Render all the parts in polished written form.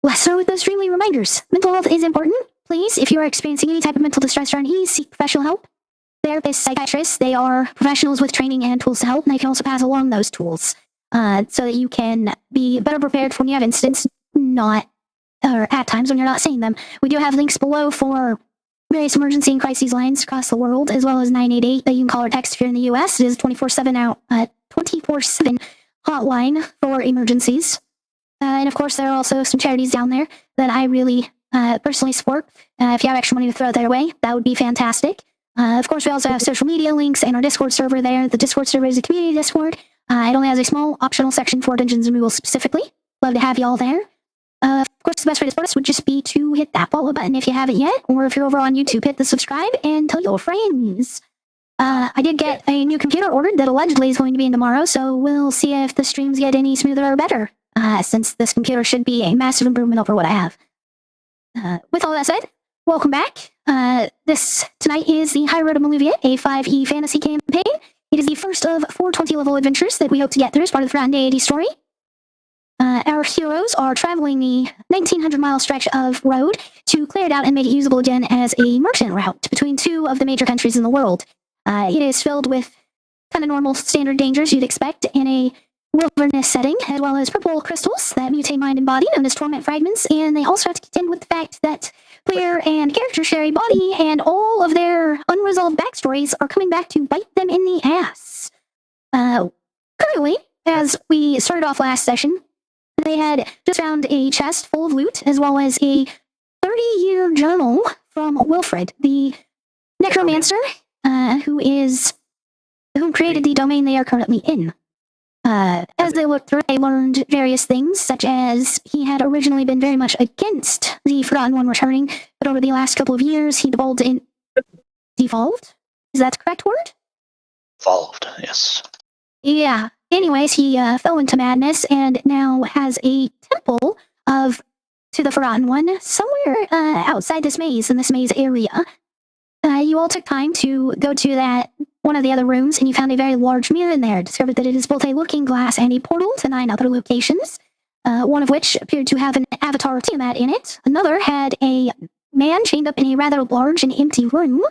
less so with those dreamly reminders. Mental health is important. Please, if you are experiencing any type of mental distress or unease, seek professional help. Therapists, psychiatrists, they are professionals with training and tools to help, and they can also pass along those tools so that you can be better prepared for when you have incidents, or at times when you're not seeing them. We do have links below for various emergency and crises lines across the world, as well as 988 that you can call or text if you're in the U.S. It is 24/7 hotline for emergencies. And of course, there are also some charities down there that I really personally support. If you have extra money to throw their way, that would be fantastic. Of course, we also have social media links and our Discord server there. The Discord server is a community Discord. It only has a small optional section for Dungeons and Dragons specifically. Love to have y'all there. Of course, the best way to support us would just be to hit that follow button if you haven't yet, or if you're over on YouTube, hit the subscribe and tell your friends. I did get a new computer ordered that allegedly is going to be in tomorrow, so we'll see if the streams get any smoother or better, since this computer should be a massive improvement over what I have. With all that said, welcome back. Tonight is the Highroad of Maluviette, a 5e fantasy campaign. It is the first of 4 20-level adventures that we hope to get through as part of the Forgotten Diety story. Our heroes are traveling the 1,900-mile stretch of road to clear it out and make it usable again as a merchant route between 2 of the major countries in the world. It is filled with kind of normal standard dangers you'd expect in a wilderness setting, as well as purple crystals that mutate mind and body, known as torment fragments, and they also have to contend with the fact that player and character share a body, and all of their unresolved backstories are coming back to bite them in the ass. Currently, as we started off last session, they had just found a chest full of loot, as well as a 30-year journal from Wilfred, the necromancer, who created the domain they are currently in. As they looked through, they learned various things, such as he had originally been very much against the Forgotten One returning, but over the last couple of years, he devolved? Is that the correct word? Evolved, yes. Yeah. Anyways, he fell into madness and now has a temple to the Forgotten One somewhere outside this maze, in this maze area. You all took time to go to one of the other rooms, and you found a very large mirror in there. Discovered that it is both a looking glass and a portal to 9 other locations, one of which appeared to have an avatar of Tiamat in it. Another had a man chained up in a rather large and empty room,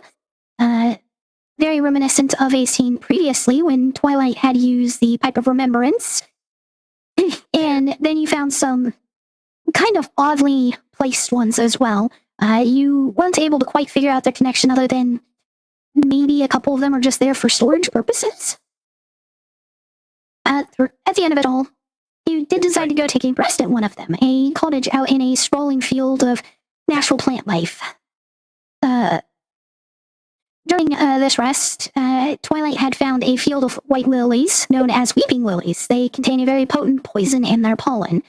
very reminiscent of a scene previously when Twilight had used the Pipe of Remembrance. And then you found some kind of oddly placed ones as well. You weren't able to quite figure out their connection, other than maybe a couple of them are just there for storage purposes. At the end of it all, you did decide to go take a rest at one of them, a cottage out in a sprawling field of natural plant life. During this rest, Twilight had found a field of white lilies, known as weeping lilies. They contain a very potent poison in their pollen.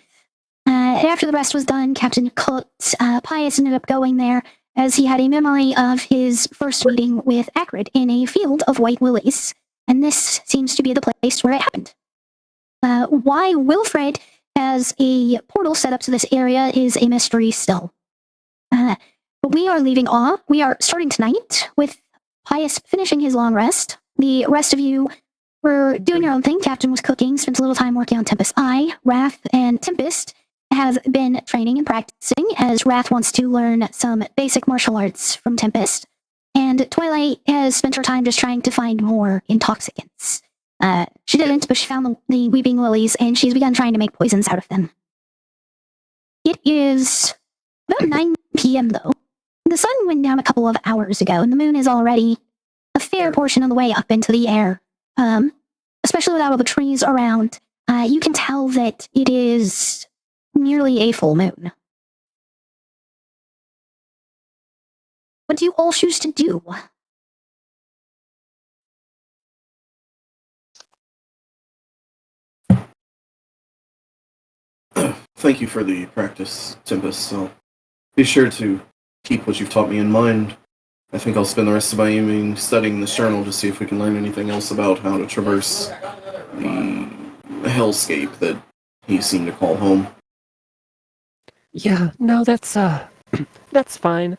After the rest was done, Captain Cook's Pius ended up going there, as he had a memory of his first meeting with Acrid in a field of white lilies, and this seems to be the place where it happened. Why Wilfred has a portal set up to this area is a mystery still. But we are starting tonight with Pius finishing his long rest. The rest of you were doing your own thing. Captain was cooking, spent a little time working on Tempest. Wrath, and Tempest have been training and practicing, as Wrath wants to learn some basic martial arts from Tempest, and Twilight has spent her time just trying to find more intoxicants. She didn't, but she found the weeping lilies, and she's begun trying to make poisons out of them. It is about 9 p.m. though. The sun went down a couple of hours ago, and the moon is already a fair portion of the way up into the air. Especially without all the trees around, you can tell that it is nearly a full moon. What do you all choose to do? Thank you for the practice, Tempest. So be sure to keep what you've taught me in mind. I think I'll spend the rest of my evening studying this journal to see if we can learn anything else about how to traverse the hellscape that he seemed to call home. Yeah, no, that's that's fine.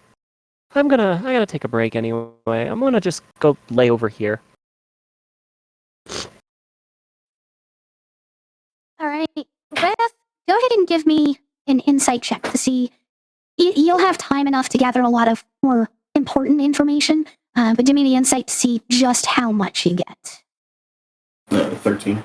I gotta take a break anyway. I'm gonna just go lay over here. Alright, Beth, go ahead and give me an insight check to see. You'll have time enough to gather a lot of more important information, but do me the insight to see just how much you get. 13.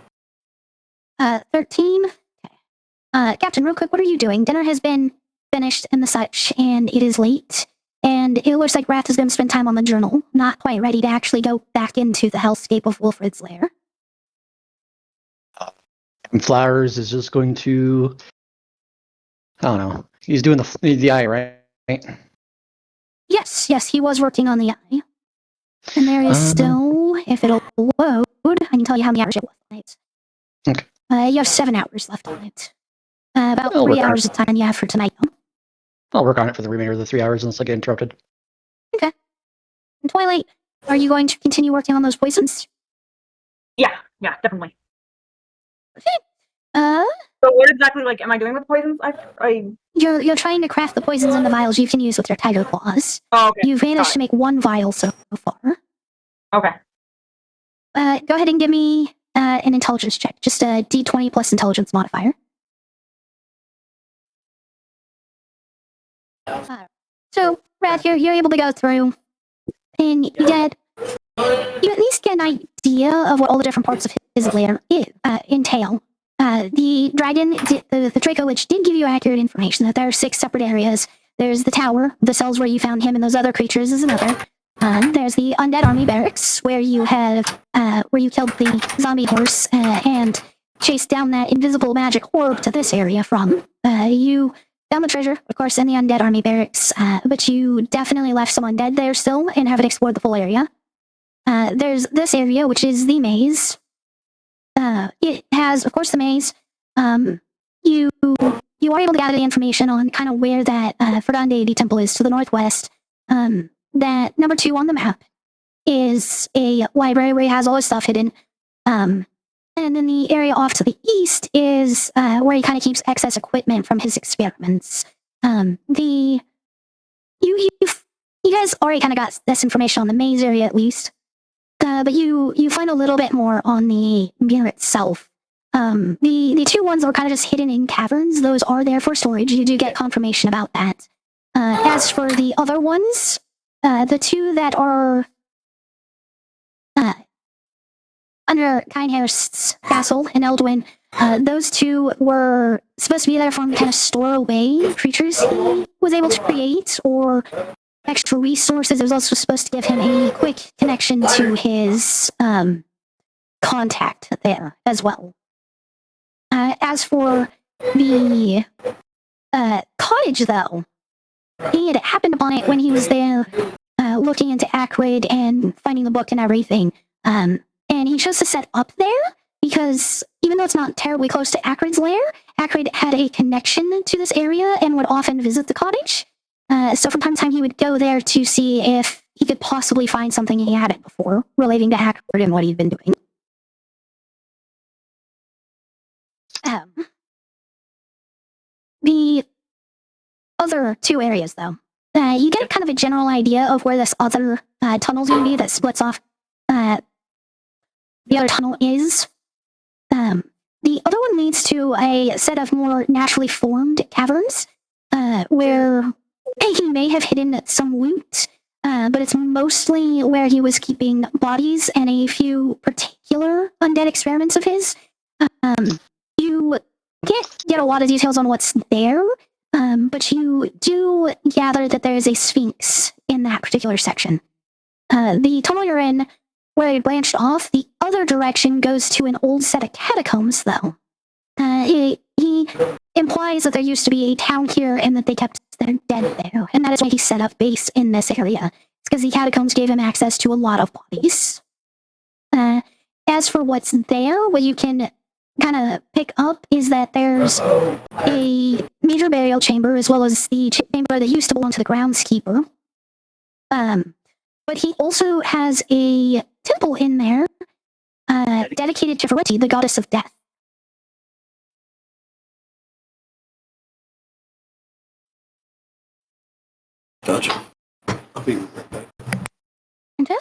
13. Okay. Captain, real quick, what are you doing? Dinner has been finished and the such, and it is late. And it looks like Wrath is going to spend time on the journal, not quite ready to actually go back into the hellscape of Wilfred's lair. And Flowers is just going to, I don't know. He's doing the eye, right? Yes, he was working on the eye. And there is still, if it'll load, I can tell you how many hours it was on it. Okay. You have 7 hours left on it. About I'll 3 work on hours of time you have for tonight. I'll work on it for the remainder of the 3 hours unless I get interrupted. Okay. And Twilight, are you going to continue working on those poisons? Yeah, definitely. Okay. So what exactly, am I doing with poisons? You're trying to craft the poisons into vials you can use with your tiger claws. Oh, okay. You've managed to make 1 vial so far. Okay. Go ahead and give me an intelligence check. Just a D20 plus intelligence modifier. So, Brad, you're able to go through, and you at least get an idea of what all the different parts of his lair entail. The dragon, the Draco Lich did give you accurate information that there are 6 separate areas. There's the tower, the cells where you found him and those other creatures is another. There's the undead army barracks where you killed the zombie horse and chased down that invisible magic orb to this area from. You found the treasure, of course, in the undead army barracks, but you definitely left some undead there still and haven't explored the full area. There's this area, which is the maze. It has, of course, the maze. You are able to gather the information on kind of where that Forgotten Diety temple is to the northwest. That number 2 on the map is a library where he has all his stuff hidden. And then the area off to the east is where he kind of keeps excess equipment from his experiments. You guys already kind of got this information on the maze area at least. But you find a little bit more on the mirror itself. The 2 ones that were kind of just hidden in caverns, those are there for storage. You do get confirmation about that. As for the other ones, the 2 that are under Kindhurst's castle in Eldwin, those 2 were supposed to be there for him to kind of store away creatures he was able to create or extra resources. It was also supposed to give him a quick connection to his contact there as well. As for the cottage, though, he had happened upon it when he was there looking into Highroad and finding the book and everything. And he chose to set up there because even though it's not terribly close to Highroad's lair, Highroad had a connection to this area and would often visit the cottage. So from time to time, he would go there to see if he could possibly find something he hadn't before relating to Highroad and what he'd been doing. The other 2 areas, though, you get kind of a general idea of where this other tunnel's going to be that splits off. The other tunnel is. The other one leads to a set of more naturally formed caverns where he may have hidden some loot, but it's mostly where he was keeping bodies and a few particular undead experiments of his. You can't get a lot of details on what's there, but you do gather that there is a sphinx in that particular section. The tunnel you're in, where it branched off, the other direction goes to an old set of catacombs, though. He implies that there used to be a town here and that they kept their dead there, and that is why he set up base in this area. It's because the catacombs gave him access to a lot of bodies. As for what's there, what you can kind of pick up is that there's a major burial chamber as well as the chamber that used to belong to the groundskeeper. But he also has a temple in there dedicated to Verity, the goddess of death. Gotcha. I'll be right back. Okay.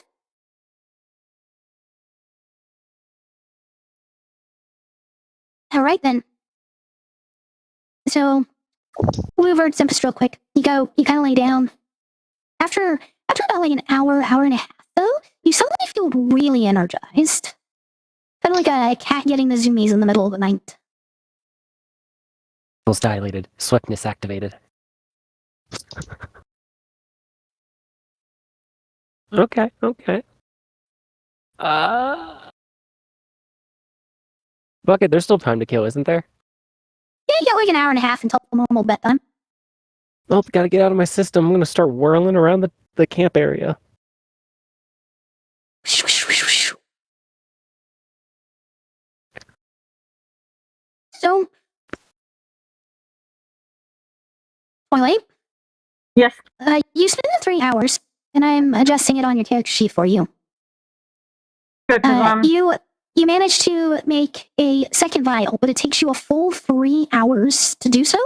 All right then. So Move over to Tempest real quick. You kind of lay down. After about like an hour and a half, though, you suddenly feel really energized. Kind of like a cat getting the zoomies in the middle of the night. Pupils dilated. Swiftness activated. Okay. Bucket, there's still time to kill, isn't there? Yeah, you got like an hour and a half until normal bedtime. Oh, gotta get out of my system. I'm gonna start whirling around the camp area. So, Twilight, Yes. you spent the 3 hours, and I'm adjusting it on your character sheet for you. Good. 'Cause, You managed to make a second vial, but it takes you a full 3 hours to do so,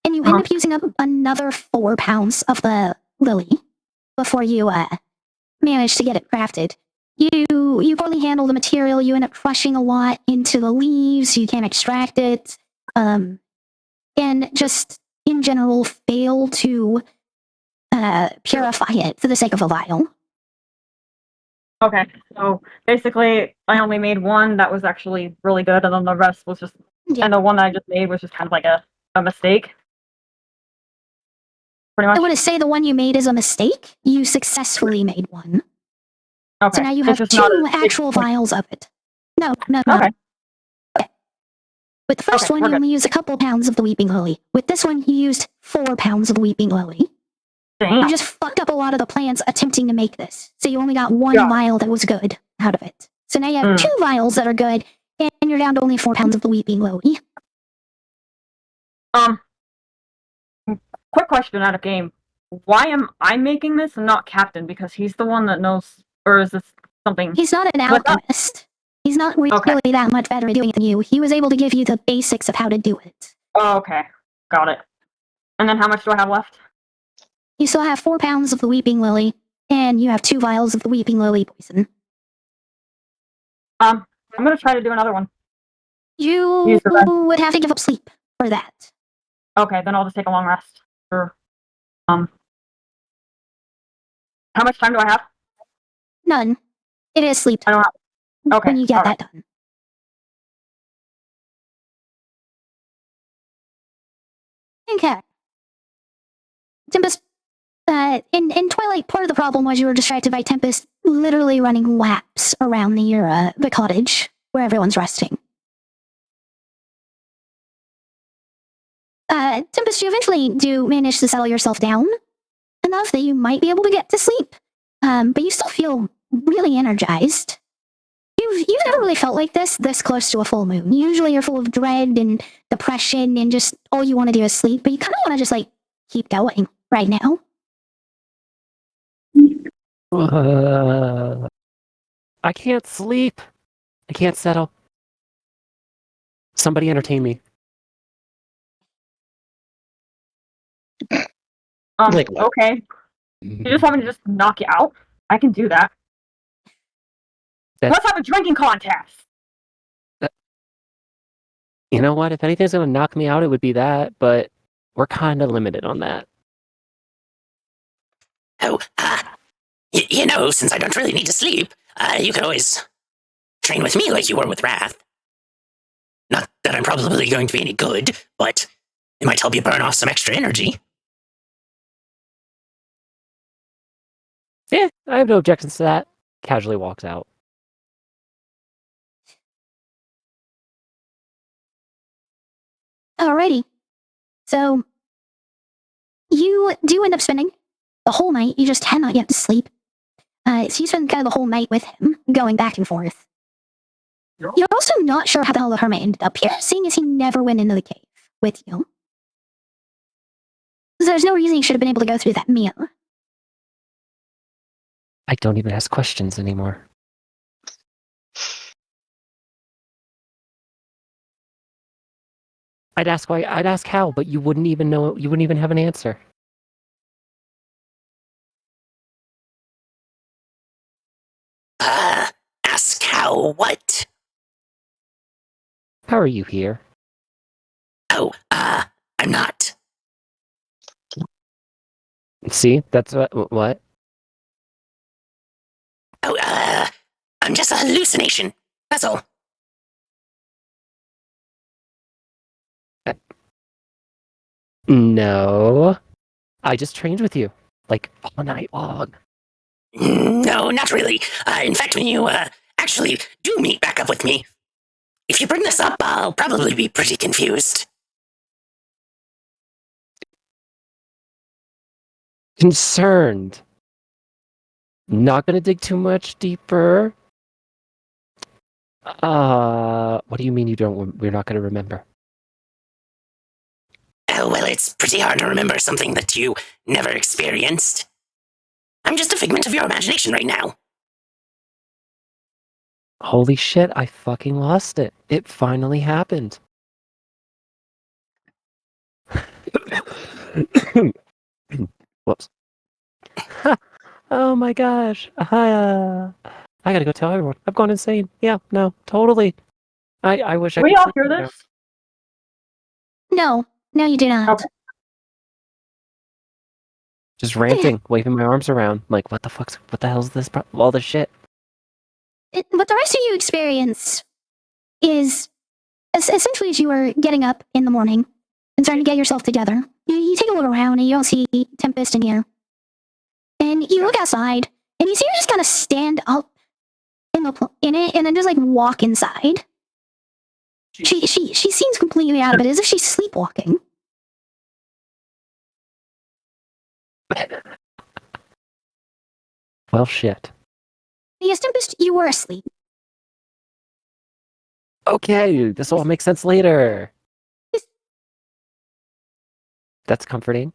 and you end up using up another 4 pounds of the lily before you manage to get it crafted. You poorly handle the material. You end up crushing a lot into the leaves. You can't extract it, and just in general fail to purify it for the sake of a vial. Okay, so basically, I only made one that was actually really good, and then the rest was just, Yeah. and the one that I just made was just kind of like a mistake. Pretty much. I wouldn't say the one you made is a mistake. You successfully made one. Okay. So now you It's have just not 2 a- actual vials of it. No. Okay. With the first Okay, one, we're you good. only used a couple pounds of the weeping lily. With this one, you used 4 pounds of the weeping lily. Damn. You just fucked up a lot of the plants attempting to make this. So you only got 1 Got it. vial that was good out of it. So now you have 2 vials that are good, and you're down to only 4 pounds of the weeping lily. Quick question out of game. Why am I making this and not Captain? Because he's the one that knows, or is this something? He's not an But that- alchemist. He's not really Okay. that much better at doing it than you. He was able to give you the basics of how to do it. Oh, okay. Got it. And then how much do I have left? You still have 4 pounds of the weeping lily, and you have 2 vials of the weeping lily poison. I'm gonna try to do another one. You Use the rest. would have to give up sleep for that. Okay, then I'll just take a long rest. Or, how much time do I have? None. It is sleep I time don't have. Okay. when you get alright. that done. Okay. Tempest, in Twilight, part of the problem was you were distracted by Tempest literally running laps around the cottage where everyone's resting. Tempest, you eventually do manage to settle yourself down enough that you might be able to get to sleep, but you still feel really energized. You've never really felt like this close to a full moon. Usually you're full of dread and depression and just all you want to do is sleep, but you kind of want to just like keep going right now. I can't sleep. I can't settle. Somebody entertain me. Like what? Okay. You just want me to just knock you out? I can do that. That's- Let's have a drinking contest. You know what? If anything's gonna knock me out, it would be that, but we're kind of limited on that. Oh, since I don't really need to sleep, you could always train with me like you were with Wrath. Not that I'm probably going to be any good, but it might help you burn off some extra energy. Yeah, I have no objections to that. Casually walks out. Alrighty. So, you do end up spending the whole night. You just had not yet to sleep. So you spend kind of the whole night with him, going back and forth. You're also not sure how the hell the hermit ended up here, seeing as he never went into the cave with you. So there's no reason he should have been able to go through that meal. I don't even ask questions anymore. I'd ask how, but you wouldn't even know. You wouldn't even have an answer. Ask how what? How are you here? Oh, I'm not See, that's what? Oh, I'm just a hallucination. That's all. No, I just trained with you, like all night long. No, not really. In fact, when you, actually do meet back up with me, if you bring this up, I'll probably be pretty confused. Concerned. Not gonna dig too much deeper. What do you mean you don't? We're not gonna remember. Oh, well, it's pretty hard to remember something that you never experienced. I'm just a figment of your imagination right now. Holy shit! I fucking lost it. It finally happened. Whoops. Oh my gosh. I gotta go tell everyone. I've gone insane. Yeah, no, totally. I wish I We could all sleep hear right now. this? No, you do not. Okay. Just ranting, waving my arms around, like what the hell's this? All this shit. What the rest of you experience is essentially as you were getting up in the morning and starting to get yourself together, you take a look around and you don't see Tempest in here. And you look outside and you see her just kind of stand up in it and then just like walk inside. She seems completely out of it, as if she's sleepwalking. Well, shit. Yes, Tempest, you were asleep. Okay, this will all make sense later. That's comforting.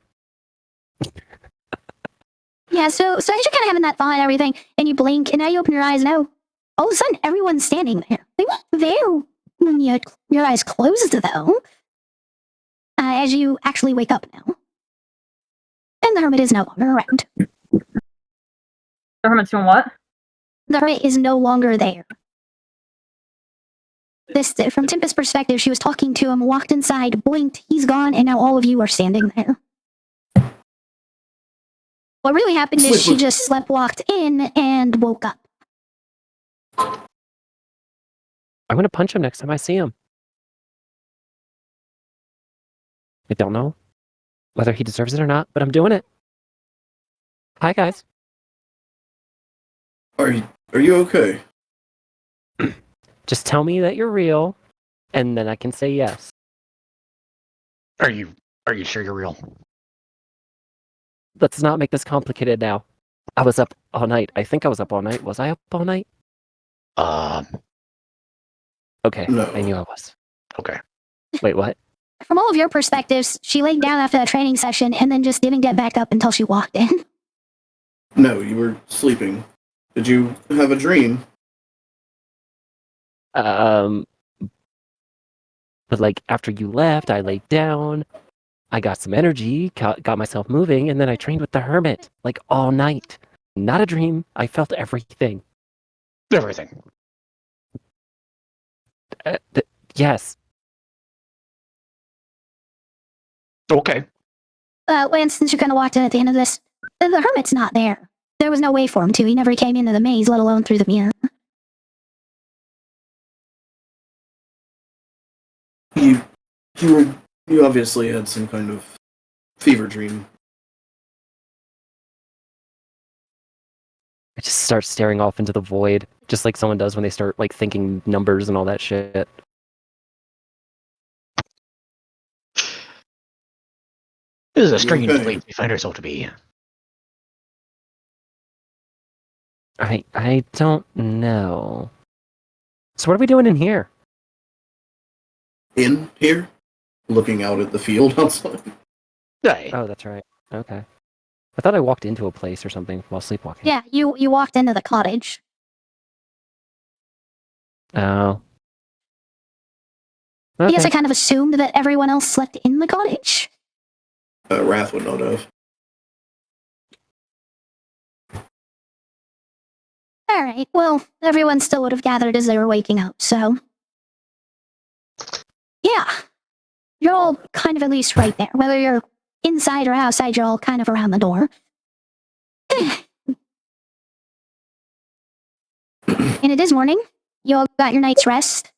Yeah, so as you're kind of having that thought and everything, and you blink, and now you open your eyes, and now all of a sudden everyone's standing there. They weren't there when your eyes closed, though. As you actually wake up now, and the hermit is no longer around. The hermit's doing what? The hermit is no longer there. From Tempest's perspective, she was talking to him, walked inside, blinked, he's gone, and now all of you are standing there. What really happened is she just walked in and woke up. I'm gonna punch him next time I see him. I don't know whether he deserves it or not, but I'm doing it. Hi, guys. Are you okay? Just tell me that you're real, and then I can say yes. Are you sure you're real? Let's not make this complicated now. I was up all night. I think I was up all night. Was I up all night? Okay, No. I knew I was. Okay. Wait, what? From all of your perspectives, she laid down after that training session and then just didn't get back up until she walked in. No, you were sleeping. Did you have a dream? But like after you left, I laid down. I got some energy, got myself moving, and then I trained with the hermit like all night. Not a dream. I felt everything. Everything. Yes. Okay. And since you kind of walked in at the end of this, the hermit's not there. There was no way for him to. He never came into the maze, let alone through the mirror. You obviously had some kind of fever dream. I just start staring off into the void, just like someone does when they start like thinking numbers and all that shit. This is a strange Okay. place we find ourselves to be. I don't know. So what are we doing in here? In here? Looking out at the field outside. Hey. Oh, that's right. Okay. I thought I walked into a place or something while sleepwalking. Yeah, you walked into the cottage. Oh. Okay. Yes, I kind of assumed that everyone else slept in the cottage. Wrath would not have. Alright, well, everyone still would have gathered as they were waking up, so. Yeah. You're all kind of at least right there. Whether you're inside or outside, you're all kind of around the door. And it is morning. You all got your night's rest.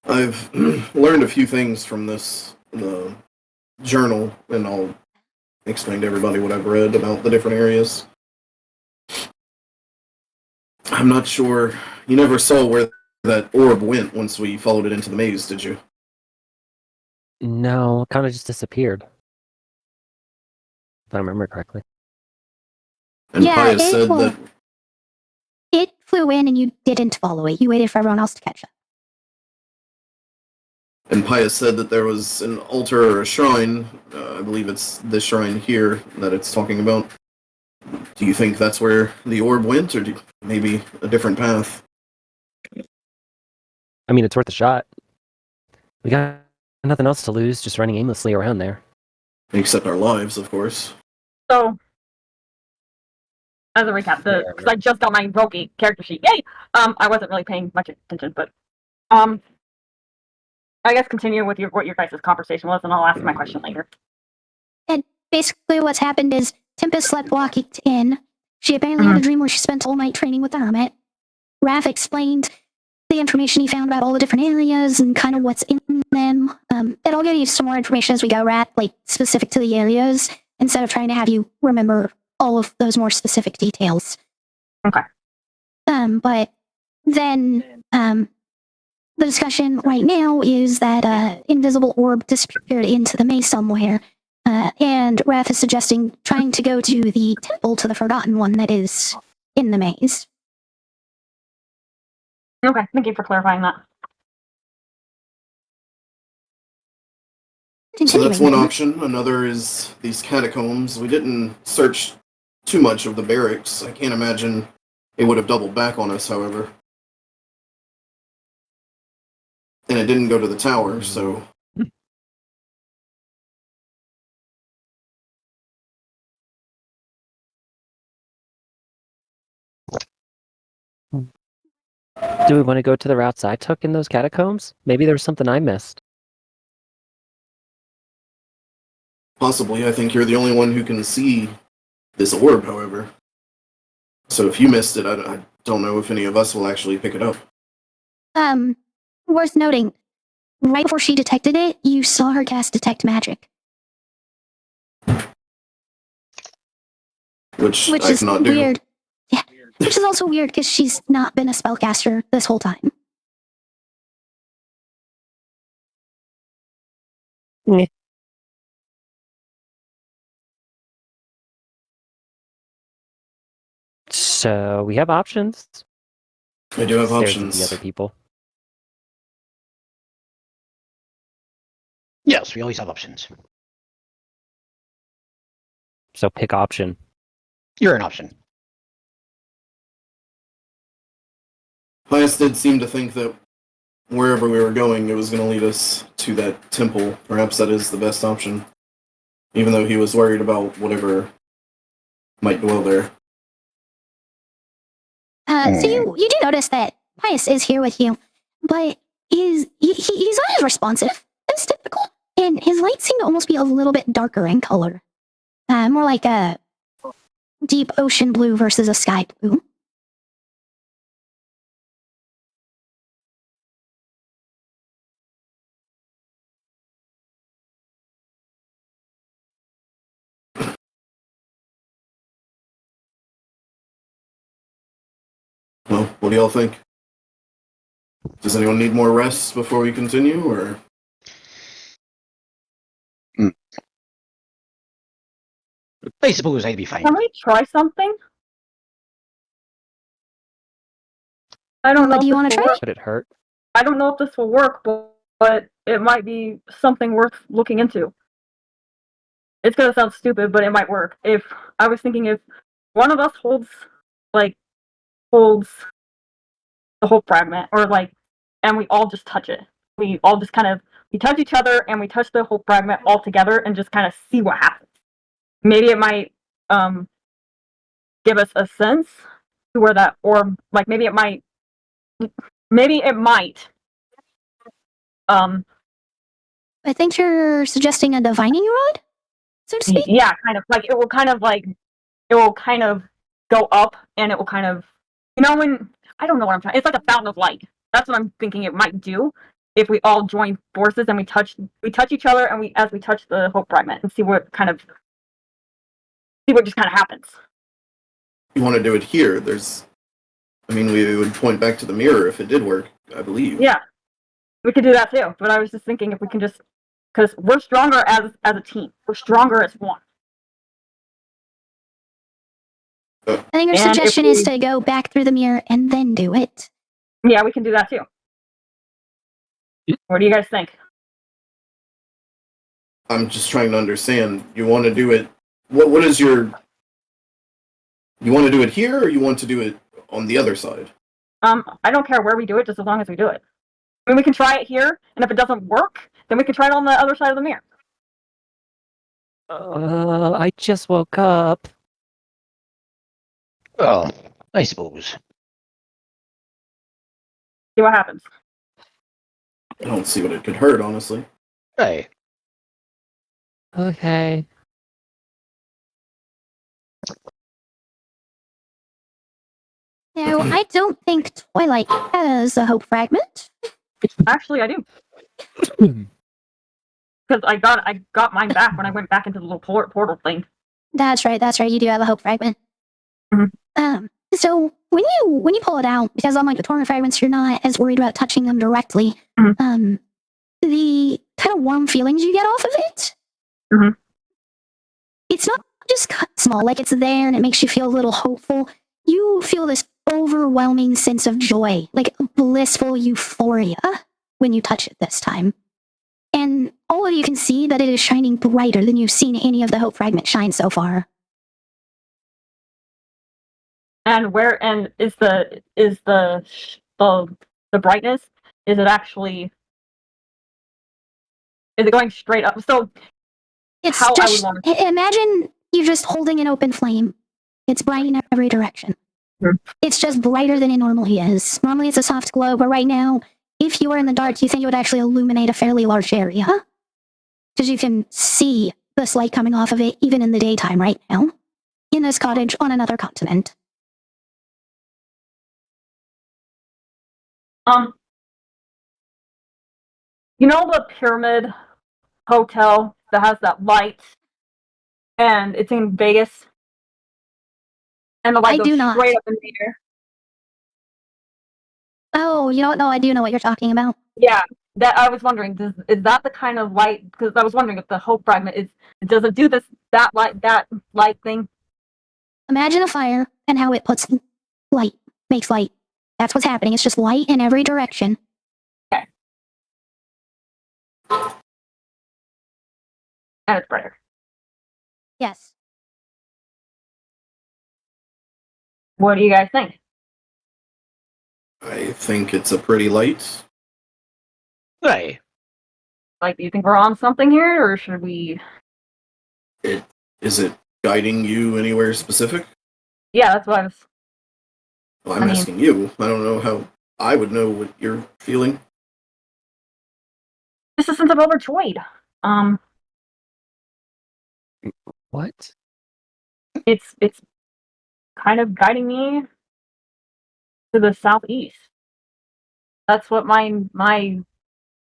I've learned a few things from this journal, and I'll explain to everybody what I've read about the different areas. I'm not sure. You never saw where that orb went once we followed it into the maze, did you? No, it kind of just disappeared. If I remember correctly. And Yeah, Pius said well, that. it flew in and you didn't follow it. You waited for everyone else to catch up. And Pius said that there was an altar or a shrine. I believe it's this shrine here that it's talking about. Do you think that's where the orb went, or maybe a different path? I mean, it's worth a shot. We got nothing else to lose, just running aimlessly around there. Except our lives, of course. So, as a recap, because I just got my Roki character sheet. Yay! I wasn't really paying much attention, but I guess continue with what your guys' conversation was, and I'll ask my question later. And basically what's happened is Tempest slept walked in. She apparently had a dream where she spent all night training with the hermit. Raph explained the information he found about all the different areas and kind of what's in them. It'll give you some more information as we go, Rat, like specific to the areas, instead of trying to have you remember all of those more specific details. Okay. But then the discussion right now is that invisible orb disappeared into the maze somewhere, and Raph is suggesting trying to go to the temple to the Forgotten One that is in the maze. Okay, thank you for clarifying that. So that's one Continuing. option. Another is these catacombs. We didn't search too much of the barracks. I can't imagine it would have doubled back on us, however. And it didn't go to the tower, so... Do we want to go to the routes I took in those catacombs? Maybe there was something I missed. Possibly. I think you're the only one who can see this orb, however. So if you missed it, I don't know if any of us will actually pick it up. Worth noting, right before she detected it, you saw her cast Detect Magic. Which I is cannot do. weird. Yeah, which is also weird because she's not been a spellcaster this whole time. Meh. So we have options. I do have Stares at options. the other people. Yes, we always have options. So pick option. You're an option. Pius did seem to think that wherever we were going, it was going to lead us to that temple. Perhaps that is the best option. Even though he was worried about whatever might dwell there. So you do notice that Pius is here with you, but he's not as responsive as typical, and his lights seem to almost be a little bit darker in color, more like a deep ocean blue versus a sky blue. Well, what do y'all think? Does anyone need more rest before we continue, or? I suppose I'd be fine. Can we try something? I don't know. What do you want to try? Could it hurt? I don't know if this will work, but it might be something worth looking into. It's gonna sound stupid, but it might work. If one of us holds the whole fragment, or and we all just touch it. We all just we touch each other and we touch the whole fragment all together and just kind of see what happens. Maybe it might give us a sense to where that orb, maybe it might I think you're suggesting a divining rod, so to speak. yeah, kind of it will kind of it will kind of go up, and it will kind of, when I don't know what I'm trying. It's like a fountain of light. That's what I'm thinking it might do if we all join forces and we touch each other, and as we touch the hope fragment and see what just kind of happens. You want to do it here? We would point back to the mirror if it did work, I believe. Yeah, we could do that too. But I was just thinking if we can just, because we're stronger as a team. We're stronger as one. I think your suggestion is to go back through the mirror and then do it. Yeah, we can do that too. What do you guys think? I'm just trying to understand. You want to do it? What is your? You want to do it here, or you want to do it on the other side? I don't care where we do it, just as long as we do it. I mean, we can try it here, and if it doesn't work, then we can try it on the other side of the mirror. I just woke up. Oh, I suppose. See what happens. I don't see what it could hurt, honestly. Hey. Okay. No, I don't think Twilight has a hope fragment. Actually, I do. Because I got mine back when I went back into the little portal thing. That's right. You do have a hope fragment. Mm-hmm. So when you pull it out, because unlike the torment fragments, you're not as worried about touching them directly. Mm-hmm. The kind of warm feelings you get off of it, it's not just cut small, like it's there and it makes you feel a little hopeful. You feel this overwhelming sense of joy, like blissful euphoria when you touch it this time. And all of you can see that it is shining brighter than you've seen any of the hope fragments shine so far. And is the brightness? Is it going straight up? So It's how just, I would want to imagine you're just holding an open flame. It's bright in every direction. It's just brighter than it normally is. Normally it's a soft glow, but right now, if you were in the dark, you think it would actually illuminate a fairly large area. Because you can see this light coming off of it even in the daytime right now. In this cottage on another continent. the pyramid hotel that has that light, and it's in Vegas, and the light goes straight up in the air. Oh, no, I do know what you're talking about. Yeah, that I was wondering, is that the kind of light? Because I was wondering if the hope fragment does it do that light thing? Imagine a fire and how it makes light. That's what's happening. It's just light in every direction. Okay. And it's brighter. Yes. What do you guys think? I think it's a pretty light. Hey. Like, do you think we're on something here, or should we? Is it guiding you anywhere specific? Yeah, that's what I was. Well, I'm asking you. I don't know how I would know what you're feeling. Just a sense of overjoyed. What? It's kind of guiding me to the southeast. That's what my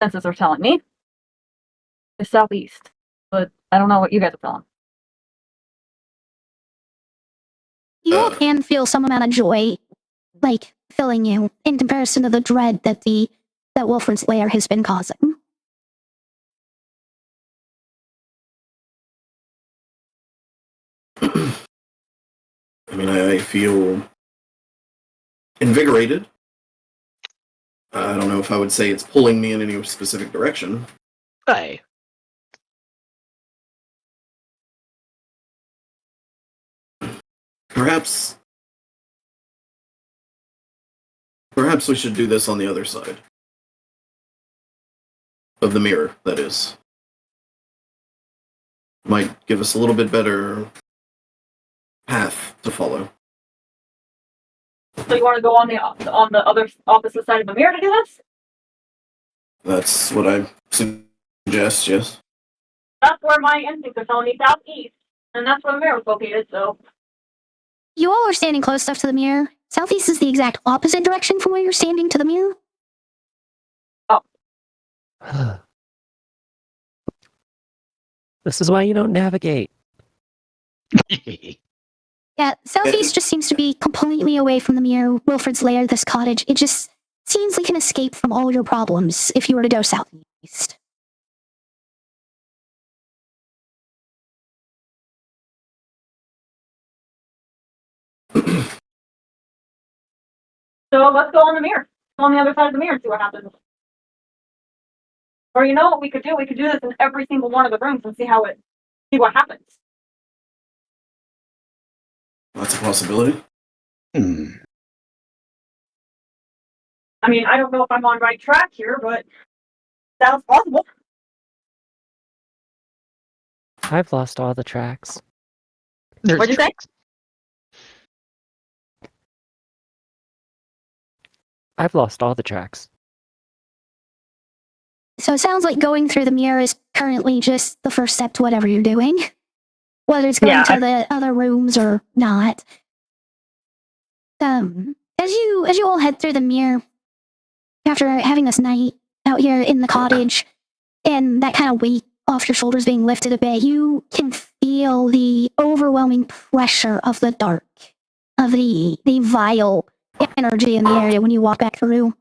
senses are telling me. The southeast. But I don't know what you guys are feeling. You all can feel some amount of joy, like, filling you, in comparison to the dread that Wilfred's lair has been causing. I feel invigorated. I don't know if I would say it's pulling me in any specific direction. Hey. Perhaps we should do this on the other side. Of the mirror, that is. Might give us a little bit better path to follow. So you want to go on the other opposite side of the mirror to do this? That's what I suggest, yes. That's where my instincts are telling me southeast, and that's where the mirror is located. So You all are standing close enough to the mirror. Southeast is the exact opposite direction from where you're standing to the mirror. This is why you don't navigate. Yeah, Southeast just seems to be completely away from the mirror, Wilfred's lair, this cottage. It just seems like an escape from all your problems if you were to go southeast. So let's go on the mirror. Go on the other side of the mirror and see what happens. Or you know what we could do? We could do this in every single one of the rooms and see what happens. That's a possibility. I mean, I don't know if I'm on right track here, but sounds possible. I've lost all the tracks. What'd you say? I've lost all the tracks. So it sounds like going through the mirror is currently just the first step to whatever you're doing. Whether it's going to the other rooms or not. As you all head through the mirror, after having this night out here in the cottage, and that kind of weight off your shoulders being lifted a bit, you can feel the overwhelming pressure of the dark, of the vile energy in the area when you walk back through.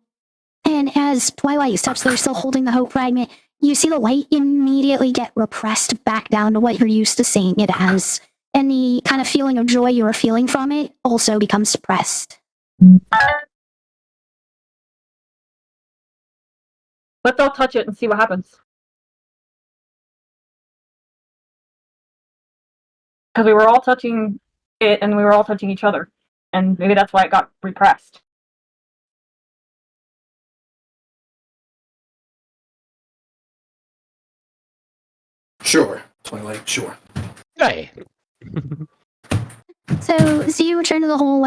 And as Twilight steps there, still holding the hope fragment, you see the light immediately get repressed back down to what you're used to seeing it as. And the kind of feeling of joy you were feeling from it also becomes suppressed. Let's all touch it and see what happens. Because we were all touching it and we were all touching each other. And maybe that's why it got repressed. Sure, Twilight, sure. Hey. So you return to the whole,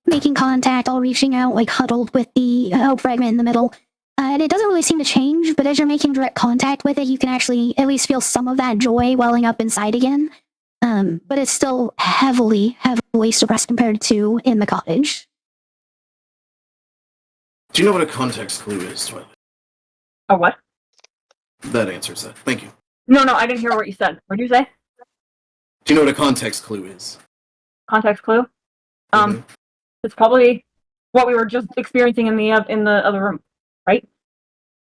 making contact, all reaching out, huddled with the hope fragment in the middle. And it doesn't really seem to change, but as you're making direct contact with it, you can actually at least feel some of that joy welling up inside again. But it's still heavily suppressed compared to in the cottage. Do you know what a context clue is, Twilight? A what? That answers that. Thank you. No, I didn't hear what you said. What did you say? Do you know what a context clue is? Context clue? It's probably what we were just experiencing in the other room, right?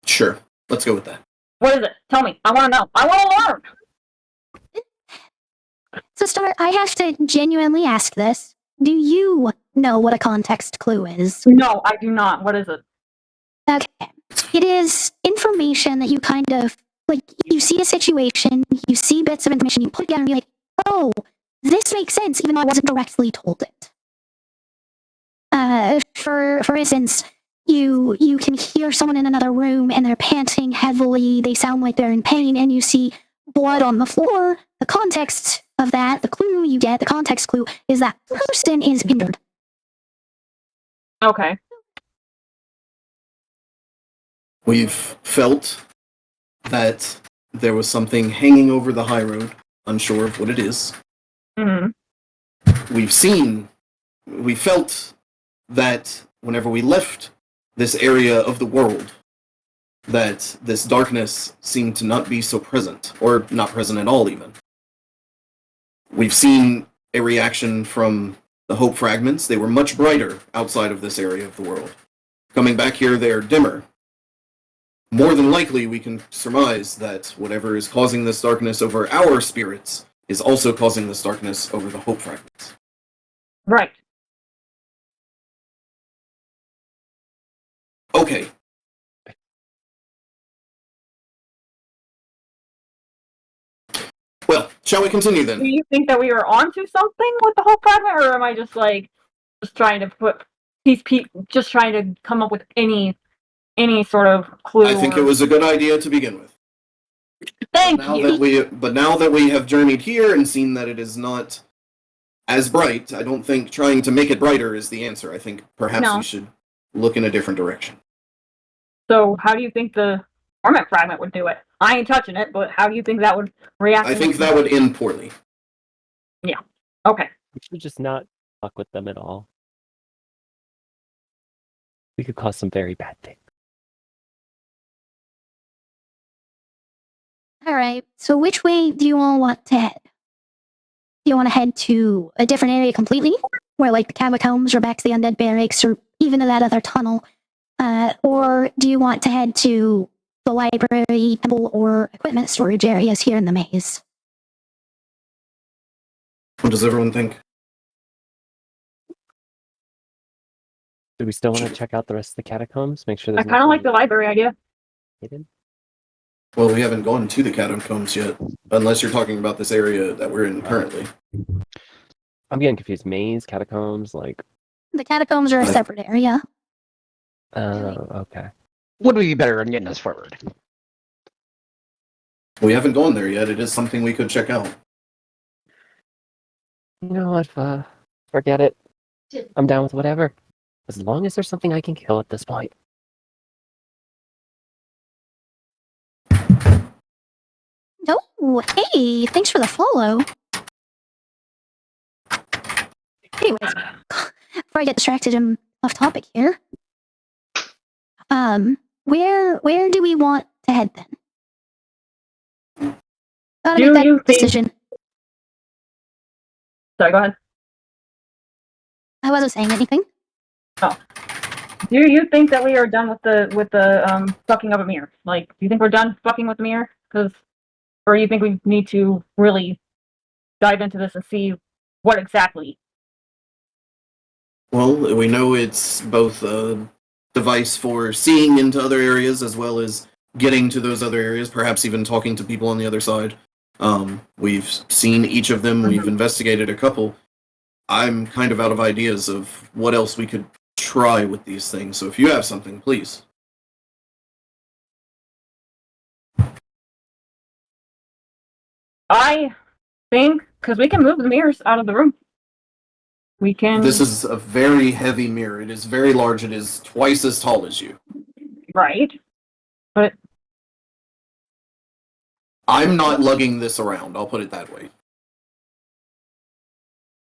Sure. Let's go with that. What is it? Tell me. I want to know. I want to learn. So, Star, I have to genuinely ask this. Do you know what a context clue is? No, I do not. What is it? Okay. It is information that you kind of, you see a situation, you see bits of information, you put it together and be like, oh, this makes sense, even though I wasn't directly told it. For instance, you can hear someone in another room and they're panting heavily, they sound like they're in pain, and you see blood on the floor. The context of that, the clue you get, the context clue, is that person is injured. Okay. We've felt that there was something hanging over the Highroad, unsure of what it is. Mm-hmm. We felt that whenever we left this area of the world, that this darkness seemed to not be so present, or not present at all even. We've seen a reaction from the hope fragments. They were much brighter outside of this area of the world. Coming back here, they're dimmer. More than likely, we can surmise that whatever is causing this darkness over our spirits is also causing this darkness over the hope fragments. Right. Okay. Well, shall we continue then? Do you think that we were onto something with the whole fragment, or am I just trying to come up with any sort of clue? I think it was a good idea to begin with. Thank you. But now that we have journeyed here and seen that it is not as bright, I don't think trying to make it brighter is the answer. I think perhaps we should look in a different direction. So how do you think the torment fragment would do it? I ain't touching it, but how do you think that would react? I think that would end poorly. Yeah. Okay. We should just not fuck with them at all. We could cause some very bad things. All right. So which way do you all want to head? Do you want to head to a different area completely, where like the catacombs or back to the undead barracks or even to that other tunnel? Or do you want to head to the library, temple, or equipment storage areas here in the maze? What does everyone think? Do we still want to check out the rest of the catacombs? Make sure I there's kind of like the nothing library idea. hidden? Well, we haven't gone to the catacombs yet, unless you're talking about this area that we're in currently. I'm getting confused. Maze, catacombs, like... The catacombs are a separate area. Oh, okay. Would be better in getting us forward. We haven't gone there yet. It is something we could check out. You know what, forget it. I'm down with whatever. As long as there's something I can kill at this point. Oh, hey, thanks for the follow. Anyways, before I get distracted and off topic here, where do we want to head then? Gotta Do make you that think- decision. Sorry, go ahead. I wasn't saying anything. Do you think that we are done with the fucking of a mirror? Like, do you think we're done fucking with the mirror? Or you think we need to really dive into this and see what exactly? Well, we know it's both a device for seeing into other areas as well as getting to those other areas, perhaps even talking to people on the other side. We've seen each of them. We've investigated a couple. I'm kind of out of ideas of what else we could try with these things. So if you have something, please. I think, because we can move the mirrors out of the room. We can... This is a very heavy mirror. It is very large. It is twice as tall as you. Right. But... I'm not lugging this around. I'll put it that way.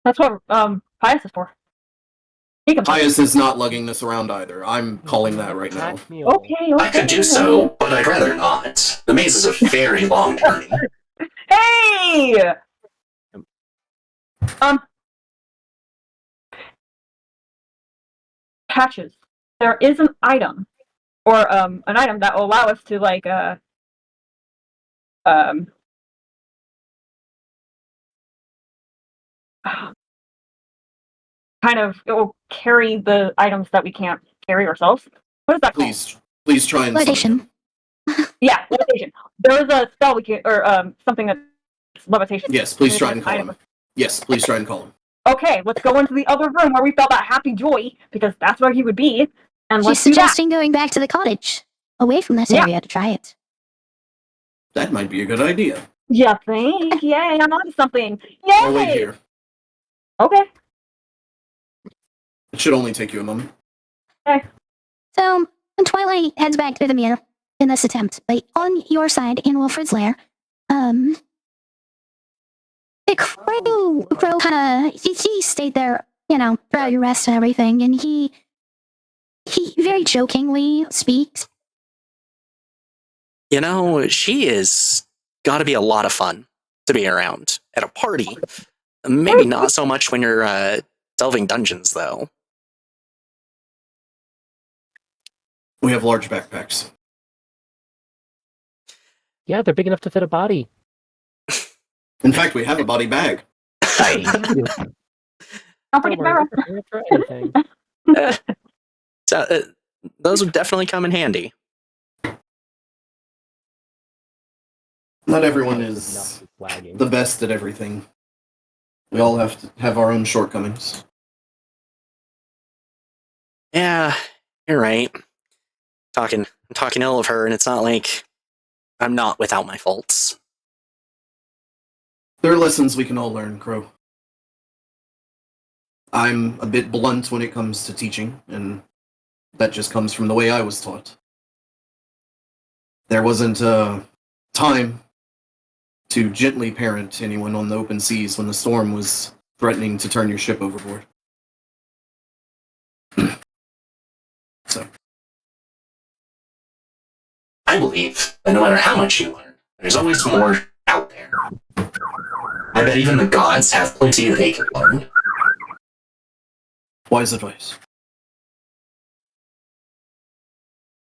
That's what Pius is for. He can... Pius is not lugging this around either. I'm calling that right now. Okay. I could do so, but I'd rather not. The maze is a very long journey. Hey! Patches. There is an item, or an item that will allow us to like kind of, it will carry the items that we can't carry ourselves. What is that called? Please try and Levitation. Yeah, levitation. There is a spell we can, or something that's levitation. Yes, please try and call him. Yes, please try and call him. Okay, let's go into the other room where we felt that happy joy, because that's where he would be. And She's let's do that. suggesting going back to the cottage, away from this area to try it. That might be a good idea. Yeah, think? Yay, I'm onto something. Yay! I'll wait here. Okay. It should only take you a moment. So, when Twilight heads back to the mirror in this attempt, like, on your side in Wilfred's lair, Crow kind of, he stayed there, throughout your rest and everything, and he very jokingly speaks. You know, she is gotta be a lot of fun to be around at a party. Maybe not so much when you're delving dungeons, though. We have large backpacks. Yeah, they're big enough to fit a body. In fact, we have a body bag. Don't forget Barrel. For anything. So, those would definitely come in handy. Not everyone is the best at everything. We all have to have our own shortcomings. Yeah, you're right. I'm talking ill of her, and it's not like I'm not without my faults. There are lessons we can all learn, Crow. I'm a bit blunt when it comes to teaching, and that just comes from the way I was taught. There wasn't time to gently parent anyone on the open seas when the storm was threatening to turn your ship overboard. So, I believe that no matter how much you learn, there's always more out there. I bet even the gods have plenty they could learn. wise advice.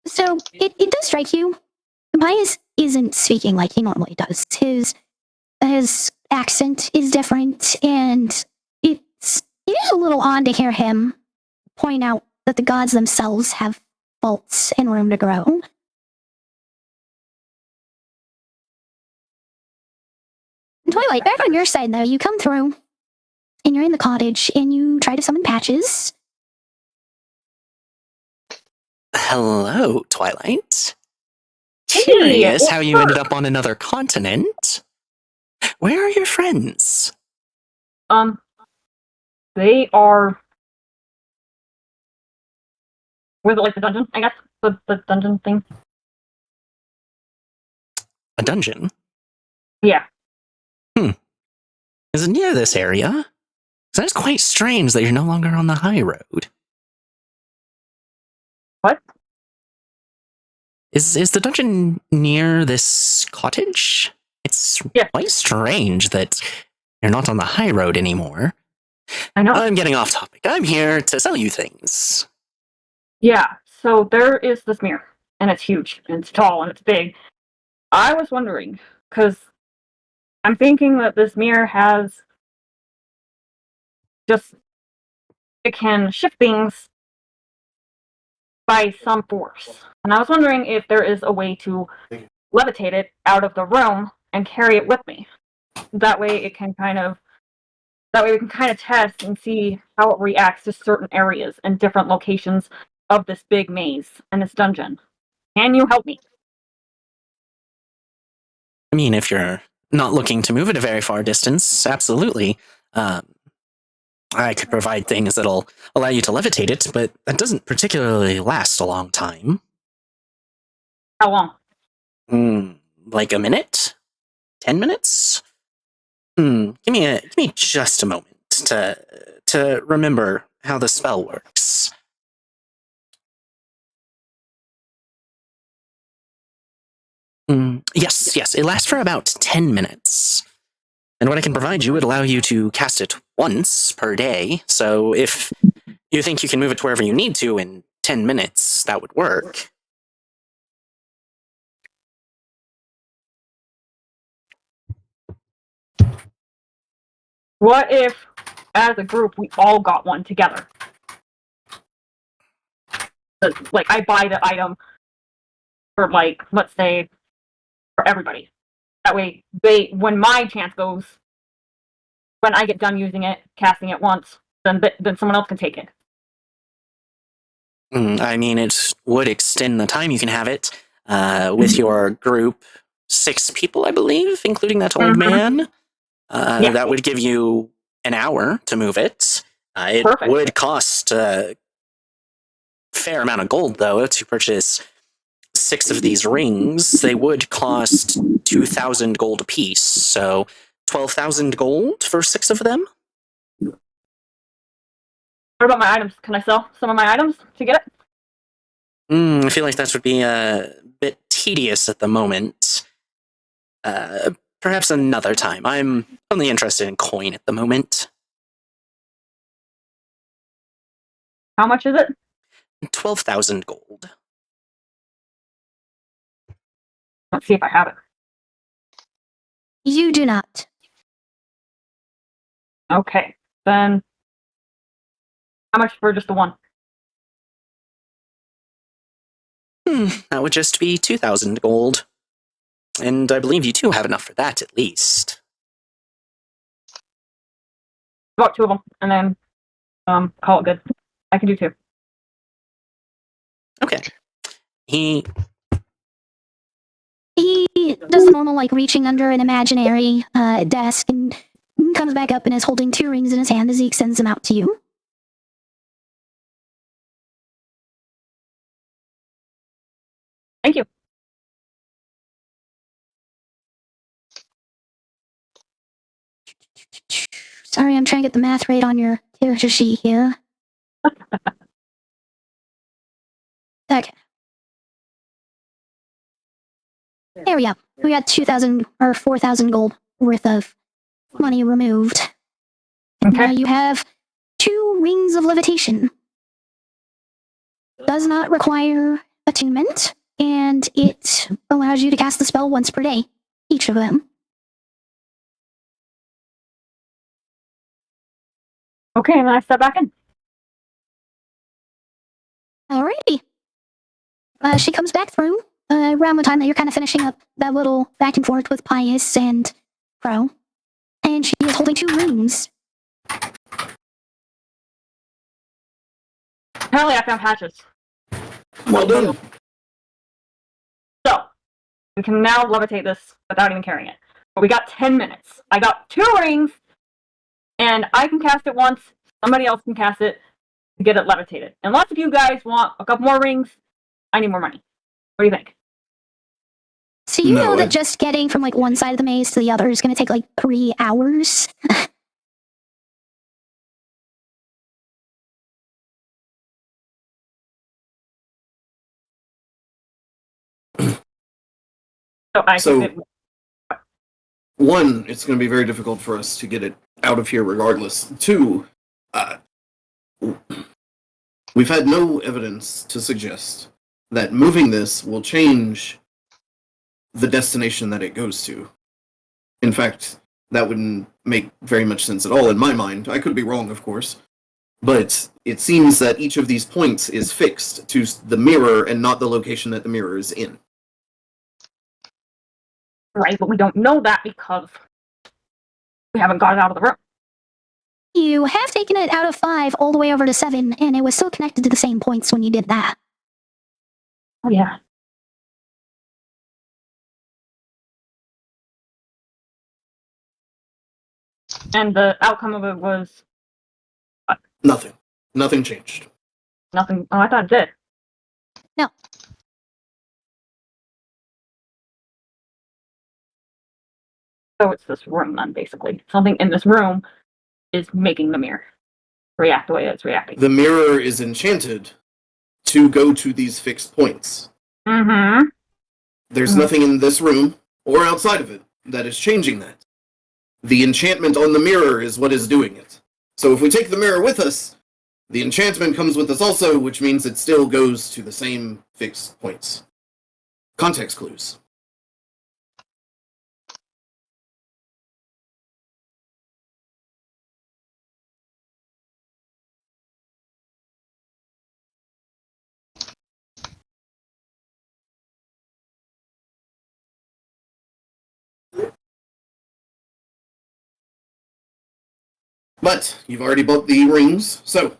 So it does strike you. Bias isn't speaking like he normally does. His accent is different, and it is a little odd to hear him point out that the gods themselves have faults and room to grow. Twilight, back on your side though, you come through, and you're in the cottage, and you try to summon Patches. Hello, Twilight. Hey, Curious how you ended up on another continent. Where are your friends? They are with like the dungeon, I guess. The dungeon thing. A dungeon? Yeah. Is it near this area? That is quite strange that you're no longer on the Highroad. What? Is the dungeon near this cottage? It's quite strange that you're not on the Highroad anymore. I know. I'm getting off topic. I'm here to sell you things. Yeah, so there is this mirror, and it's huge, and it's tall, and it's big. I was wondering, because I'm thinking that this mirror has it can shift things by some force. And I was wondering if there is a way to levitate it out of the room and carry it with me. That way we can kind of test and see how it reacts to certain areas and different locations of this big maze and this dungeon. Can you help me? I mean, if you're not looking to move at a very far distance, absolutely. I could provide things that'll allow you to levitate it, but that doesn't particularly last a long time. How long? Like a minute? 10 minutes? Give me just a moment to remember how the spell works. Yes, it lasts for about 10 minutes. And what I can provide you would allow you to cast it once per day, so if you think you can move it to wherever you need to in 10 minutes, that would work. What if, as a group, we all got one together? Like, I buy the item for, like, let's say, for everybody. That way, when my chance goes, when I get done using it, casting it once, then someone else can take it. I mean, it would extend the time you can have it with your group. 6 people, I believe, including that old man. That would give you an hour to move it. It Perfect. would cost a fair amount of gold, though, to purchase 6 of these rings. They would cost 2,000 gold apiece, so 12,000 gold for 6 of them. What about my items? Can I sell some of my items to get it? I feel like that would be a bit tedious at the moment. Perhaps another time. I'm only interested in coin at the moment. How much is it? 12,000 gold. Let's see if I have it. You do not. Okay, then how much for just the one? That would just be 2,000 gold. And I believe you two have enough for that, at least. About 2 of them, and then call it good. I can do 2. Okay. He does the normal, like, reaching under an imaginary desk and comes back up and is holding 2 rings in his hand as he extends them out to you. Thank you. Sorry, I'm trying to get the math right on your character sheet here. Okay. There we go. We got 2,000 or 4,000 gold worth of money removed. Okay. Now you have 2 rings of levitation. Does not require attunement, and it allows you to cast the spell once per day, each of them. Okay, and then I step back in. Alrighty. She comes back through around the time that you're kind of finishing up that little back and forth with Pius and Crow, and she is holding 2 rings. Apparently, I found patches. Well done. So, we can now levitate this without even carrying it. But we got 10 minutes. I got 2 rings, and I can cast it once. Somebody else can cast it to get it levitated. Unless if you guys want a couple more rings, I need more money. What do you think? So you No, know that just getting from like one side of the maze to the other is going to take like 3 hours. So, one, it's going to be very difficult for us to get it out of here regardless. 2, we've had no evidence to suggest that moving this will change the destination that it goes to. In fact, that wouldn't make very much sense at all in my mind. I could be wrong, of course. But it seems that each of these points is fixed to the mirror and not the location that the mirror is in. Right, but we don't know that because we haven't got it out of the room. You have taken it out of 5 all the way over to 7, and it was still connected to the same points when you did that. Oh, yeah. And the outcome of it was Nothing. Nothing changed. nothing. Oh, I thought it did. No. So it's this room then, basically. Something in this room is making the mirror react the way it's reacting. The mirror is enchanted to go to these fixed points. Mm-hmm. There's nothing in this room or outside of it that is changing that. The enchantment on the mirror is what is doing it. So if we take the mirror with us, the enchantment comes with us also, which means it still goes to the same fixed points. Context clues. But you've already bought the rings, so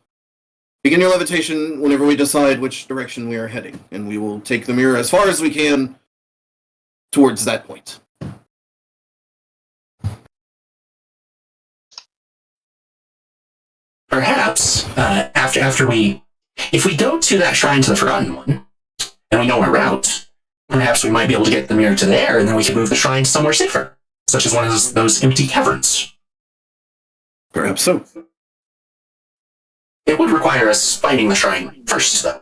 begin your levitation whenever we decide which direction we are heading, and we will take the mirror as far as we can towards that point. Perhaps, if we go to that shrine to the Forgotten One, and we know our route, perhaps we might be able to get the mirror to there, and then we can move the shrine to somewhere safer, such as one of those empty caverns. Perhaps so. It would require us finding the shrine first, though.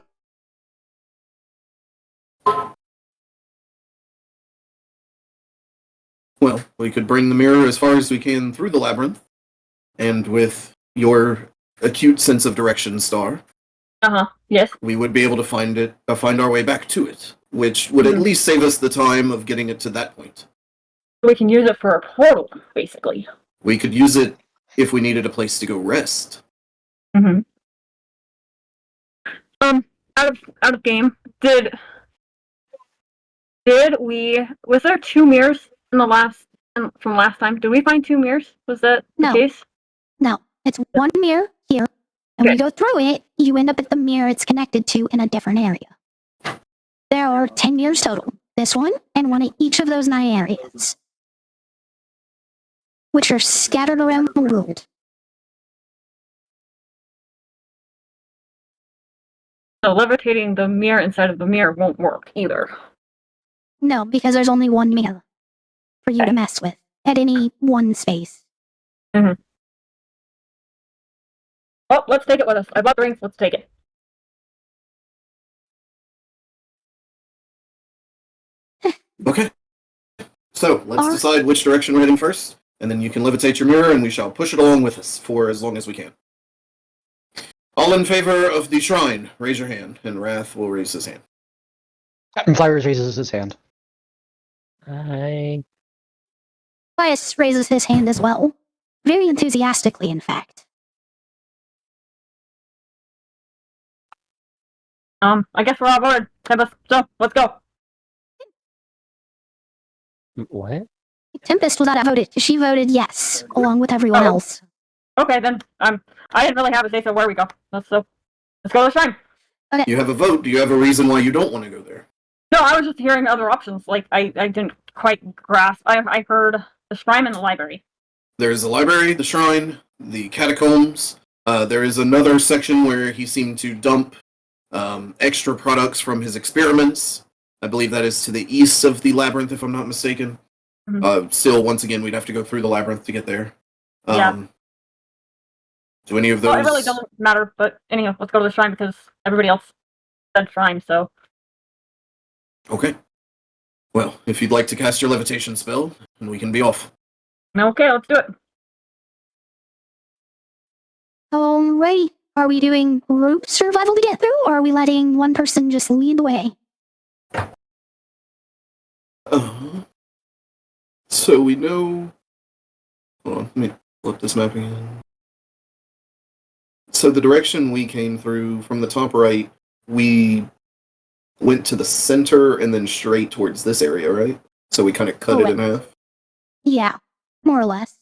Well, we could bring the mirror as far as we can through the labyrinth, and with your acute sense of direction, Star, Yes. we would be able to find our way back to it, which would at least save us the time of getting it to that point. We can use it for a portal, basically. We could use it if we needed a place to go rest. Mm-hmm. Out of game. Was there 2 mirrors in the from last time? Did we find 2 mirrors? Was that the case? No, it's one mirror here, and when you go through it, you end up at the mirror it's connected to in a different area. There are 10 mirrors total. This one, and one at each of those 9 areas, which are scattered around the world. So levitating the mirror inside of the mirror won't work either. No, because there's only one mirror for you to mess with at any one space. Mm-hmm. Oh, let's take it with us. I bought the rings. Let's take it. Okay. So let's Alright. decide which direction we're heading first, and then you can levitate your mirror, and we shall push it along with us for as long as we can. All in favor of the shrine, raise your hand, and Wrath will raise his hand. Captain Flowers raises his hand. Pius raises his hand as well. Very enthusiastically, in fact. I guess we're all voted, Tempest. So let's go. What? Tempest was not voted. She voted yes, along with everyone Oh. else. Okay, then. I didn't really have a say so where we go. Let's go to the shrine. You have a vote. Do you have a reason why you don't want to go there? No, I was just hearing other options. Like I didn't quite grasp. I heard the shrine and the library. There is the library, the shrine, the catacombs. There is another section where he seemed to dump extra products from his experiments. I believe that is to the east of the labyrinth, if I'm not mistaken. Mhm. Still, once again, we'd have to go through the labyrinth to get there. Yeah. Do any of those... Well, it really doesn't matter. But anyhow, let's go to the shrine because everybody else said shrine. So Okay. Well, if you'd like to cast your levitation spell, then we can be off. okay, let's do it. Alrighty. Are we doing group survival to get through, or are we letting one person just lead the way? So we know... Hold on, let me flip this map again. So the direction we came through, from the top right, we went to the center and then straight towards this area, right? So we kind of cut it in half. Yeah, more or less.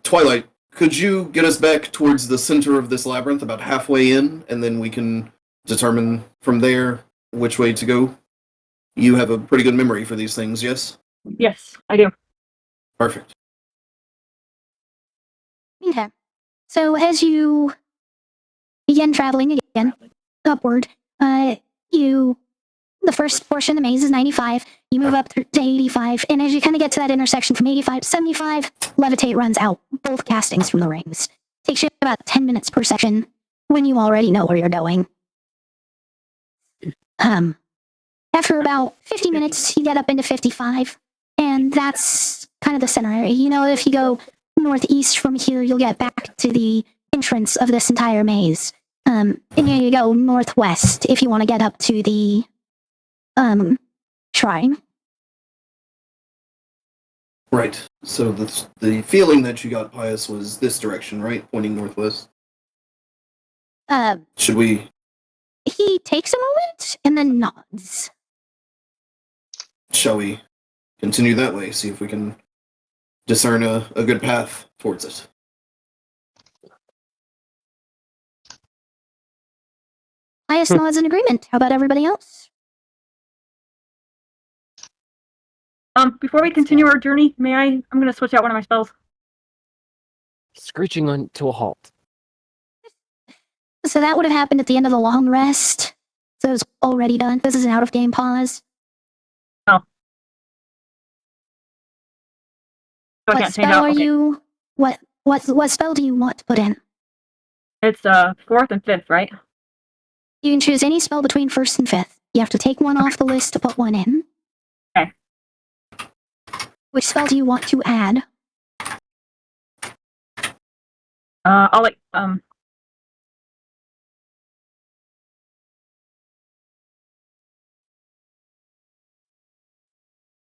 Twilight, could you get us back towards the center of this labyrinth, about halfway in, and then we can determine from there which way to go? You have a pretty good memory for these things, yes? Yes, I do. Perfect. Okay. So as you begin traveling again, upward, the first portion of the maze is 95. You move up to 85, and as you kind of get to that intersection from 85 to 75, Levitate runs out, both castings from the rings. Takes you about 10 minutes per section when you already know where you're going. After about 50 minutes, you get up into 55, and that's kind of the center area. You know, if you go northeast from here, you'll get back to the entrance of this entire maze. And you go northwest if you want to get up to the shrine. Right. So the feeling that you got, Pius, was this direction, right? Pointing northwest. Should we... He takes a moment and then nods. Shall we continue that way, see if we can discern a good path towards it? Pius nods in agreement. How about everybody else? Before we continue our journey, I'm gonna switch out one of my spells. Screeching on to a halt. So that would have happened at the end of the long rest. So it's already done. This is an out-of-game pause. Oh. So I What can't change spell out. are Okay. you? What spell do you want to put in? It's 4th and 5th, right? You can choose any spell between 1st and 5th. You have to take one off the list to put one in. Okay. Which spell do you want to add? I'll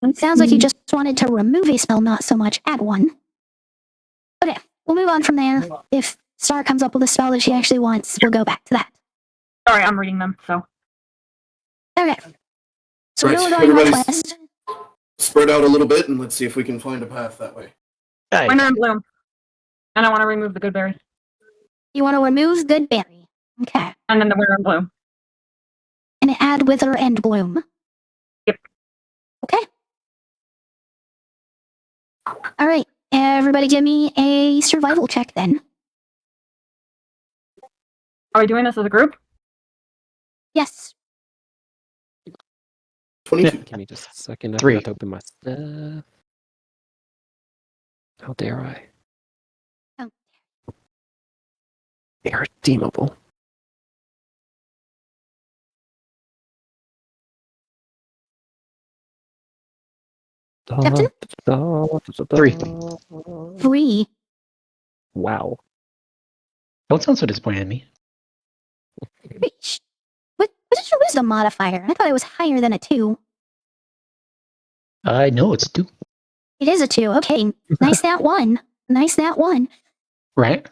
It sounds like you just wanted to remove a spell, not so much add one. Okay, we'll move on from there. If Star comes up with a spell that she actually wants, we'll go back to that. Sorry, I'm reading them. So Okay. So Right, we're going everybody's- northwest. Spread out a little bit, and let's see if we can find a path that way. Hey, Winter and Bloom, and I want to remove the good berry, You want to remove Good Berry. Okay. and then the Winter and Bloom. And add Wither and Bloom. Yep. Okay. All right. Everybody give me a survival check then. Are we doing this as a group? Yes. 22. Give me just a second. I 3. forgot to open my stuff. How dare I? Oh. Irredeemable. Captain? 3. 3. Wow. Don't sound so disappointed in me. What is your wisdom modifier? I thought it was higher than a 2. I know it's 2. It is a 2. Okay. Nice that one. Nice that one. Right?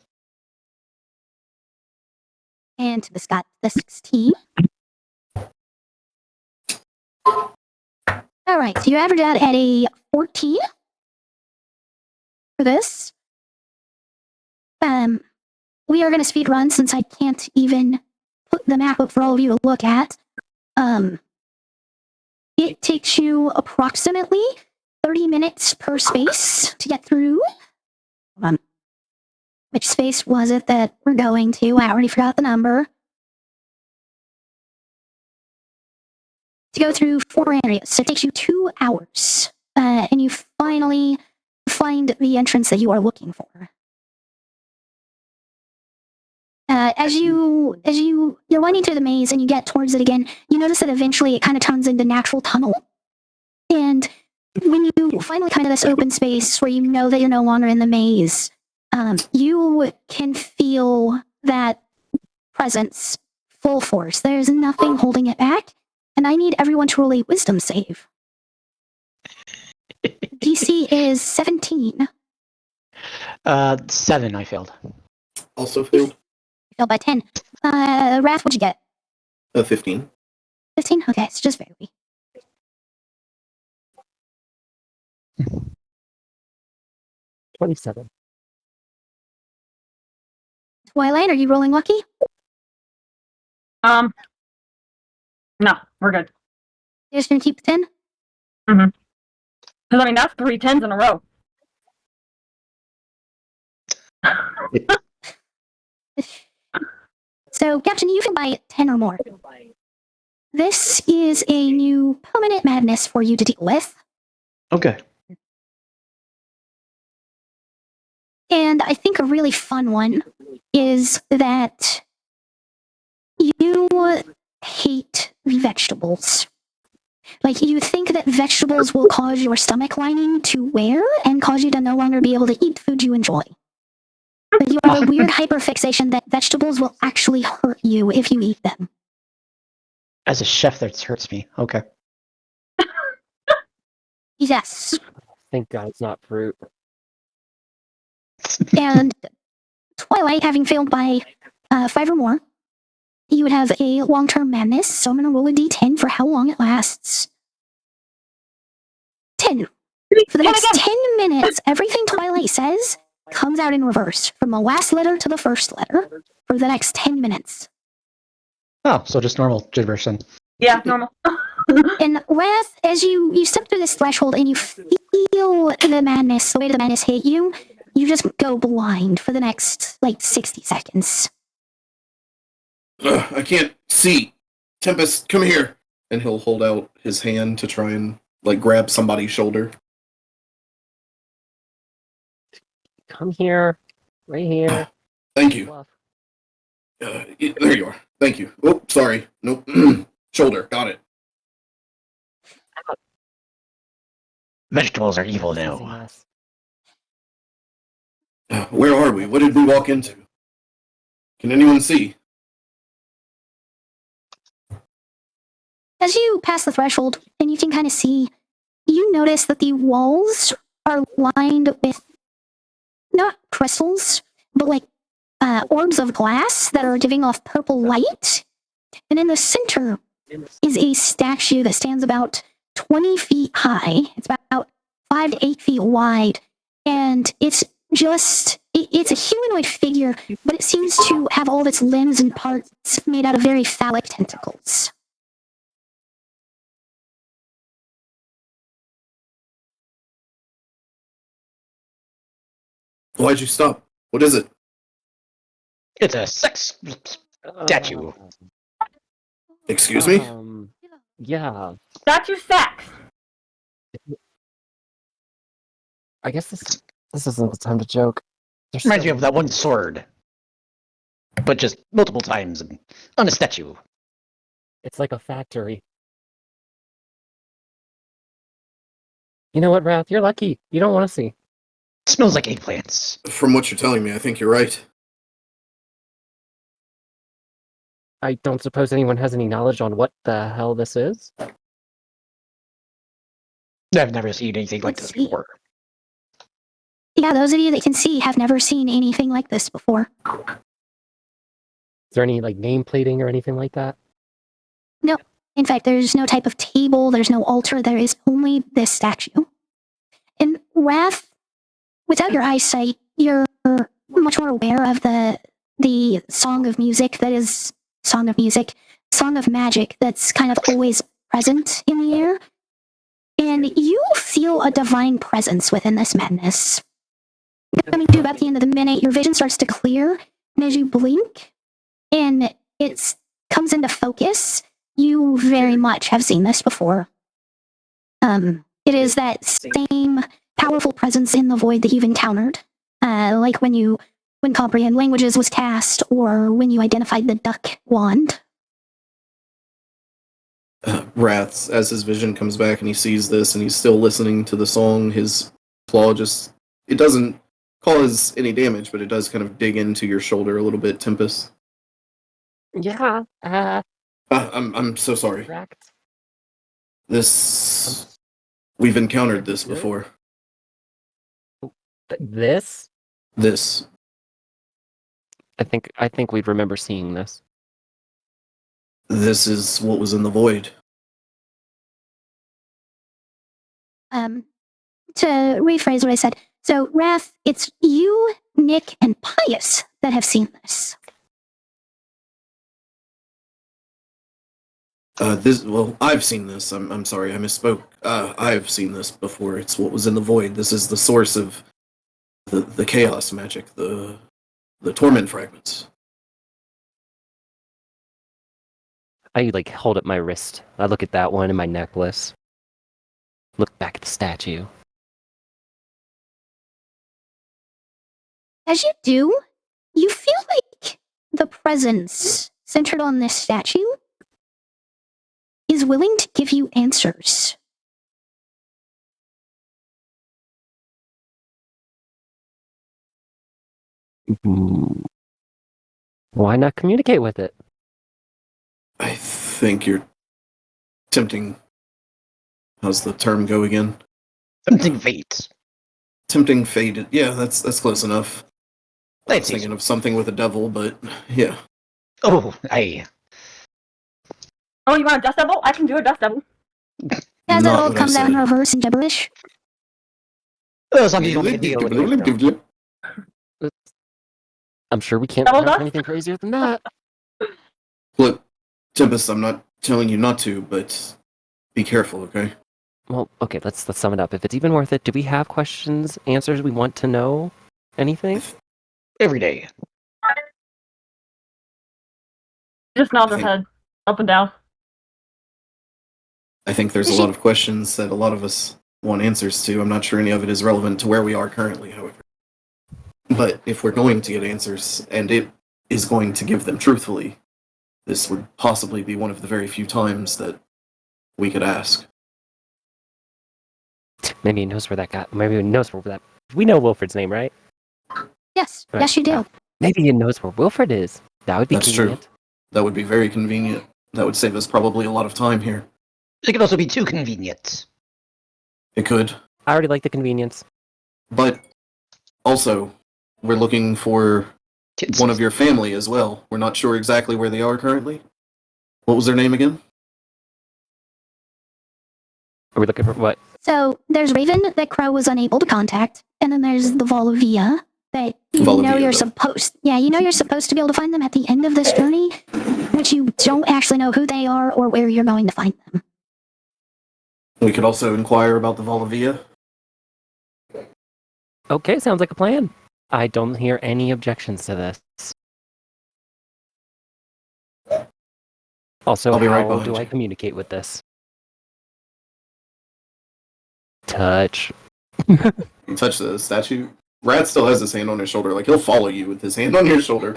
And this got the 16. All right. So you average out at a 14 for this. We are going to speed run since I can't even put the map up for all of you to look at. It takes you approximately 30 minutes per space to get through. Which space was it that we're going to? I already forgot the number. To go through 4 areas. So it takes you 2 hours. And you finally find the entrance that you are looking for. As you're winding through the maze and you get towards it again, you notice that eventually it kind of turns into natural tunnel. And when you finally come to this open space where you know that you're no longer in the maze, you can feel that presence full force. There's nothing holding it back, and I need everyone to roll a wisdom save. DC is 17. 7 I failed. Also failed. You failed by 10. Wrath, what'd you get? 15. 15? Okay, it's just very. $27. Twilight, are you rolling lucky? No, we're good. You're just gonna keep the 10? Because I mean that's 3 10s in a row. So, Captain, you can buy 10 or more. This is a new permanent madness for you to deal with. Okay. And I think a really fun one is that you hate vegetables. Like, you think that vegetables will cause your stomach lining to wear and cause you to no longer be able to eat food you enjoy. But you have a weird hyperfixation that vegetables will actually hurt you if you eat them. As a chef, that hurts me. Okay. Yes. Thank God it's not fruit. And Twilight, having failed by 5 or more, you would have a long-term madness, so I'm going to roll a d10 for how long it lasts. 10. For the next 10 minutes, everything Twilight says comes out in reverse, from the last letter to the first letter, for the next 10 minutes. Oh, so just normal gibberish then. Yeah, normal. And Wrath, as you step through this threshold and you feel the madness, the way the madness hit you, you just go blind for the next, 60 seconds. I can't see. Tempest, come here. And he'll hold out his hand to try and grab somebody's shoulder. Come here. Right here. Thank you. Bluff. There you are. Thank you. Oh, sorry. Nope. Shoulder. Got it. Vegetables are evil Easy now. mess. Where are we? What did we walk into? Can anyone see? As you pass the threshold and you can kind of see, you notice that the walls are lined with not crystals, but orbs of glass that are giving off purple light. And in the center is a statue that stands about 20 feet high. It's about 5 to 8 feet wide. And it's a humanoid figure, but it seems to have all of its limbs and parts made out of very phallic tentacles. Why'd you stop? What is it? It's a sex statue. Excuse me? Yeah. Statue sex. I guess this isn't the time to joke. There's Reminds me still- of that one sword. But just multiple times and on a statue. It's like a factory. You know what, Wrath? You're lucky. You don't want to see. Smells like eggplants. From what you're telling me, I think you're right. I don't suppose anyone has any knowledge on what the hell this is? I've never seen anything like Let's this see. before. Yeah, those of you that can see have never seen anything like this before. Is there any, like, name plating or anything like that? In fact, there's no type of table, there's no altar, there is only this statue. And Wrath, without your eyesight, you're much more aware of the song of music that is song of music, song of magic that's kind of always present in the air. And you feel a divine presence within this madness. Coming to about the end of the minute, your vision starts to clear, and as you blink, and it comes into focus, you very much have seen this before. It is that same powerful presence in the void that you've encountered, like when Comprehend Languages was cast, or when you identified the duck wand. Wraths, as his vision comes back and he sees this and he's still listening to the song, his claw it doesn't cause any damage, but it does kind of dig into your shoulder a little bit, Tempest. Yeah. I'm so sorry. Correct. We've encountered this before. This? This. I think we'd remember seeing this. This is what was in the void. To rephrase what I said, so Wrath, it's you, Nick, and Pius that have seen this. I've seen this. I'm sorry, I misspoke. I've seen this before. It's what was in the void. This is the source of the chaos magic, the torment fragments. I, like, hold up my wrist. I look at that one and my necklace. Look back at the statue. As you do, you feel like the presence centered on this statue is willing to give you answers. Why not communicate with it? I think you're tempting. How's the term go again? Tempting fate. Tempting fate. Yeah, that's close enough. I was That's thinking of something with a devil, but yeah. Oh, I. Oh, you want a dust devil? I can do a dust devil. As it Not all what I comes out in said. reverse and gibberish. Some people don't deal with it. I'm sure we can't Double have dust? anything crazier than that. Look, Tempest, I'm not telling you not to, but be careful, okay? Well, okay, let's sum it up. If it's even worth it, do we have questions, answers we want to know? Anything? Every day. Just nods his Okay. head up and down. I think there's a lot of questions that a lot of us want answers to. I'm not sure any of it is relevant to where we are currently, however. But if we're going to get answers, and it is going to give them truthfully, this would possibly be one of the very few times that we could ask. Maybe he knows where that got. Maybe he knows where that. We know Wilfred's name, right? Yes, Right. yes, you do. Maybe he knows where Wilfred is. That would be That's true. convenient. That would be very convenient. That would save us probably a lot of time here. It could also be too convenient. It could. I already like the convenience. But also, we're looking for Kids. one of your family as well. We're not sure exactly where they are currently. What was their name again? Are we looking for what? So there's Raven that Crow was unable to contact, and then there's the Volivia that you know Volivia, you're though. supposed. Yeah, you know you're supposed to be able to find them at the end of this journey, but you don't actually know who they are or where you're going to find them. We could also inquire about the Volivia. Okay, sounds like a plan. I don't hear any objections to this. Also, I'll be right how behind do I you. communicate with this? Touch. You touch the statue. Rat still has his hand on his shoulder. Like, he'll follow you with his hand on your shoulder.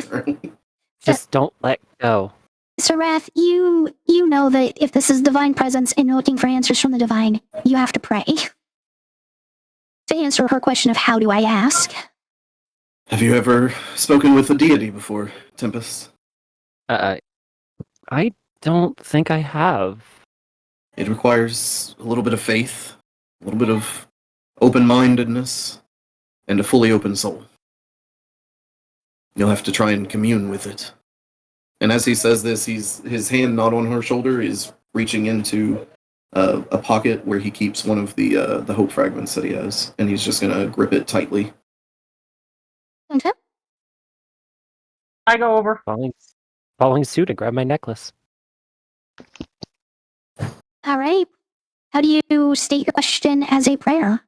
Just don't let go. So Wrath, you know that if this is divine presence and you're looking for answers from the divine, you have to pray. answer her question of how do I ask. Have you ever spoken with a deity before, Tempest? I don't think I have. It requires a little bit of faith, a little bit of open-mindedness, and a fully open soul. You'll have to try and commune with it. And as he says this, his hand not on her shoulder is reaching into a pocket where he keeps one of the hope fragments that he has, and he's just gonna grip it tightly. Okay. I go over. Following suit and grab my necklace. All right. How do you state your question as a prayer?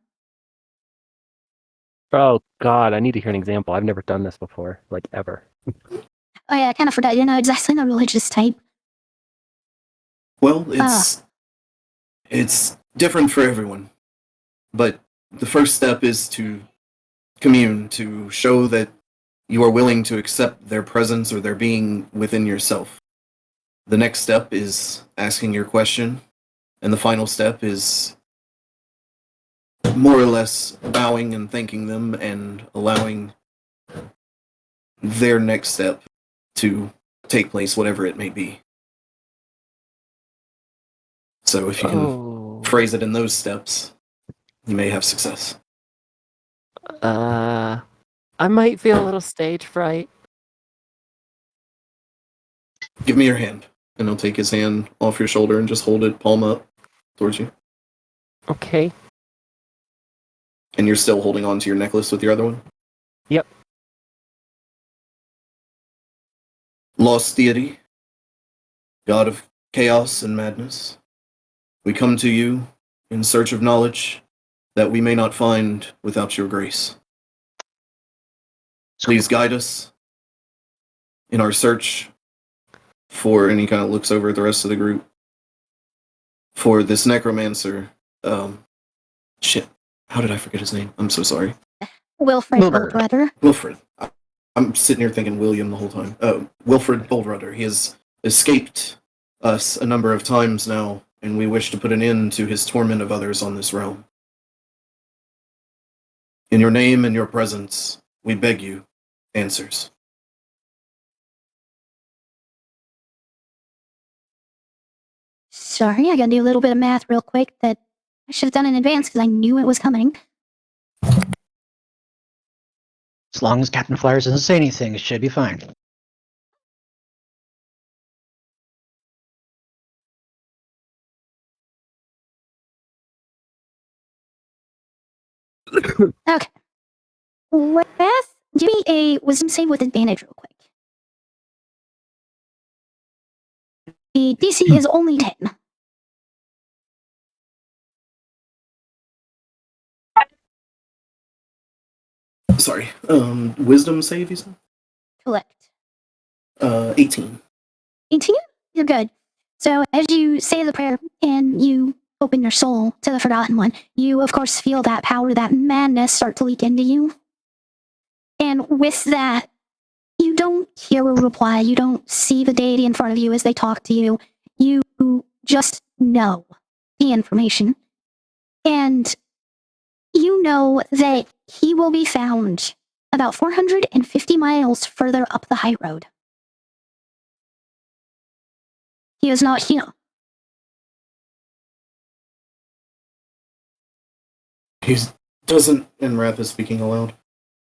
Oh God, I need to hear an example. I've never done this before, like ever. Oh yeah, I kind of forgot. You're not exactly the religious type. Well, it's different for everyone. But the first step is to commune, to show that you are willing to accept their presence or their being within yourself. The next step is asking your question, and the final step is more or less bowing and thanking them and allowing their next step to take place, whatever it may be. So if you can phrase it in those steps, you may have success. I might feel a little stage fright. Give me your hand. And he'll take his hand off your shoulder and just hold it palm up towards you. Okay. And you're still holding on to your necklace with your other one? Yep. Lost deity, god of chaos and madness, we come to you in search of knowledge that we may not find without your grace. Please guide us in our search for, and he kind of looks over at the rest of the group, for this necromancer. Shit, how did I forget his name? I'm so sorry. Wilfred Boldrudder. Wilfred. I'm sitting here thinking William the whole time. Wilfred Boldrudder. He has escaped us a number of times now, and we wish to put an end to his torment of others on this realm. In your name and your presence, we beg you, answers. Sorry, I gotta do a little bit of math real quick that I should have done in advance because I knew it was coming. As long as Captain Flyers doesn't say anything, it should be fine. Okay. Wrath, give me a wisdom save with advantage real quick. The DC is only 10. Sorry. Wisdom save, you said? Correct. 18. 18? You're good. So as you say the prayer and you open your soul to the Forgotten One, you of course feel that power, that madness start to leak into you. And with that, you don't hear a reply. You don't see the deity in front of you as they talk to you. You just know the information. And you know that he will be found about 450 miles further up the Highroad. He is not here. He doesn't, and Wrath is speaking aloud,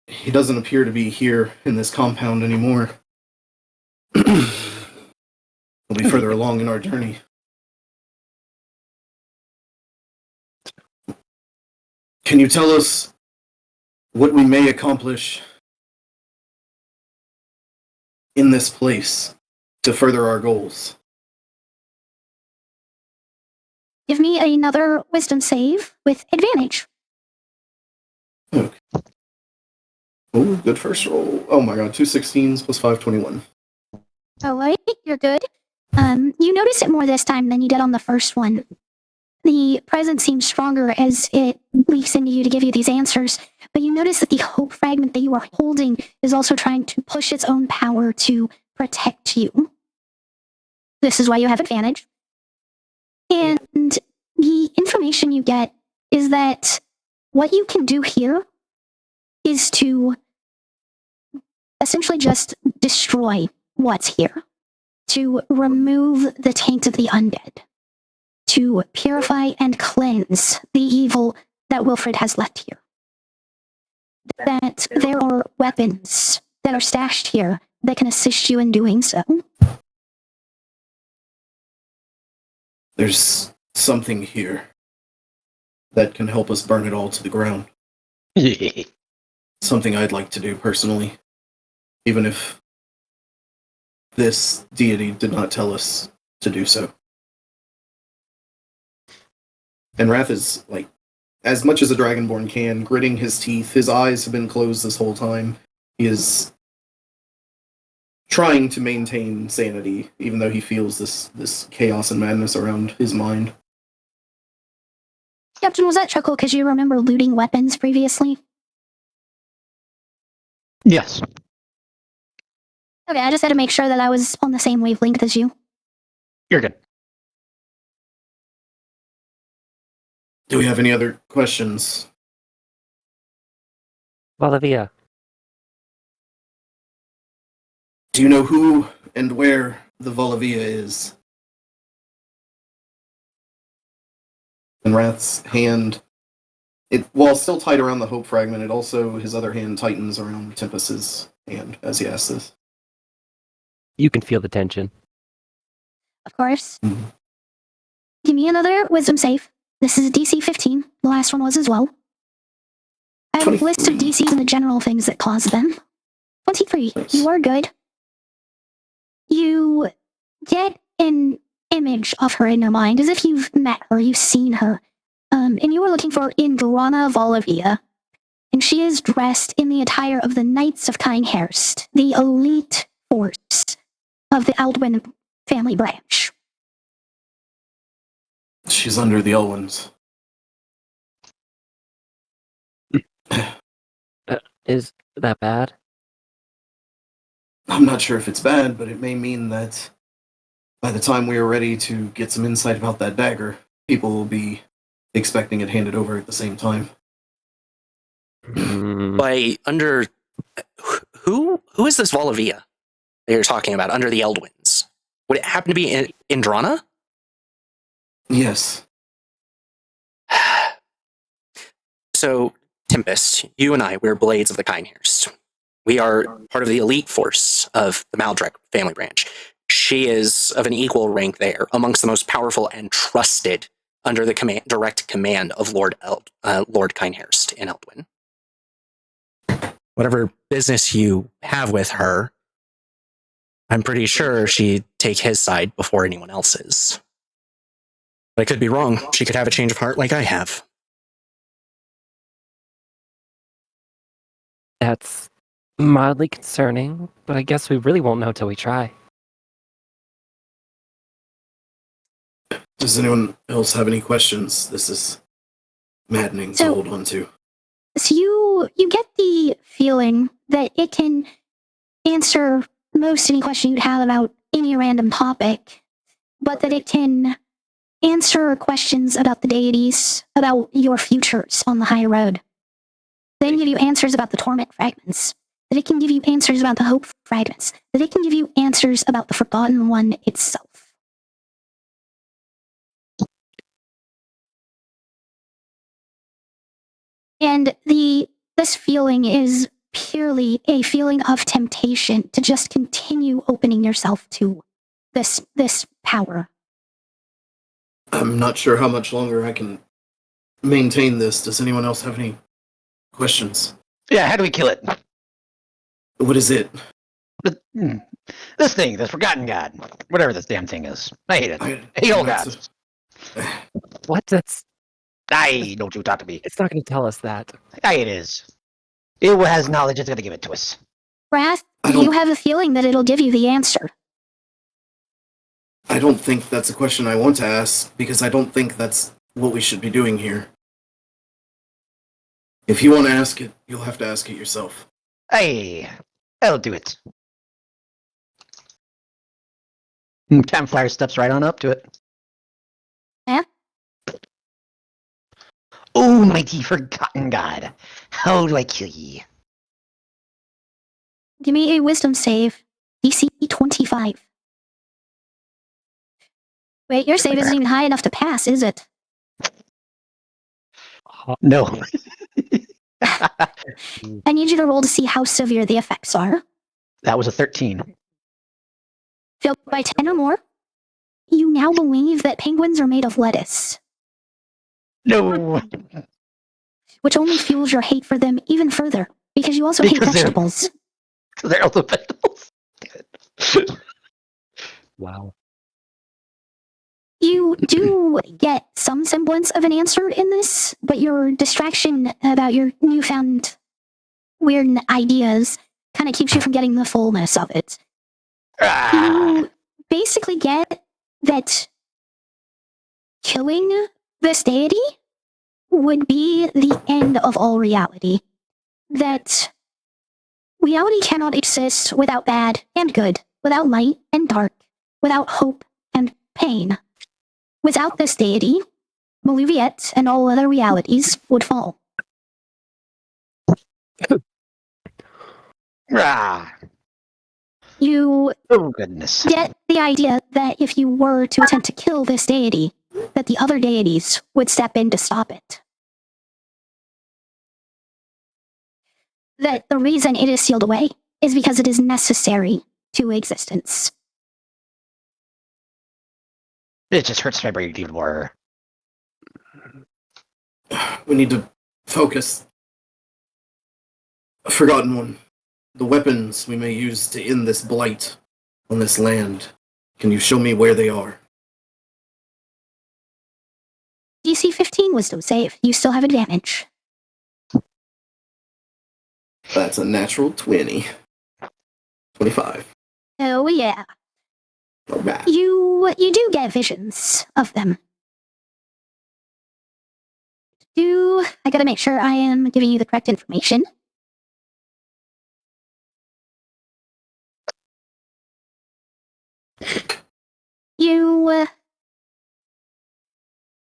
he doesn't appear to be here in this compound anymore. We'll be further along in our journey. Can you tell us what we may accomplish in this place to further our goals? Give me another wisdom save with advantage. Okay. Oh, good first roll. Oh my god, 2 16s plus 5, 21. Alright, you're good. You notice it more this time than you did on the first one. The presence seems stronger as it leaks into you to give you these answers, but you notice that the hope fragment that you are holding is also trying to push its own power to protect you. This is why you have advantage. And the information you get is that what you can do here is to essentially just destroy what's here, to remove the taint of the undead, to purify and cleanse the evil that Wilfred has left here. That there are weapons that are stashed here that can assist you in doing so. There's something here that can help us burn it all to the ground. Something I'd like to do personally, even if this deity did not tell us to do so. And Wrath is, like, as much as a Dragonborn can, gritting his teeth. His eyes have been closed this whole time. He is trying to maintain sanity, even though he feels this chaos and madness around his mind. Captain, was that chuckle because you remember looting weapons previously? Yes. Okay, I just had to make sure that I was on the same wavelength as you. You're good. Do we have any other questions? Maluviette. Do you know who and where the Maluviette is? And Wrath's hand, while still tight around the Hope Fragment, his other hand tightens around Tempest's hand as he asks this. You can feel the tension. Of course. Mhm. Give me another wisdom save. This is DC 15. The last one was as well. I have a list of 23. DCs and the general things that cause them. 23. Nice. You are good. You get an image of her in your mind, as if you've met her, you've seen her. And you were looking for Indrana Maluviette. And she is dressed in the attire of the Knights of Kinehurst, the elite force of the Aldwin family branch. She's under the Elwins. Is that bad? I'm not sure if it's bad, but it may mean that by the time we are ready to get some insight about that dagger, people will be expecting it handed over at the same time. By under who is this Maluviette that you're talking about under the Eldwins? Would it happen to be Indrana? Yes. So, Tempest, you and I, we're Blades of the Kinehurst. We are part of the elite force of the Maldrek family branch. She is of an equal rank there, amongst the most powerful and trusted under the direct command of Lord Kinehurst in Eldwin. Whatever business you have with her, I'm pretty sure she'd take his side before anyone else's. But I could be wrong. She could have a change of heart like I have. That's mildly concerning, but I guess we really won't know till we try. Does anyone else have any questions? This is maddening to hold on to. So you get the feeling that it can answer most any question you'd have about any random topic, but that it can answer questions about the deities, about your futures on the Highroad. That it can give you answers about the torment fragments. That it can give you answers about the hope fragments. That it can give you answers about the Forgotten One itself. And this feeling is purely a feeling of temptation to just continue opening yourself to this power. I'm not sure how much longer I can maintain this. Does anyone else have any questions? Yeah, how do we kill it? What is it? This thing, this Forgotten God. Whatever this damn thing is. I hate it. I hate all gods. What? Don't you talk to me. It's not going to tell us that. It is. It has knowledge, it's going to give it to us. Wrath, you have a feeling that it'll give you the answer. I don't think that's a question I want to ask, because I don't think that's what we should be doing here. If you want to ask it, you'll have to ask it yourself. I'll do it. Campfire steps right on up to it. Yeah? Ooh, Oh, mighty forgotten god. How do I kill ye? Give me a wisdom save. DC 25. Wait, your save isn't even high enough to pass, is it? No. I need you to roll to see how severe the effects are. That was a 13. Failed by 10 or more. You now believe that penguins are made of lettuce, No. which only fuels your hate for them even further, because you also hate Because they're- vegetables. They're also vegetables. Wow. You do get some semblance of an answer in this, but your distraction about your newfound weird ideas kind of keeps you from getting the fullness of it. You basically get that killing this deity would be the end of all reality. That reality cannot exist without bad and good, without light and dark, without hope and pain. Without this deity, Maluviette and all other realities would fall. You Oh, goodness. get the idea that if you were to attempt to kill this deity, that the other deities would step in to stop it. That the reason it is sealed away is because it is necessary to existence. It just hurts my brain even more. We need to focus. A forgotten one. The weapons we may use to end this blight on this land. Can you show me where they are? DC 15 wisdom save. You still have advantage. That's a natural 20. 25. Oh yeah. Alright. You do get visions of them. I gotta make sure I am giving you the correct information. You,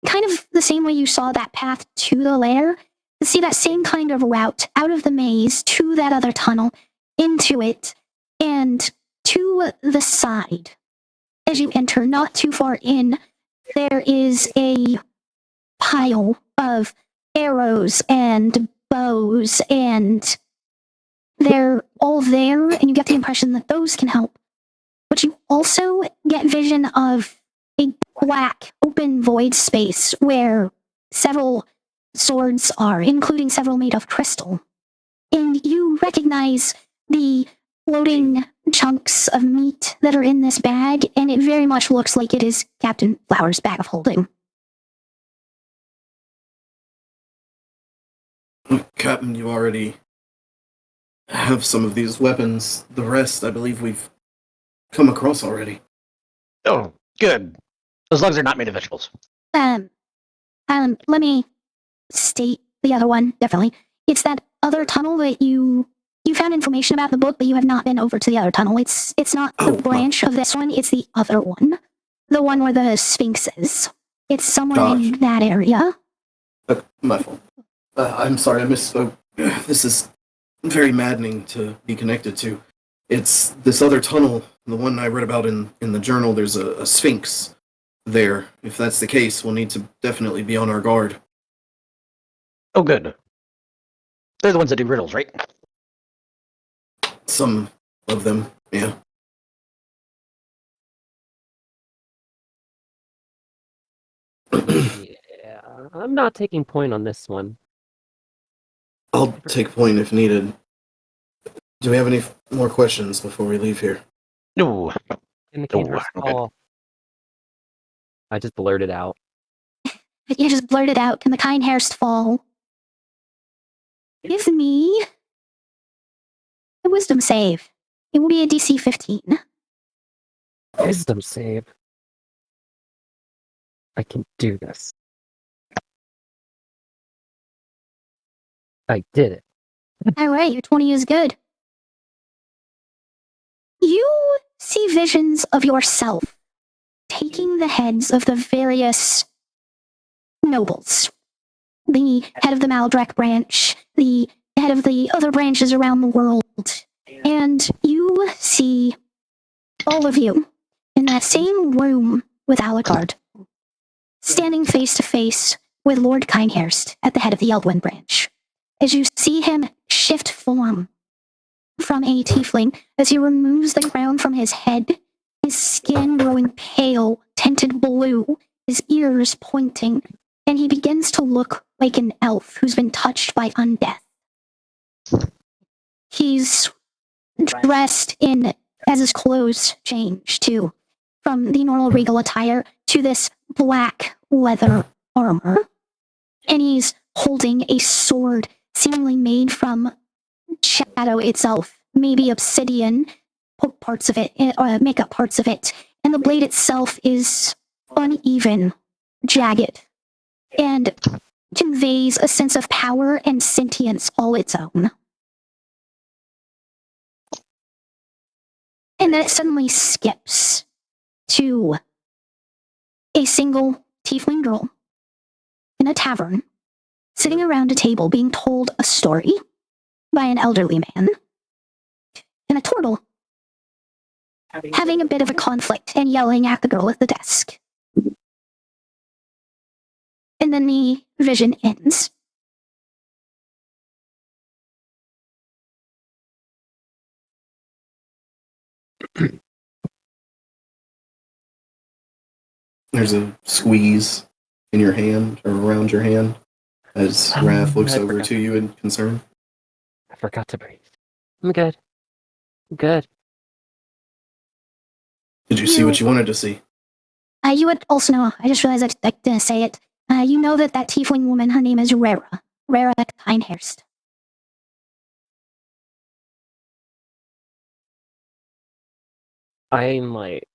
kind of the same way you saw that path to the lair, to see that same kind of route out of the maze to that other tunnel, into it, and to the side. As you enter, not too far in, there is a pile of arrows and bows, and they're all there, and you get the impression that those can help. But you also get vision of a black, open void space where several swords are, including several made of crystal. And you recognize the floating chunks of meat that are in this bag, and it very much looks like it is Captain Flower's bag of holding. Captain, you already have some of these weapons. The rest, I believe we've come across already. Oh, good. As long as they're not made of vegetables. Let me state the other one, definitely. It's that other tunnel that you found information about in the book, but you have not been over to the other tunnel. It's not the branch of this one, it's the other one. The one where the Sphinx is. It's somewhere in that area. My fault. I'm sorry, I misspoke. This is very maddening to be connected to. It's this other tunnel, the one I read about in the journal. There's a Sphinx there. If that's the case, we'll need to definitely be on our guard. Oh, good. They're the ones that do riddles, right? Some of them, yeah. Yeah, I'm not taking point on this one. I'll take point if needed. Do we have any more questions before we leave here? No. In the cane Oh, okay. fall. I just blurted out. You just blurted out, can the kind hairs fall? Give me a wisdom save. It will be a DC 15. Wisdom save. I can do this. I did it. Alright, your 20 is good. You see visions of yourself taking the heads of the various nobles the head of the Maldrek branch, the head of the other branches around the world. And you see all of you in that same room with Alucard, standing face to face with Lord Kinehurst at the head of the Eldwin branch. As you see him shift form from a tiefling, as he removes the crown from his head, his skin growing pale, tinted blue, his ears pointing, and he begins to look like an elf who's been touched by undeath. He's dressed in, as his clothes change too, from the normal regal attire to this black leather armor. And he's holding a sword seemingly made from shadow itself, maybe obsidian, parts of it, make up parts of it. And the blade itself is uneven, jagged, and conveys a sense of power and sentience all its own. And then it suddenly skips to a single tiefling girl in a tavern, sitting around a table being told a story by an elderly man, and a turtle having a bit of a conflict and yelling at the girl at the desk. And then the vision ends. There's a squeeze in your hand or around your hand as Wrath looks I over forgot. to you in concern. I forgot to breathe. I'm good. I'm good. Did you see what you wanted to see? You would also know, I just realized I didn't say it. You know that tiefling woman, her name is Rara. Rara Kinehurst. I'm like,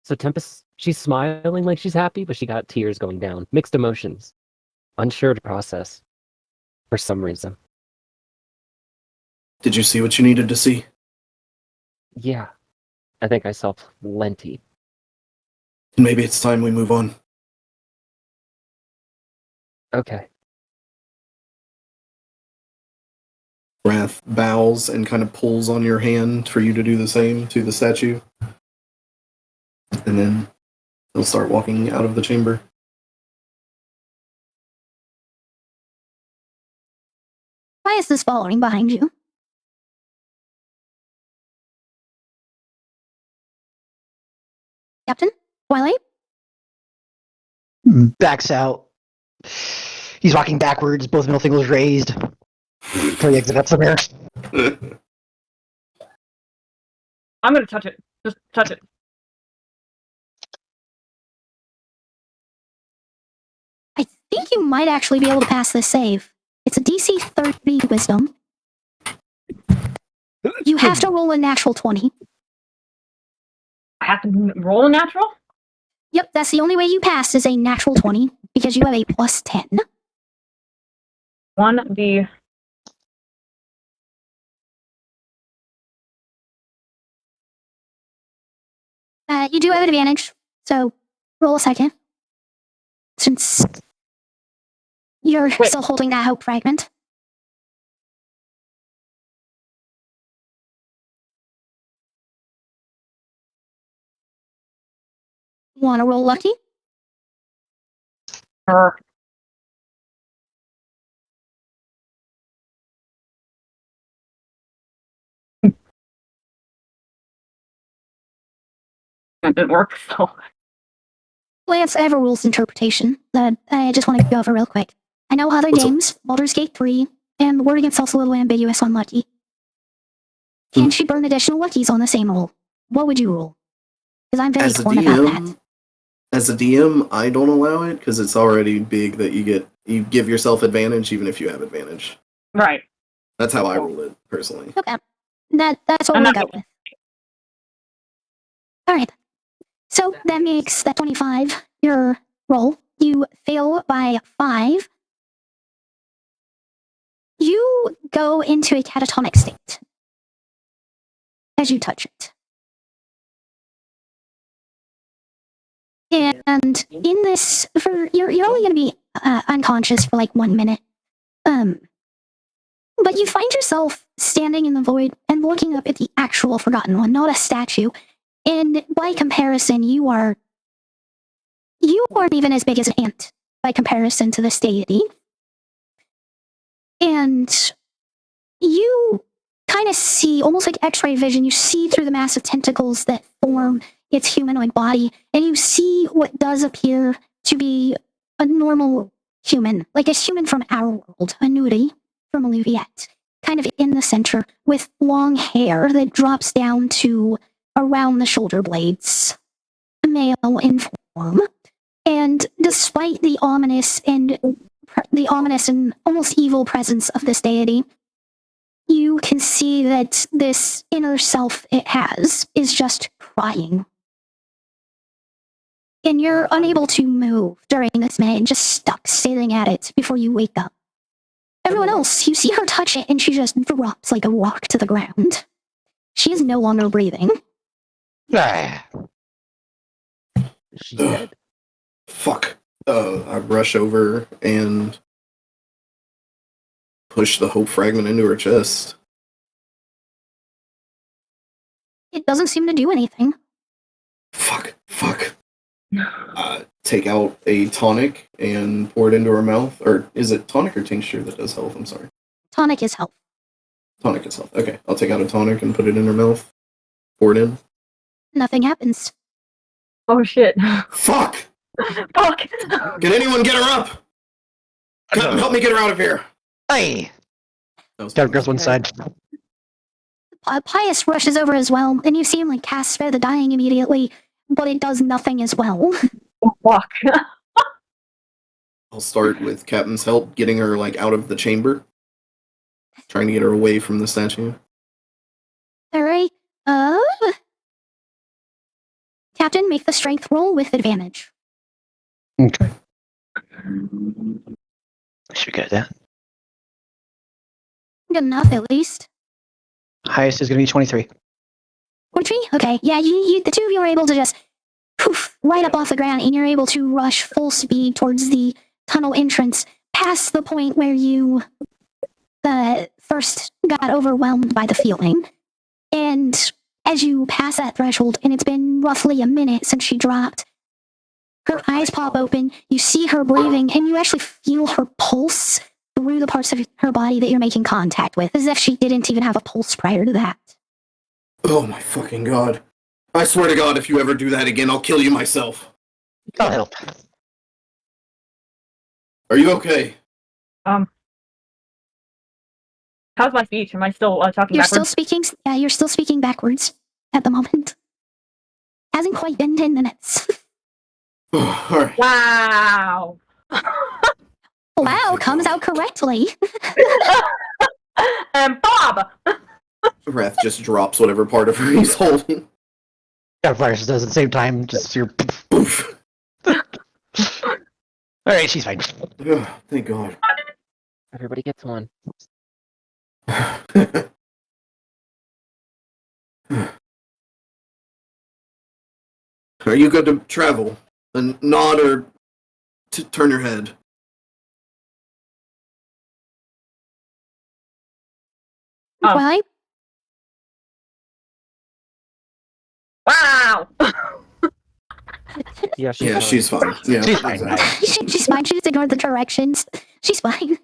so Tempest, she's smiling like she's happy, but she got tears going down. Mixed emotions. Unsure to process. For some reason. Did you see what you needed to see? Yeah. I think I saw plenty. Maybe it's time we move on. Okay. Wrath bows and kind of pulls on your hand for you to do the same to the statue. And then he'll start walking out of the chamber. Why is this following behind you? Captain? Twilight? Backs out. He's walking backwards, both middle fingers raised. Until he exits somewhere. I'm gonna touch it. Just touch it. I think you might actually be able to pass this save. It's a DC 30 wisdom. You have to roll a natural 20. I have to roll a natural? Yep, that's the only way you pass is a natural 20, because you have a plus 10. 1d. You do have an advantage, so roll a second. Since you're still holding that hope fragment. Wanna roll lucky? Sure. That didn't work, so. Lance, I have a rules interpretation that I just want to go over real quick. I know other What's up? games, Baldur's Gate 3, and the wording itself's a little ambiguous on lucky. Can she burn additional luckies on the same roll? What would you roll? Because I'm very As a torn about that. as a DM, I don't allow it because it's already big that you give yourself advantage even if you have advantage. Right. That's how I rule it personally. Okay. That's what I'm we'll not go with. Alright. So that makes that 25 your roll. You fail by 5. You go into a catatonic state as you touch it. And in this, you're only going to be unconscious for like 1 minute. But you find yourself standing in the void and looking up at the actual Forgotten One, not a statue. And by comparison, you aren't even as big as an ant by comparison to this deity. And you kind of see, almost like X-ray vision, you see through the massive tentacles that form its humanoid body, and you see what does appear to be a normal human, like a human from our world, a nudie from Maluviette, kind of in the center, with long hair that drops down to around the shoulder blades, male in form. And despite the ominous and almost evil presence of this deity, you can see that this inner self it has is just crying. And you're unable to move during this minute, just stuck staring at it before you wake up. Everyone else, you see her touch it and she just drops like a rock to the ground. She is no longer breathing. Ah, She's dead. Fuck. I rush over and push the hope fragment into her chest. It doesn't seem to do anything. Fuck. Take out a tonic and pour it into her mouth. Or is it tonic or tincture that does health? I'm sorry. Tonic is health. Tonic is health. Okay, I'll take out a tonic and put it in her mouth. Pour it in. Nothing happens. Oh shit. Fuck! Fuck. Can anyone get her up? Help me get her out of here. hey! That was Gotta grab one side. Pius rushes over as well, and you see him like cast Spare the Dying immediately, but it does nothing as well. Fuck. I'll start with Captain's help, getting her like out of the chamber. Trying to get her away from the statue. Alright, Captain, make the strength roll with advantage. Okay. I should get that. Good enough, at least. Highest is going to be 23. 23? Okay, yeah, you the two of you are able to just poof, right up off the ground, and you're able to rush full speed towards the tunnel entrance, past the point where you first got overwhelmed by the feeling. And as you pass that threshold, and it's been roughly a minute since she dropped, her eyes pop open, you see her breathing, and you actually feel her pulse through the parts of her body that you're making contact with, as if she didn't even have a pulse prior to that. Oh my fucking god. I swear to god, if you ever do that again, I'll kill you myself. I'll help. Are you okay? How's my speech? Am I still talking You're backwards? you're still speaking backwards at the moment. Hasn't quite been 10 minutes. Alright. Wow. Wow, comes out correctly. And Bob. Wrath just drops whatever part of her he's holding. Got fires does at the same time. Just your. Poof. Alright, she's fine. Thank god. Everybody gets one. Are you good to travel? And nod or turn your head. Oh. Well, Wow. Yeah, she's Yeah, fine. she's fine. Yeah, She's fine. exactly. she's fine. She just ignored the directions. She's fine.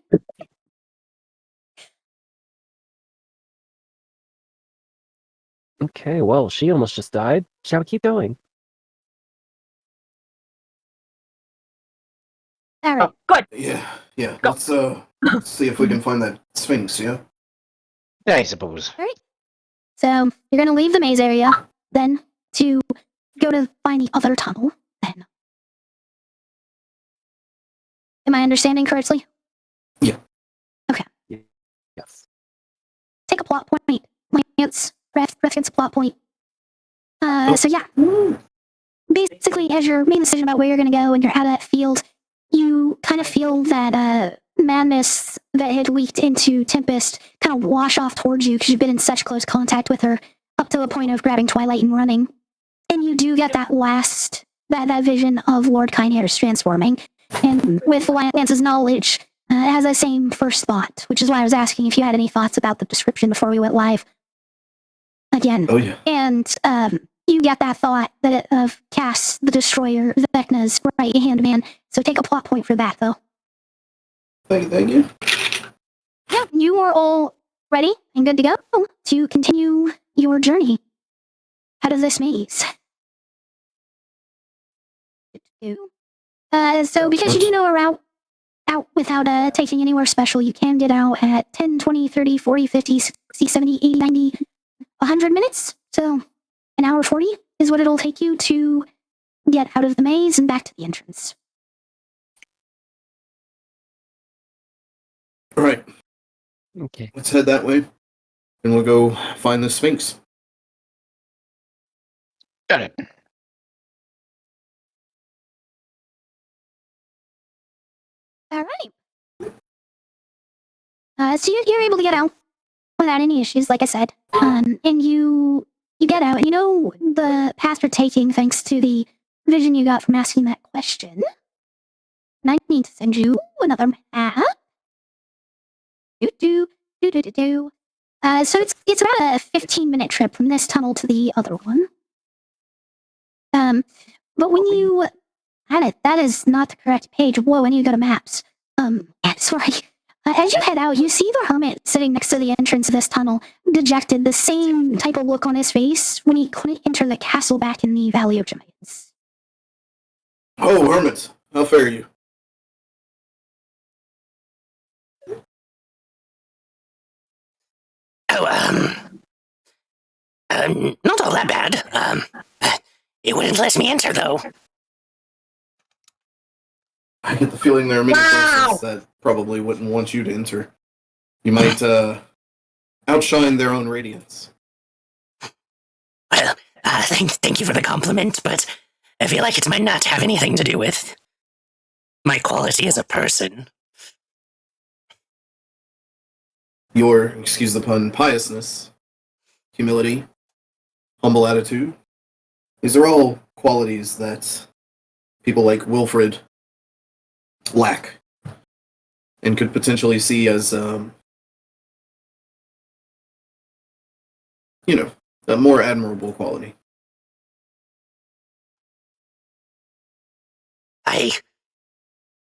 Okay, well, she almost just died. Shall we keep going? All right. Oh, good. Yeah. Go. Let's see if we can find that Sphinx, yeah? Yeah, I suppose. So you're gonna leave the maze area, then to go to find the other tunnel. Then, am I understanding correctly? Yes. Take a plot point. Lance, reference a plot point. So yeah, basically, as you're making a decision about where you're gonna go and you're out of that field, you kind of feel that madness that had leaked into Tempest kind of wash off towards you because you've been in such close contact with her up to the point of grabbing Twilight and running. And you do get that last, that vision of Lord Kindhair's transforming. And with Lance's knowledge, it has that same first thought, which is why I was asking if you had any thoughts about the description before we went live. Again. Oh, yeah. And you get that thought that of Cass, the Destroyer, Vecna's right-hand man. So take a plot point for that, though. Thank you. Yeah, you are all ready and good to go to continue your journey out of this maze. So because you do know a route out without taking anywhere special, you can get out at 10, 20, 30, 40, 50, 60, 70, 80, 90, 100 minutes. So an hour 40 is what it'll take you to get out of the maze and back to the entrance. All right, Okay. let's head that way, and we'll go find the Sphinx. Got it. All right. So you're able to get out without any issues, like I said. And you get out, and you know the path you're taking thanks to the vision you got from asking that question. And I need to send you another map. So it's about a 15-minute trip from this tunnel to the other one. But when you had it, that is not the correct page. Whoa, I need to go to maps. Sorry. As you head out, you see the hermit sitting next to the entrance of this tunnel, dejected, the same type of look on his face when he couldn't enter the castle back in the Valley of Giants. Oh, hermit, how fare you? Oh, not all that bad. It wouldn't let me enter, though. I get the feeling there are many Wow. places that probably wouldn't want you to enter. You might outshine their own radiance. Well, thank you for the compliment, but I feel like it might not have anything to do with my quality as a person. Your, excuse the pun, piousness, humility, humble attitude, these are all qualities that people like Wilfred lack and could potentially see as, a more admirable quality. I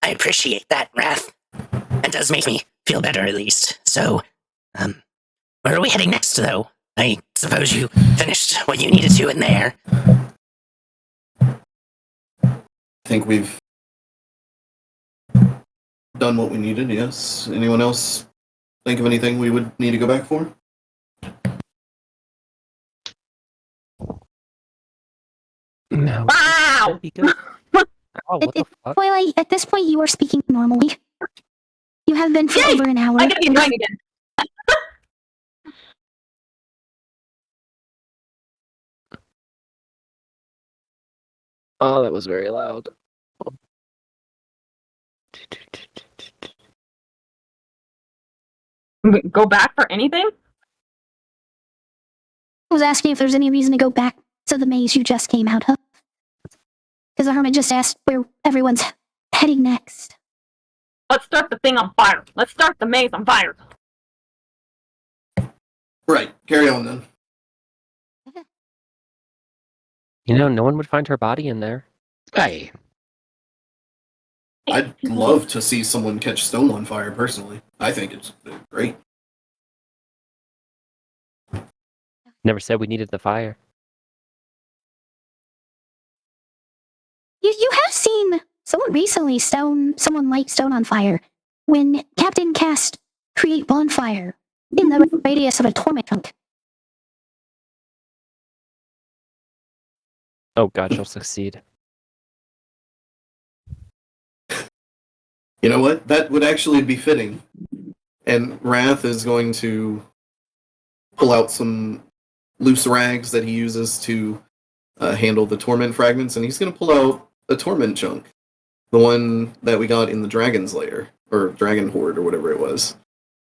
appreciate that, Wrath. It does make me feel better, at least. So, where are we heading next, though? I suppose you finished what you needed to in there. I think we've done what we needed, yes. Anyone else think of anything we would need to go back for? No. Wow! That'd be good. Oh, what the fuck? Twilight, at this point, you are speaking normally. You have been for Yay! over an hour. I get to be annoying again. Oh, that was very loud. Go back for anything? I was asking if there's any reason to go back to the maze you just came out of. Because the hermit just asked where everyone's heading next. Let's start the thing on fire. Let's start the maze on fire. Right, carry on then. You know, no one would find her body in there. Hey, I'd love to see someone catch stone on fire, personally. I think it's great. Never said we needed the fire. You have seen someone recently someone light stone on fire when Captain cast create bonfire in the radius of a torment chunk. Oh god, she'll succeed. You know what? That would actually be fitting. And Wrath is going to pull out some loose rags that he uses to handle the torment fragments, and he's going to pull out a torment chunk. The one that we got in the Dragon's Lair, or Dragon Horde, or whatever it was.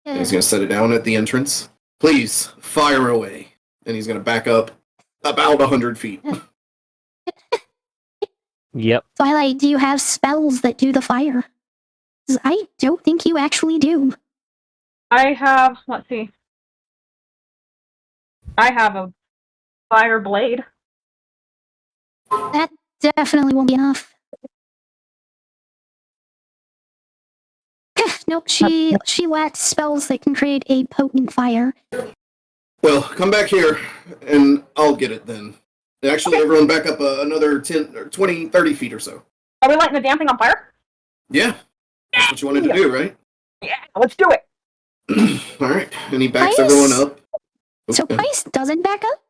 And he's going to set it down at the entrance. Please, fire away. And he's going to back up about 100 feet. Yep. Twilight, do you have spells that do the fire? 'Cause I don't think you actually do. I have, let's see. I have a fire blade. That definitely won't be enough. Nope, she lacks spells that can create a potent fire. Well, come back here, and I'll get it then. Actually, everyone back up another 10, or 20, 30 feet or so. Are we lighting the damn thing on fire? Yeah, that's what you wanted to do, right? Yeah, let's do it. All right, and he backs Pius? everyone up. So Pius doesn't back up.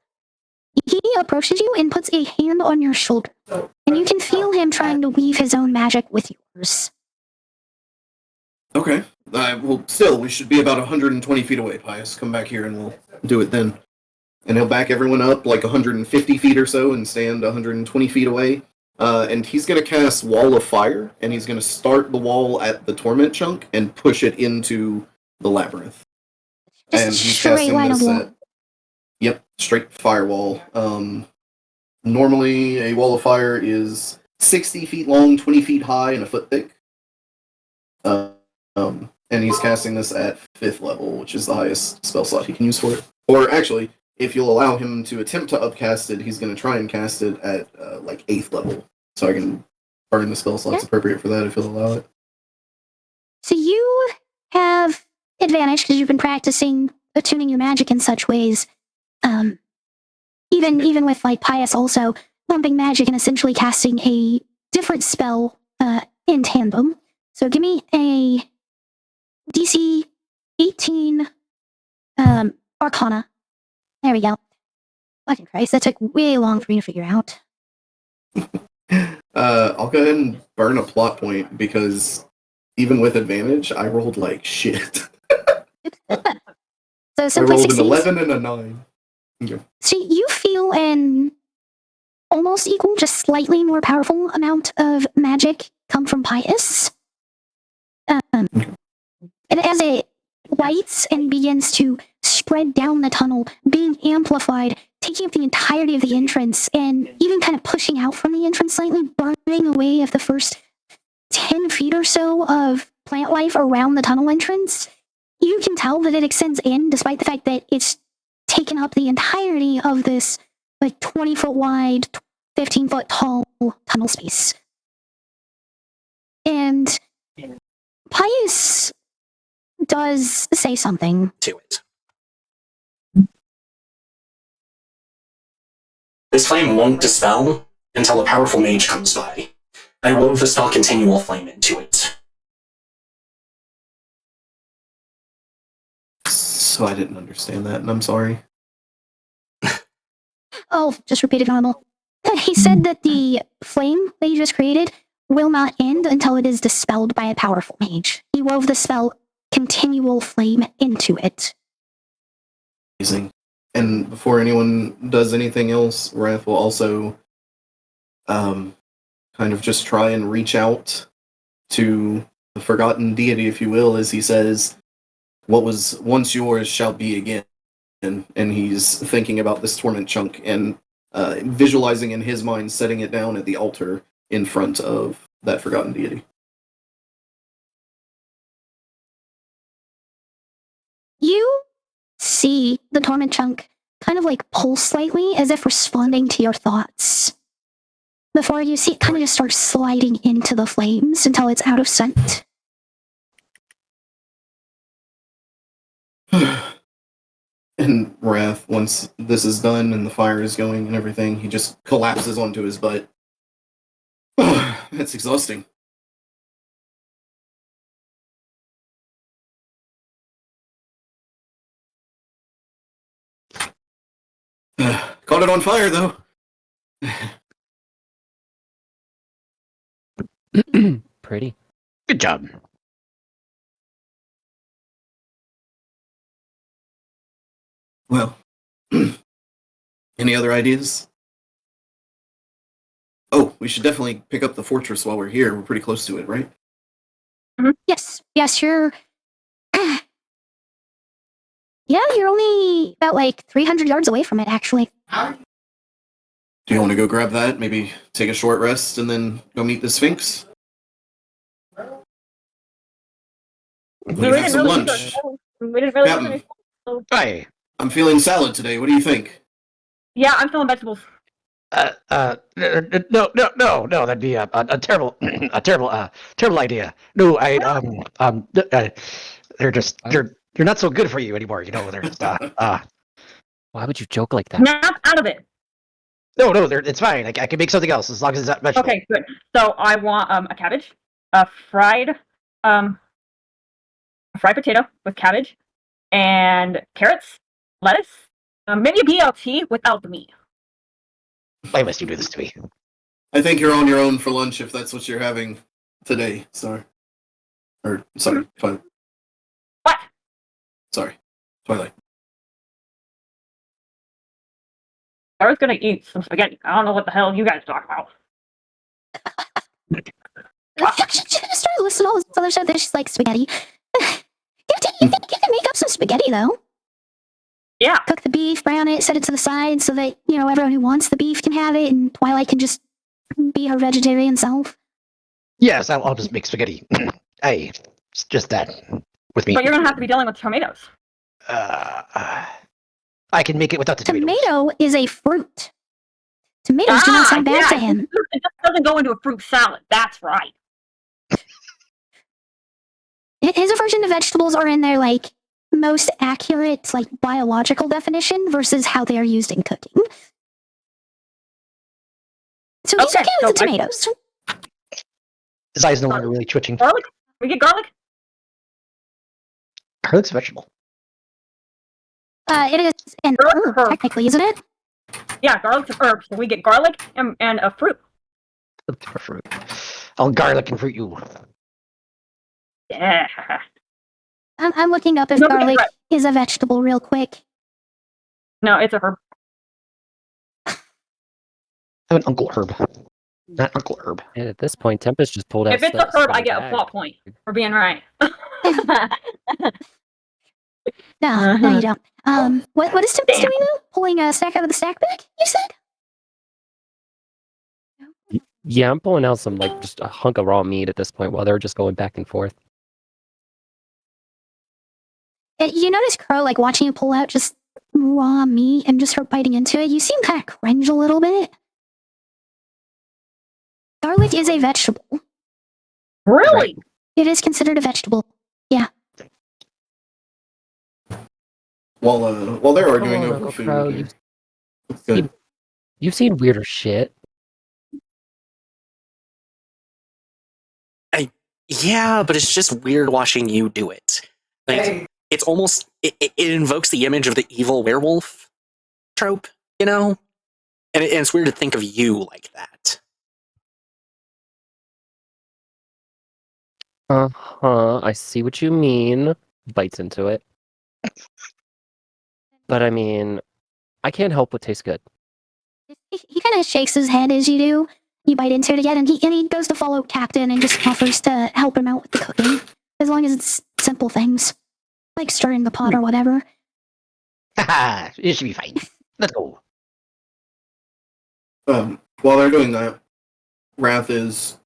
He approaches you and puts a hand on your shoulder, and you can feel him trying to weave his own magic with yours. Okay. Well, still, we should be about 120 feet away, Pius. Come back here and we'll do it then. And he'll back everyone up like 150 feet or so and stand 120 feet away. And he's going to cast Wall of Fire, and he's going to start the wall at the Torment chunk and push it into the Labyrinth. Just And a he's straight casting line of this wall. at... Yep, straight firewall. Normally, a Wall of Fire is 60 feet long, 20 feet high, and a foot thick. And he's casting this at 5th level, which is the highest spell slot he can use for it. Or actually, if you'll allow him to attempt to upcast it, he's going to try and cast it at like 8th level. So I can burn the spell slots appropriate for that if you'll allow it. So you have advantage because you've been practicing attuning your magic in such ways. Even with like Pius also bumping magic and essentially casting a different spell in tandem. So give me a DC 18 Arcana. There we go. Fucking Christ, that took way long for me to figure out. I'll go ahead and burn a plot point because even with advantage, I rolled like shit. So I simply rolled an 16s. 11 and a 9. Okay. So you feel an almost equal, just slightly more powerful amount of magic come from Pius. And as it lights and begins to spread down the tunnel, being amplified, taking up the entirety of the entrance, and even kind of pushing out from the entrance slightly, burning away of the first 10 feet or so of plant life around the tunnel entrance, you can tell that it extends in, despite the fact that it's taken up the entirety of this like 20-foot wide, 15-foot tall tunnel space. And Pius does say something. To it. This flame won't dispel until a powerful mage comes by. I wove the spell Continual Flame into it. So I didn't understand that, and I'm sorry. Oh, just repeated normal. He said that the flame that you just created will not end until it is dispelled by a powerful mage. He wove the spell Continual Flame into it. Amazing. And before anyone does anything else, Wrath will also kind of just try and reach out to the Forgotten Deity, if you will, as he says, what was once yours shall be again. And he's thinking about this torment chunk and visualizing in his mind setting it down at the altar in front of that Forgotten Deity. You see the torment chunk kind of like pulse slightly as if responding to your thoughts. Before you see it kind of just start sliding into the flames until it's out of sight. And Wrath, once this is done and the fire is going and everything, he just collapses onto his butt. That's exhausting. Caught it on fire, though. Pretty. Good job. Well, any other ideas? Oh, we should definitely pick up the fortress while we're here. We're pretty close to it, right? Yes, you're... Yeah, you're only about like 300 yards away from it, actually. Do you want to go grab that? Maybe take a short rest and then go meet the Sphinx? We can have some lunch. We didn't really Captain. finish. So. Hey. I'm feeling salad today. What do you think? Yeah, I'm feeling vegetables. No, that'd be a terrible, terrible idea. No, they're just, they're not so good for you anymore. You know, they're just, Why would you joke like that? Snap out of it. No, it's fine. I can make something else as long as it's not vegetable. Okay, good. So I want a cabbage, a fried potato with cabbage, and carrots, lettuce, maybe a BLT without the meat. Why must you do this to me? I think you're on your own for lunch if that's what you're having today. Sorry. Twilight. What? Sorry. Twilight. I was gonna eat some spaghetti. I don't know what the hell you guys talk about. Just listen to all this other stuff. There's just like spaghetti. You think you can make up some spaghetti though? Yeah. Cook the beef, brown it, set it to the side so that, you know, everyone who wants the beef can have it and Twilight can just be her vegetarian self. Yes, I'll just make spaghetti. Hey, it's just that with me. But you're gonna have to be dealing with tomatoes. I can make it without the tomatoes. Tomato is a fruit. Tomatoes do not sound bad to him. It just doesn't go into a fruit salad. That's right. His aversion to vegetables are in their like most accurate like biological definition versus how they are used in cooking. So he's okay with the tomatoes. His eyes no longer really twitching. Garlic? We get garlic? Garlic's a vegetable. It is an herb, technically, isn't it? Yeah, garlic's an herb. So we get garlic and a fruit. Fruit. I'll garlic and fruit you. Yeah. I'm looking up if garlic is a vegetable real quick. No, it's a herb. I'm an Uncle Herb. Not Uncle Herb. And at this point, Tempest just pulled out. If it's a herb, I get a plot point for being right. No, you don't. What is Tempest doing now? Pulling a stack out of the stack bag, you said? Yeah, I'm pulling out some, like, just a hunk of raw meat at this point while they're just going back and forth. You notice Crow, like, watching you pull out just raw meat and just start biting into it. You seem kind of cringe a little bit. Garlic is a vegetable. Really? It is considered a vegetable. Yeah. While they're arguing over Uncle food, Crow, good. You've seen weirder shit. Yeah, but it's just weird watching you do it. Like, it's almost, it invokes the image of the evil werewolf trope, you know? And it's weird to think of you like that. Uh-huh, I see what you mean. Bites into it. But I mean, I can't help but taste good. He kind of shakes his head as you do. You bite into it again, and he goes to follow Captain and just offers to help him out with the cooking. As long as it's simple things. Like stirring the pot or whatever. Haha, it should be fine. Let's go. While they're doing that, Wrath is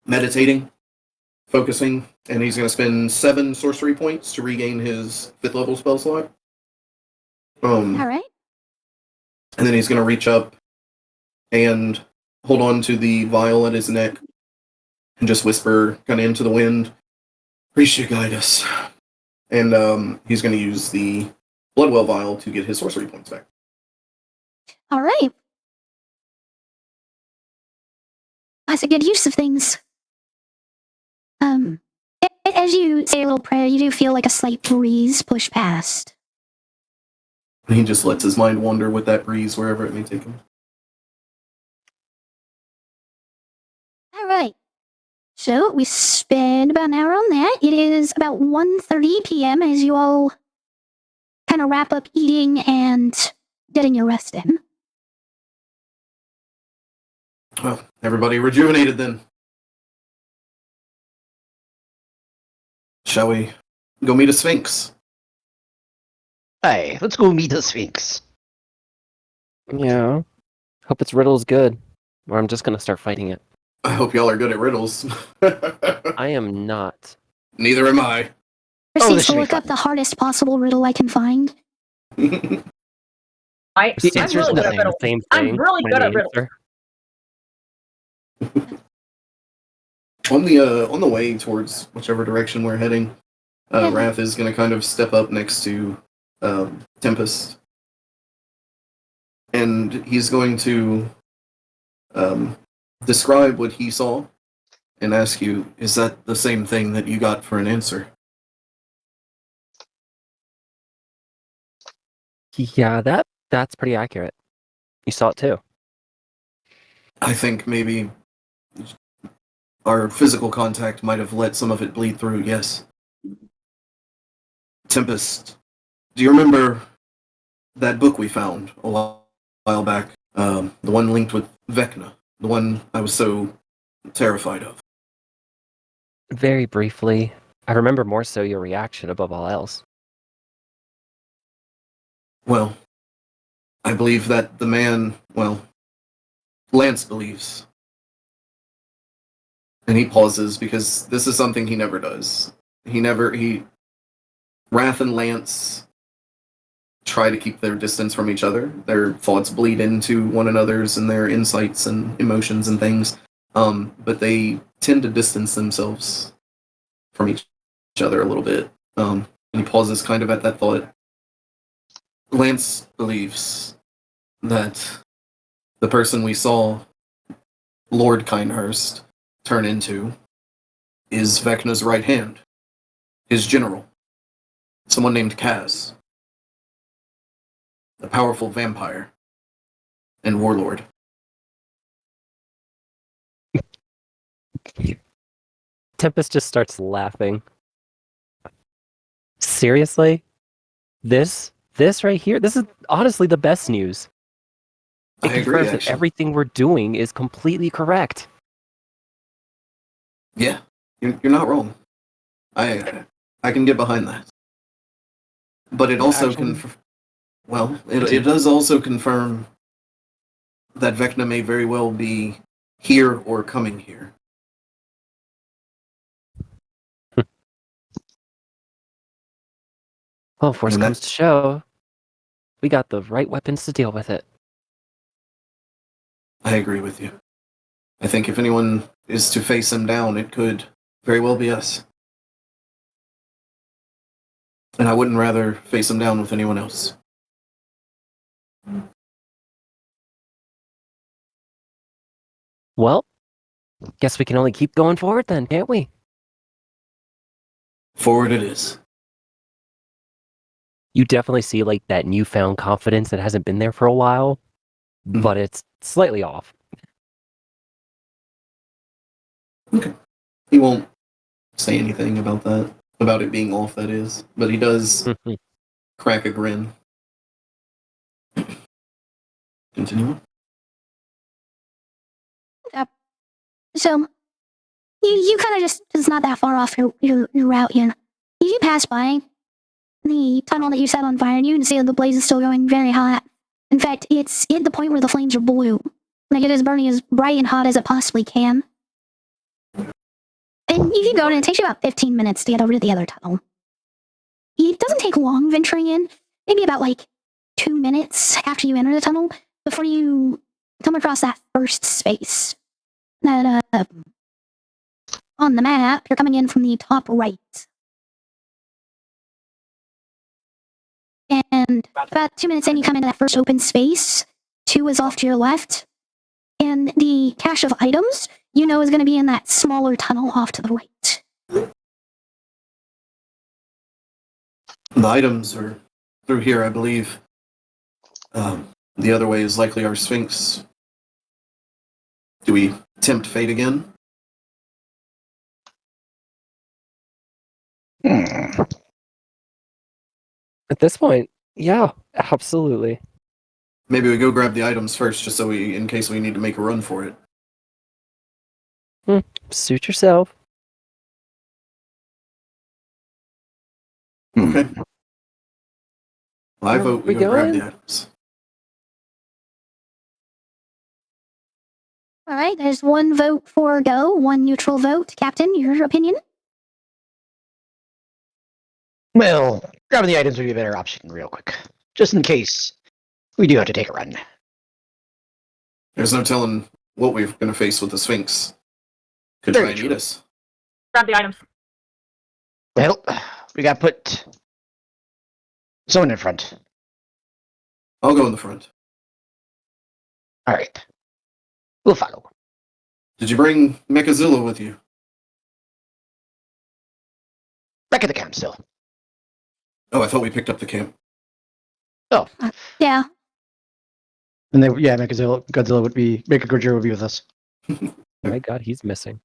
meditating, focusing, and he's going to spend 7 sorcery points to regain his 5th level spell slot. Alright. And then he's going to reach up and hold on to the vial at his neck and just whisper kind of into the wind, "Please guide us." And he's going to use the Bloodwell vial to get his sorcery points back. Alright. That's a good use of things. As you say a little prayer, you do feel like a slight breeze push past. He just lets his mind wander with that breeze wherever it may take him. Alright. So, we spend about an hour on that. It is about 1:30 p.m. as you all kind of wrap up eating and getting your rest in. Well, everybody rejuvenated then. Shall we go meet a Sphinx? Hey, let's go meet the Sphinx. Yeah. Hope its riddle is good, or I'm just gonna start fighting it. I hope y'all are good at riddles. I am not. Neither am I. Proceeds this to should be look up fun. the hardest possible riddle I can find. The I'm answer is really good at nothing. riddles. Same I'm thing. really good the at riddles. answer. On the way towards whichever direction we're heading, Wrath is going to kind of step up next to Tempest, and he's going to describe what he saw and ask you, "Is that the same thing that you got for an answer?" Yeah, that's pretty accurate. You saw it too. I think maybe our physical contact might have let some of it bleed through. Yes. Tempest, do you remember that book we found a while back? The one linked with Vecna, the one I was so terrified of. Very briefly. I remember more so your reaction above all else. Well, I believe that the man, well, Lance believes. And he pauses because this is something he never does. Wrath and Lance try to keep their distance from each other. Their thoughts bleed into one another's and their insights and emotions and things. But they tend to distance themselves from each other a little bit. And he pauses kind of at that thought. Lance believes that the person we saw Lord Kindhurst turn into is Vecna's right hand, his general, someone named Kaz, a powerful vampire and warlord. Tempest just starts laughing. Seriously? This right here? This is honestly the best news. It I agree, confirms that actually. everything we're doing is completely correct. Yeah, you're not wrong. I can get behind that. But it also Actually- it does also confirm that Vecna may very well be here or coming here. Well, if worse And that- comes to show, we got the right weapons to deal with it. I agree with you. I think if anyone is to face him down, it could very well be us. And I wouldn't rather face him down with anyone else. Well, guess we can only keep going forward then, can't we? Forward it is. You definitely see like that newfound confidence that hasn't been there for a while, but it's slightly off. Okay. He won't say anything about that, about it being off, that is. But he does crack a grin. Continue. So, you kind of just, it's not that far off your route here. You pass by the tunnel that you set on fire, and you can see that the blaze is still going very hot. In fact, it's at the point where the flames are blue. Like, it is burning as bright and hot as it possibly can. And you can go in, and it takes you about 15 minutes to get over to the other tunnel. It doesn't take long venturing in, maybe about like 2 minutes after you enter the tunnel, before you come across that first space. That, on the map, you're coming in from the top right. And about 2 minutes in, you come into that first open space. 2 is off to your left. And the cache of items, you know, is going to be in that smaller tunnel off to the right. The items are through here, I believe. The other way is likely our Sphinx. Do we tempt fate again? Hmm. At this point, yeah, absolutely. Maybe we go grab the items first, just so in case we need to make a run for it. Suit yourself. Okay. Well, I Where vote we we go grab going? the items. All right, there's one vote for go, one neutral vote. Captain, your opinion? Well, grabbing the items would be a better option real quick. Just in case we do have to take a run. There's no telling what we're going to face with the Sphinx. Could Very try and true. eat us. Grab the items. Well, we got to put someone in front. I'll go in the front. All right. We'll follow. Did you bring Mechazilla with you? Back at the camp still. Oh, I thought we picked up the camp. Oh. Yeah. And they, yeah, Godzilla would be, Mechagodzilla would be with us. Oh my god, he's missing.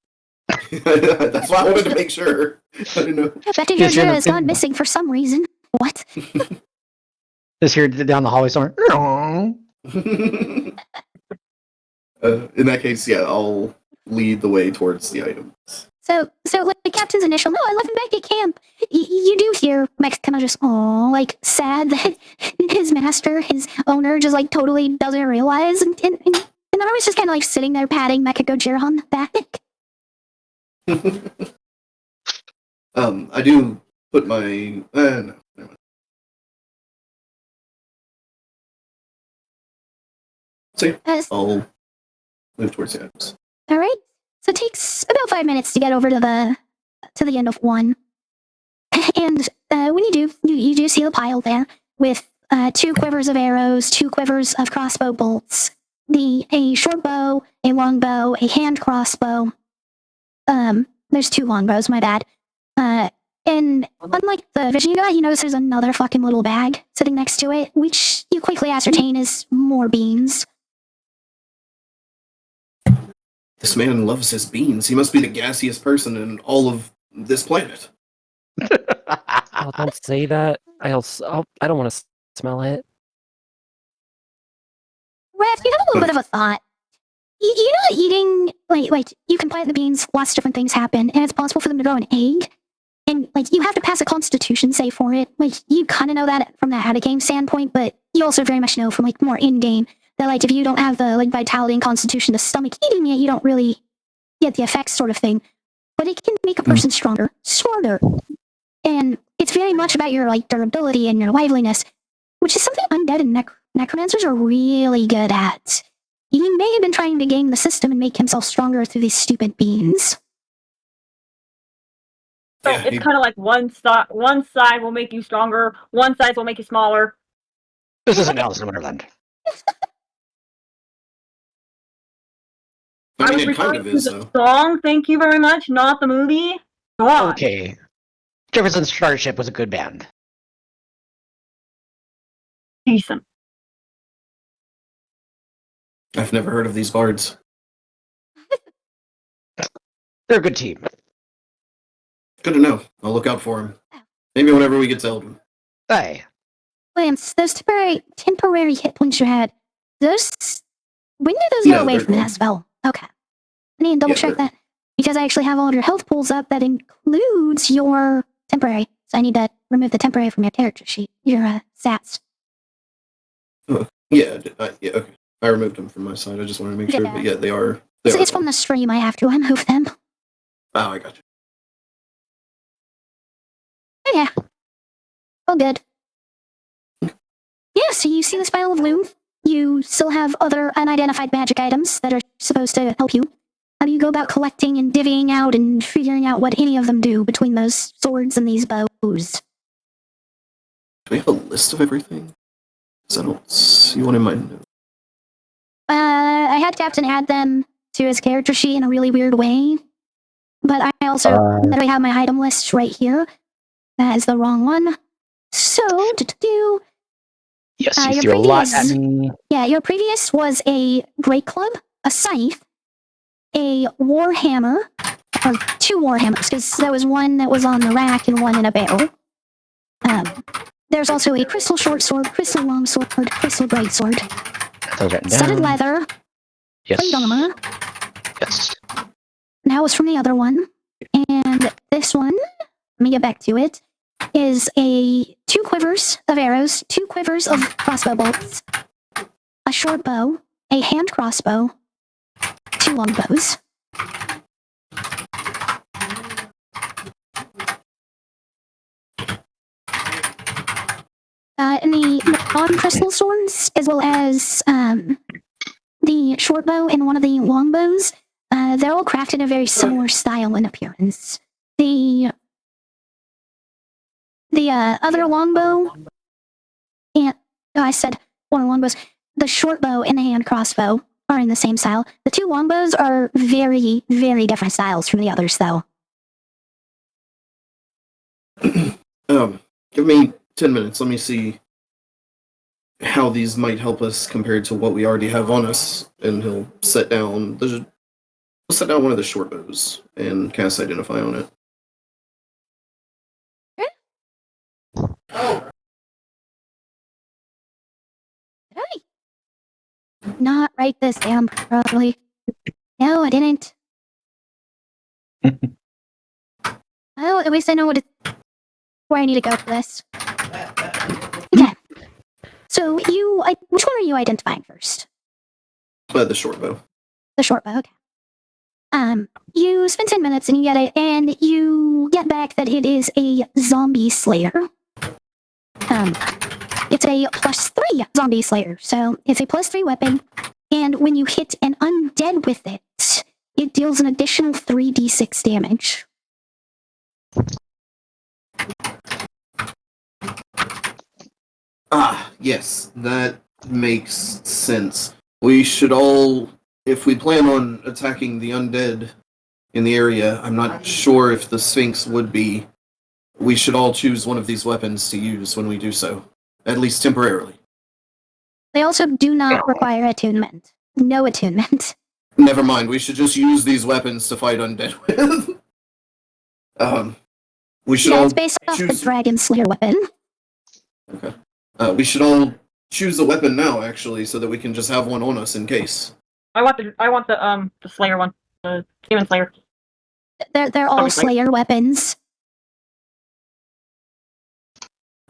That's why I wanted to make sure. I didn't know. Betty Yes, you're Georgia in has the gone thing. missing for some reason. What? Just here down the hallway somewhere. In that case, yeah, I'll lead the way towards the items. So like the captain's initial, no, I left him back at camp. You do hear Max kind of just, oh, like sad that his master, his owner, just like totally doesn't realize. And I was just kind of like sitting there patting Mechagodzilla on the back. I do put my. No, never mind. So yeah, I'll move towards the items. All right. So it takes about 5 minutes to get over to the end of one. And when you do, you do see the pile there with 2 quivers of arrows, 2 quivers of crossbow bolts, a short bow, a long bow, a hand crossbow. There's 2 longbows, my bad. And unlike the vision you got, you notice there's another fucking little bag sitting next to it, which you quickly ascertain is more beans. This man loves his beans. He must be the gassiest person in all of this planet. Oh, don't say that. I don't want to smell it. Raph, you have a little bit of a thought. You know, eating, like, you can plant the beans, lots of different things happen, and it's possible for them to grow an egg. And, like, you have to pass a constitution save for it. Like, you kind of know that from that out-of-game standpoint, but you also very much know from, like, more in-game that, like, if you don't have the, like, vitality and constitution to stomach eating it, you don't really get the effects sort of thing. But it can make a person stronger. And it's very much about your, like, durability and your liveliness, which is something undead and necromancers are really good at. He may have been trying to game the system and make himself stronger through these stupid beans. So Yeah, it's kind of like one side will make you stronger, one side will make you smaller. This isn't Alice in Wonderland. I mean, was it kind referring of to is, the though. song, thank you very much, not the movie. God. Okay. Jefferson Starship was a good band. Decent. I've never heard of these bards. They're a good team. Good to know. I'll look out for them. Maybe whenever we get to Eldon. Hey. Williams, those temporary hit points you had, when did those Yeah, go away they're from gone. that spell? Okay. I need to double check they're- that. Because I actually have all of your health pools up that includes your temporary. So I need to remove the temporary from your character sheet, your stats. Yeah, okay. I removed them from my side. I just wanted to make sure. Yeah. But yeah, they are. It's from the stream I have to remove them. Oh, I got you. Oh, yeah. Oh, good. Yeah, so you see this pile of loot. You still have other unidentified magic items that are supposed to help you. How do you go about collecting and divvying out and figuring out what any of them do between those swords and these bows? Do we have a list of everything? Because I don't see one in my notes. I had Captain add them to his character sheet in a really weird way. But I also literally have my item list right here. That is the wrong one. So, Yes, your you threw a lot at previous- me. yeah, your previous was a great club, a scythe, a war hammer, or 2 war hammers, because there was one that was on the rack and one in a barrel. There's also a crystal short sword, crystal long sword, crystal great sword, Those written studded down. leather, Yes. plate armor. Yes. That was from the other one. And this one, let me get back to it, is 2 quivers of arrows, 2 quivers of crossbow bolts, a short bow, a hand crossbow, 2 longbows. And the non-crystal swords, as well as the short bow and one of the longbows, they're all crafted in a very similar style and appearance. The other longbow, and I said one of the longbows, the short bow and the hand crossbow are in the same style. The 2 longbows are very, very different styles from the others, though. Give me 10 minutes. Let me see how these might help us compared to what we already have on us. And he'll set down one of the short bows and cast Identify on it. Did I not write this down properly? No, I didn't. Well, at least I know where I need to go for this. Okay. So which one are you identifying first? The short bow. The short bow, okay. You spend 10 minutes and you get it, and you get back that it is a zombie slayer. It's a +3 zombie slayer, so it's a +3 weapon, and when you hit an undead with it, it deals an additional 3d6 damage. Yes, that makes sense. We should all, if we plan on attacking the undead in the area, I'm not sure if the Sphinx would be. We should all choose one of these weapons to use when we do so, at least temporarily. They also do not require attunement. No attunement. Never mind, we should just use these weapons to fight undead with. We should all it's based off the Dragon Slayer weapon. Okay. We should all choose a weapon now, actually, so that we can just have one on us in case. I want the Slayer one, the Demon Slayer. They're all Slayer weapons.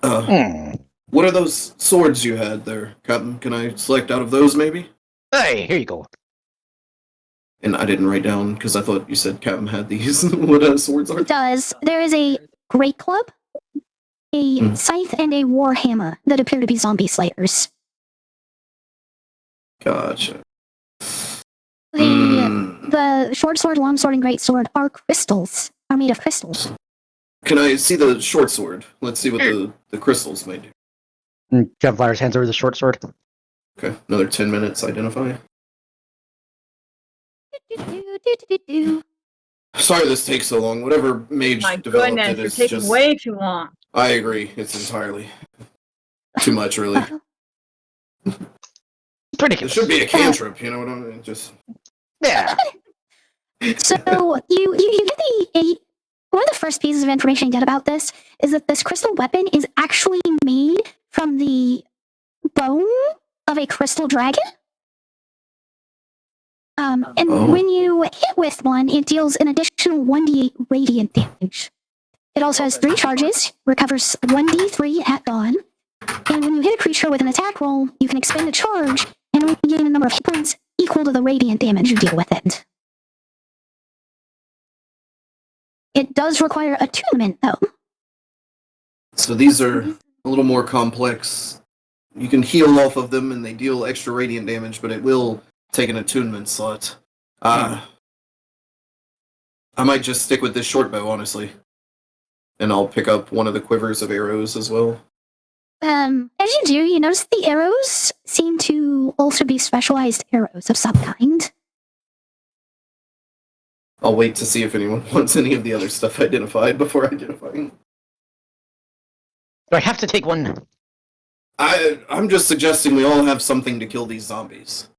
What are those swords you had there, Captain? Can I select out of those, maybe? Hey, here you go. And I didn't write down, because I thought you said Captain had these. What swords are? It does. There is a Great Club, a Scythe, and a Warhammer that appear to be zombie slayers. Gotcha. The short sword, long sword, and great sword are made of crystals. Can I see the short sword? Let's see what the crystals may do. Jumflyer's hands over the short sword. Okay, another 10 minutes, Identify. Sorry this takes so long. Whatever mage developed it is taking just... way too long. I agree. It's entirely too much, really. Pretty. It should be a cantrip, you know what I mean? Just... Yeah. So you get one of the first pieces of information you get about this is that this crystal weapon is actually made from the bone of a crystal dragon. When you hit with one, it deals an additional 1d8 radiant damage. It also has 3 charges, recovers 1d3 at dawn, and when you hit a creature with an attack roll, you can expend a charge and regain a number of hit points equal to the radiant damage you deal with it. It does require attunement, though. So these are a little more complex. You can heal off of them and they deal extra radiant damage, but it will take an attunement slot. I might just stick with this short bow, honestly. And I'll pick up one of the quivers of arrows as well. As you do, you notice the arrows seem to also be specialized arrows of some kind. I'll wait to see if anyone wants any of the other stuff identified before identifying. Do I have to take one? I'm just suggesting we all have something to kill these zombies.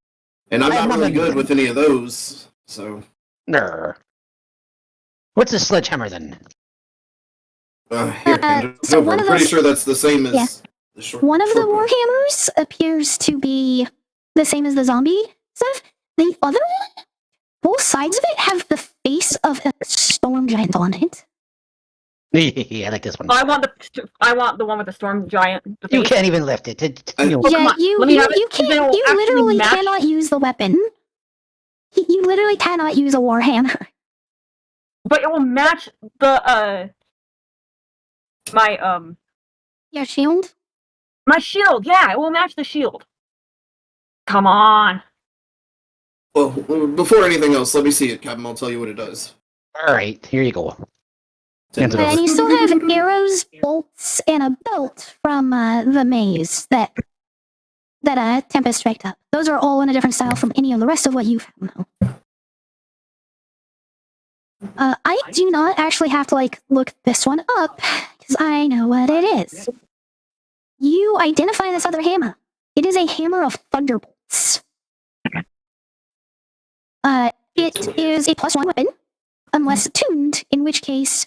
And I'm not really good with any of those, so... Grr. What's a sledgehammer, then? Here, hand it so over. one I'm of pretty those- sure that's the same as the short One of the short bow. warhammers appears to be the same as the zombie stuff. The other one, both sides of it have the face of a storm giant on it. I like this one. I want the one with the storm giant. You can't even lift it. Oh, come Yeah, on. you Let me have it. can't. It'll You actually literally match. cannot use the weapon. You literally cannot use a warhammer. But it will match the Your shield? my shield. Yeah, it will match the shield. Come on. Well, before anything else, let me see it, Captain. I'll tell you what it does. All right, here you go. Hands it over. And you still have arrows, bolts, and a belt from the maze that Tempest picked up. Those are all in a different style from any of the rest of what you found, though. I do not actually have to look this one up because I know what it is. You identify this other hammer. It is a hammer of thunderbolts. It is a +1 weapon, unless tuned, in which case,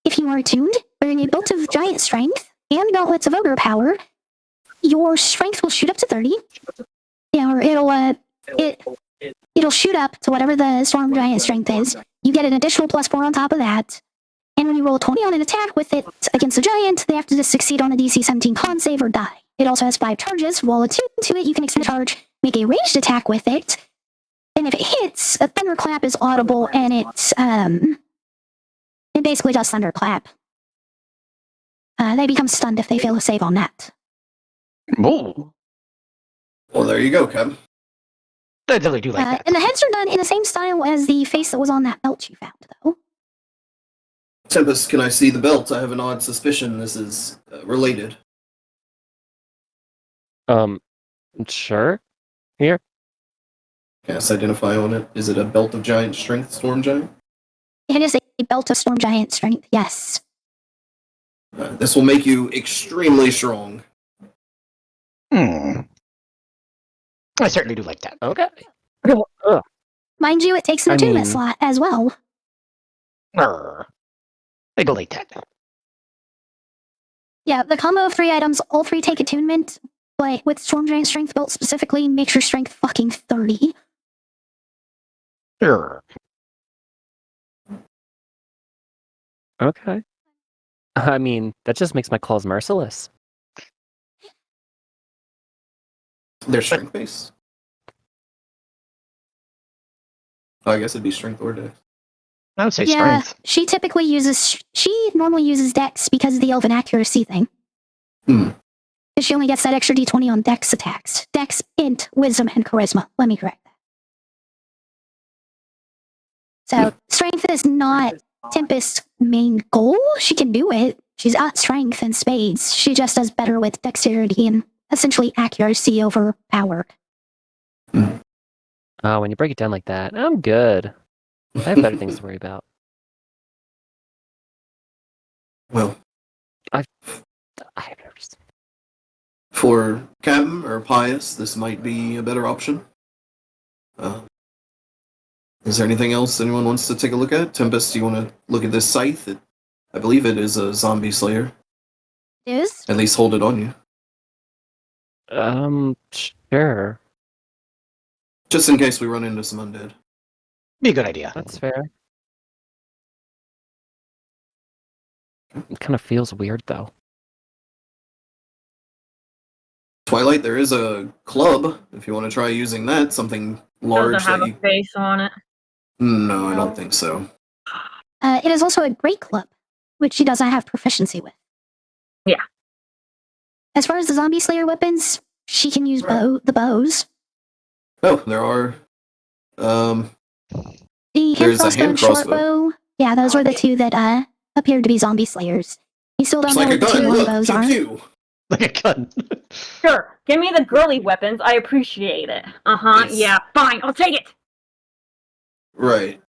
if you are tuned, wearing a belt of giant strength and gauntlets of ogre power, your strength will shoot up to 30. Yeah, or it'll shoot up to whatever the storm giant strength is. You get an additional +4 on top of that. And when you roll a 20 on an attack with it against a giant, they have to just succeed on a DC 17 con save or die. It also has 5 charges. While attuned to it, you can expend a charge, make a ranged attack with it, and if it hits, a thunderclap is audible, and it basically does thunderclap. They become stunned if they fail a save on that. Oh, Well, there you go, Captain. I really do like that. And the heads are done in the same style as the face that was on that belt you found, though. Tempest, can I see the belt? I have an odd suspicion this is related. Sure. Here. Cast identify on it. Is it a belt of giant strength, storm giant? It is a belt of storm giant strength, yes. This will make you extremely strong. I certainly do like that. Okay. Mind you, it takes an I attunement mean- slot as well. I do like that. Yeah, the combo of 3 items, all 3 take attunement, but with storm giant strength belt specifically, makes your strength fucking 30. Okay. I mean, that just makes my claws merciless. They're strength based. Oh, I guess it'd be strength or dex. I would say Yeah, strength. she normally uses dex because of the elven accuracy thing. Hmm. Because she only gets that extra d20 on dex attacks. Dex, int, wisdom, and charisma. Let me correct that. So, strength is not Tempest's main goal. She can do it. She's got strength and spades. She just does better with dexterity and essentially accuracy over power. When you break it down like that, I'm good. I have better things to worry about. Well, I have noticed. for Captain or Pius, this might be a better option. Is there anything else anyone wants to take a look at? Tempest, do you want to look at this scythe? I believe it is a zombie slayer. Is? At least hold it on you. Sure. Just in case we run into some undead. Be a good idea. That's fair. It kind of feels weird, though. Twilight, there is a club, if you want to try using that. Something large Doesn't have that a you... face on it. No, I don't think so. It is also a great club, which she doesn't have proficiency with. Yeah. As far as the zombie slayer weapons, she can use the bows. Oh, there are... The There's a hand crossbow hand and short crossbow. bow. Yeah, those were the 2 that appeared to be zombie slayers. You still don't It's know like a what the 2 gun, look, longbows are. pew-pew. Like a gun. Sure, give me the girly weapons. I appreciate it. Yes. Yeah, fine, I'll take it. Right.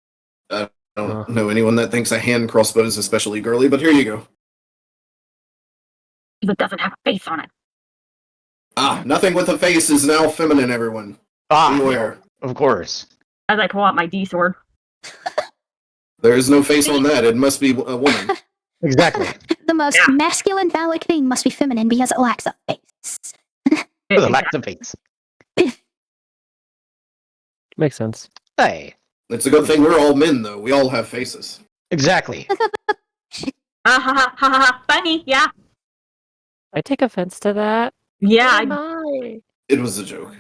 I don't know anyone that thinks a hand crossbow is especially girly, but here you go. Because it doesn't have a face on it. Ah, nothing with a face is now feminine, everyone. Beware. Of course. As I pull out my D sword. There is no face on that. It must be a woman. Exactly. The most Yeah. masculine phallic thing must be feminine because it lacks a face. With a lack of face. Makes sense. Hey. It's a good thing we're all men, though. We all have faces. Exactly. Funny, yeah. I take offense to that. Yeah, Who am I? It was a joke.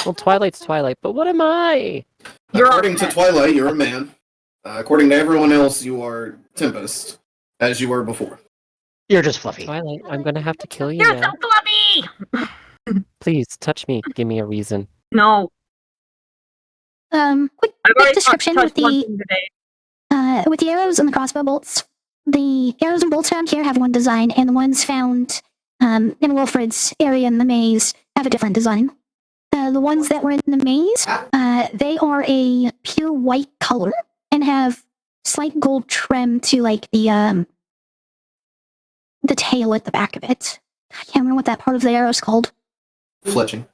Well, Twilight's Twilight, but what am I? According to Twilight, you're a man. According to everyone else, you are Tempest, as you were before. You're just fluffy. Twilight, I'm gonna have to kill you You're now. so fluffy! Please, touch me. Give me a reason. No. Quick, I've quick already description touched with one the thing today. with the arrows and the crossbow bolts. The arrows and bolts found here have one design, and the ones found in Wilfred's area in the maze have a different design. The ones that were in the maze, they are a pure white color and have slight gold trim to like the tail at the back of it. I can't remember what that part of the arrow is called. Fletching.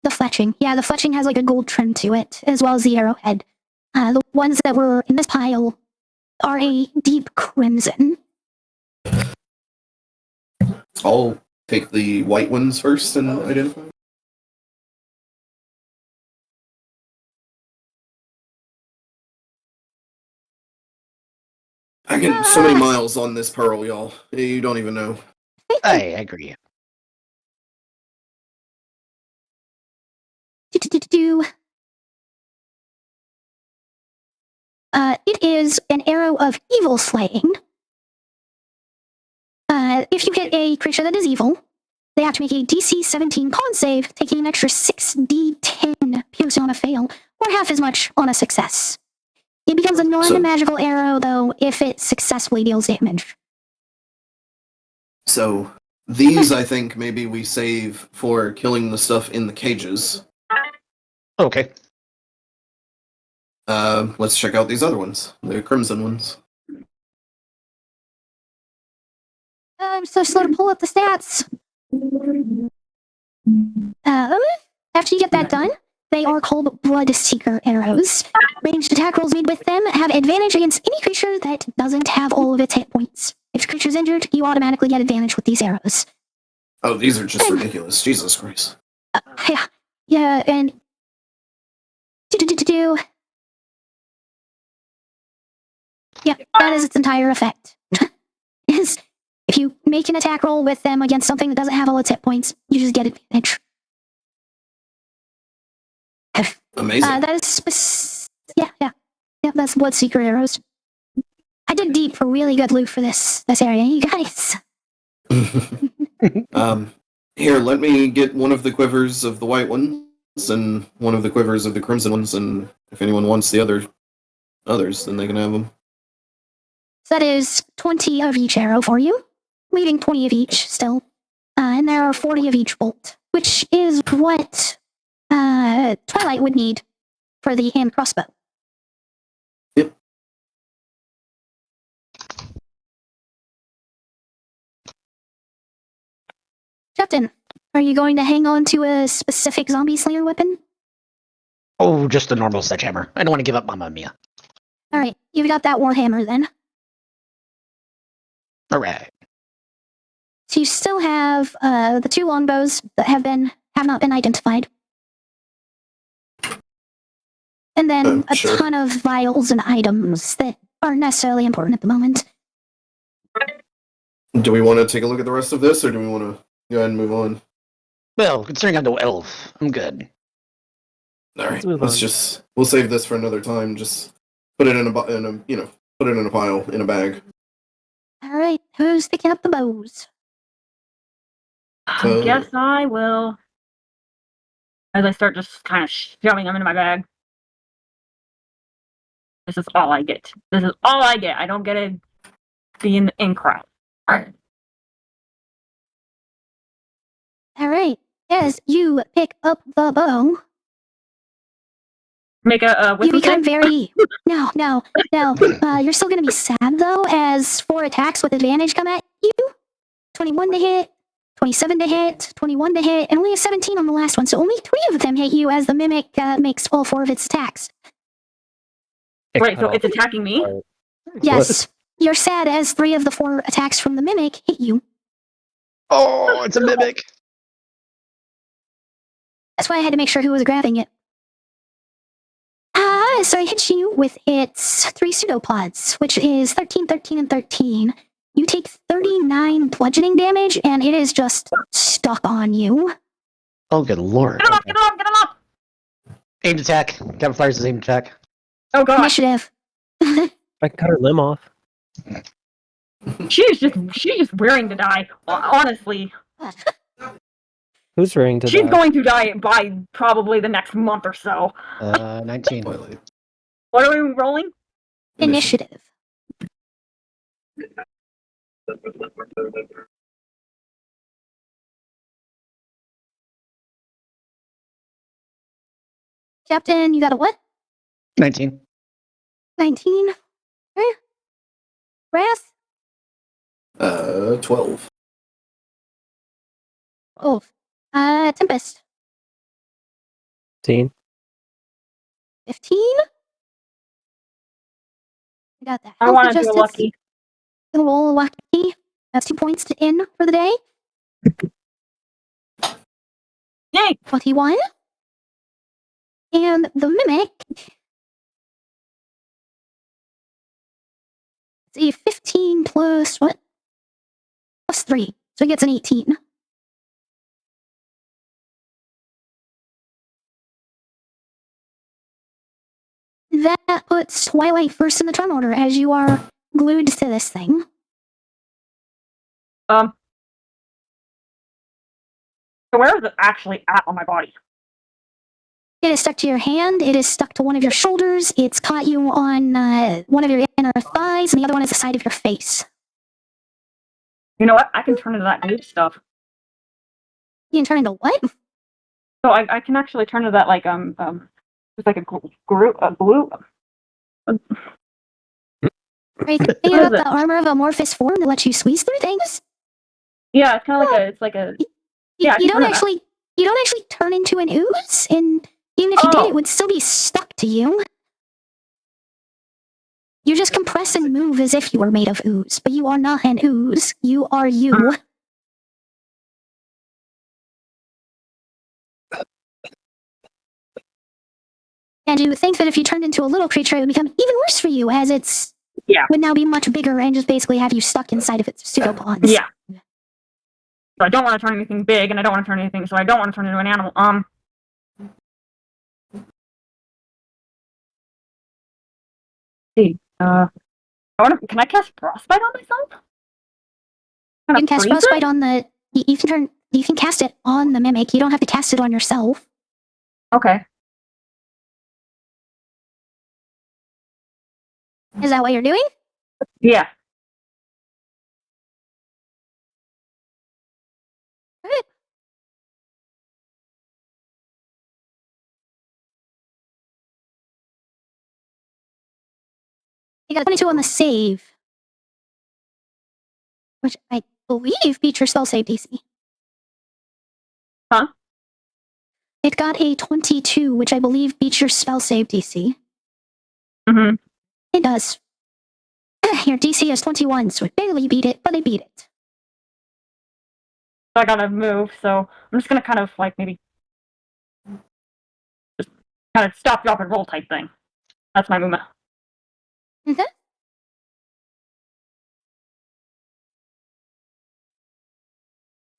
The fletching. Yeah, the fletching has like a gold trim to it, as well as the arrowhead. The ones that were in this pile are a deep crimson. I'll take the white ones first and identify. I get so many miles on this pearl, y'all. You don't even know. I agree. It is an arrow of evil slaying. If you hit a creature that is evil, they have to make a DC 17 con save, taking an extra 6d10 piercing on a fail, or half as much on a success. It becomes a non-magical arrow, though, if it successfully deals damage. So, these I think maybe we save for killing the stuff in the cages. Okay. Let's check out these other ones. The crimson ones. I'm so slow to pull up the stats. After you get that done, they are called Blood Seeker arrows. Ranged attack rolls made with them have advantage against any creature that doesn't have all of its hit points. If the creature's injured, you automatically get advantage with these arrows. Oh, these are just ridiculous. Jesus Christ. Yeah, and... Yeah, that is its entire effect. Is if you make an attack roll with them against something that doesn't have all its hit points, you just get advantage. Amazing. That is yeah, that's Blood Seeker arrows. I did deep for really good loot for this area, you guys. Here, let me get one of the quivers of the white ones and one of the quivers of the crimson ones, and if anyone wants the others, then they can have them. So that is 20 of each arrow for you, leaving 20 of each still. And there are 40 of each bolt, which is what Twilight would need for the hand crossbow. Yep. Captain, are you going to hang on to a specific zombie slayer weapon? Oh, just a normal sledgehammer. I don't want to give up Mamma Mia. Alright, you've got that warhammer then. Alright. So you still have the two longbows that have not been identified. And then a Sure. ton of vials and items that aren't necessarily important at the moment. Do we want to take a look at the rest of this, or do we want to go ahead and move on? Well, considering I'm no elf, I'm good. All right, Let's move let's on. just we'll save this for another time. Just put it in a put it in a pile in a bag. Alright, who's picking up the bows? I guess I will. As I start just kind of shoving them into my bag. This is all I get. This is all I get. I don't get to be in the in crowd. Alright, as you pick up the bow, Make a you whistle become save? very... No. You're still gonna be sad, though, as 4 attacks with advantage come at you. 21 to hit, 27 to hit, 21 to hit, and only a 17 on the last one, so only 3 of them hit you as the mimic makes all 4 of its attacks. It Wait, cut so off it's attacking me? part. Yes, you're sad as 3 of the 4 attacks from the mimic hit you. Oh, it's a mimic. That's why I had to make sure who was grabbing it. So it hits you with its 3 pseudopods, which is 13, 13, and 13. You take 39 bludgeoning damage, and it is just stuck on you. Oh, good lord. Get him up! Get him up! Get him up! Aimed attack. Captain Flyers is aimed attack. Oh god, Initiative. I can cut her limb off. she's just wearing to die. Honestly, Who's rearing to she's die? going to die by probably the next month or so. 19. Twilight. What are we rolling? Initiative. Captain, you got a what? 19. 19. Okay. Wrath. 12. Oh. Tempest. 15. 15. I got that. I want to do a lucky. Roll lucky. That's 2 points to in for the day. Yay! 21. And the mimic. See, 15 plus what? Plus 3. So it gets an 18. That puts Twilight first in the turn order as you are glued to this thing. So where is it actually at on my body? It is stuck to your hand. It is stuck to one of your shoulders. It's caught you on one of your inner thighs, and the other one is the side of your face. You know what? I can turn into that blue stuff. You can turn into what? So I can actually turn to that like it's like a blue. Are you thinking What about is it? the armor of amorphous form that lets you squeeze through things? Yeah, it's kind of like a. Yeah, I You can don't turn into actually turn into an ooze, and even if you did, Oh. it would still be stuck to you. You just compress and move as if you were made of ooze, but you are not an ooze. You are you. And you would think that if you turned into a little creature, it would become even worse for you, as it's would now be much bigger and just basically have you stuck inside of its pseudopons. Yeah. So I don't want to turn anything big, and I don't want to turn anything. So I don't want to turn into an animal. See. Can I cast frostbite on myself? You can cast frostbite on the. You can cast it on the mimic. You don't have to cast it on yourself. Okay. Is that what you're doing? Yeah. Good. You got a 22 on the save, which I believe beats your spell save DC. Huh? It got a 22, which I believe beats your spell save DC. Mm-hmm. It does. Your DC is 21, so it barely beat it, but it beat it. So I gotta move. So I'm just gonna kind of like maybe just kind of stop, drop, and roll type thing. That's my movement. Okay.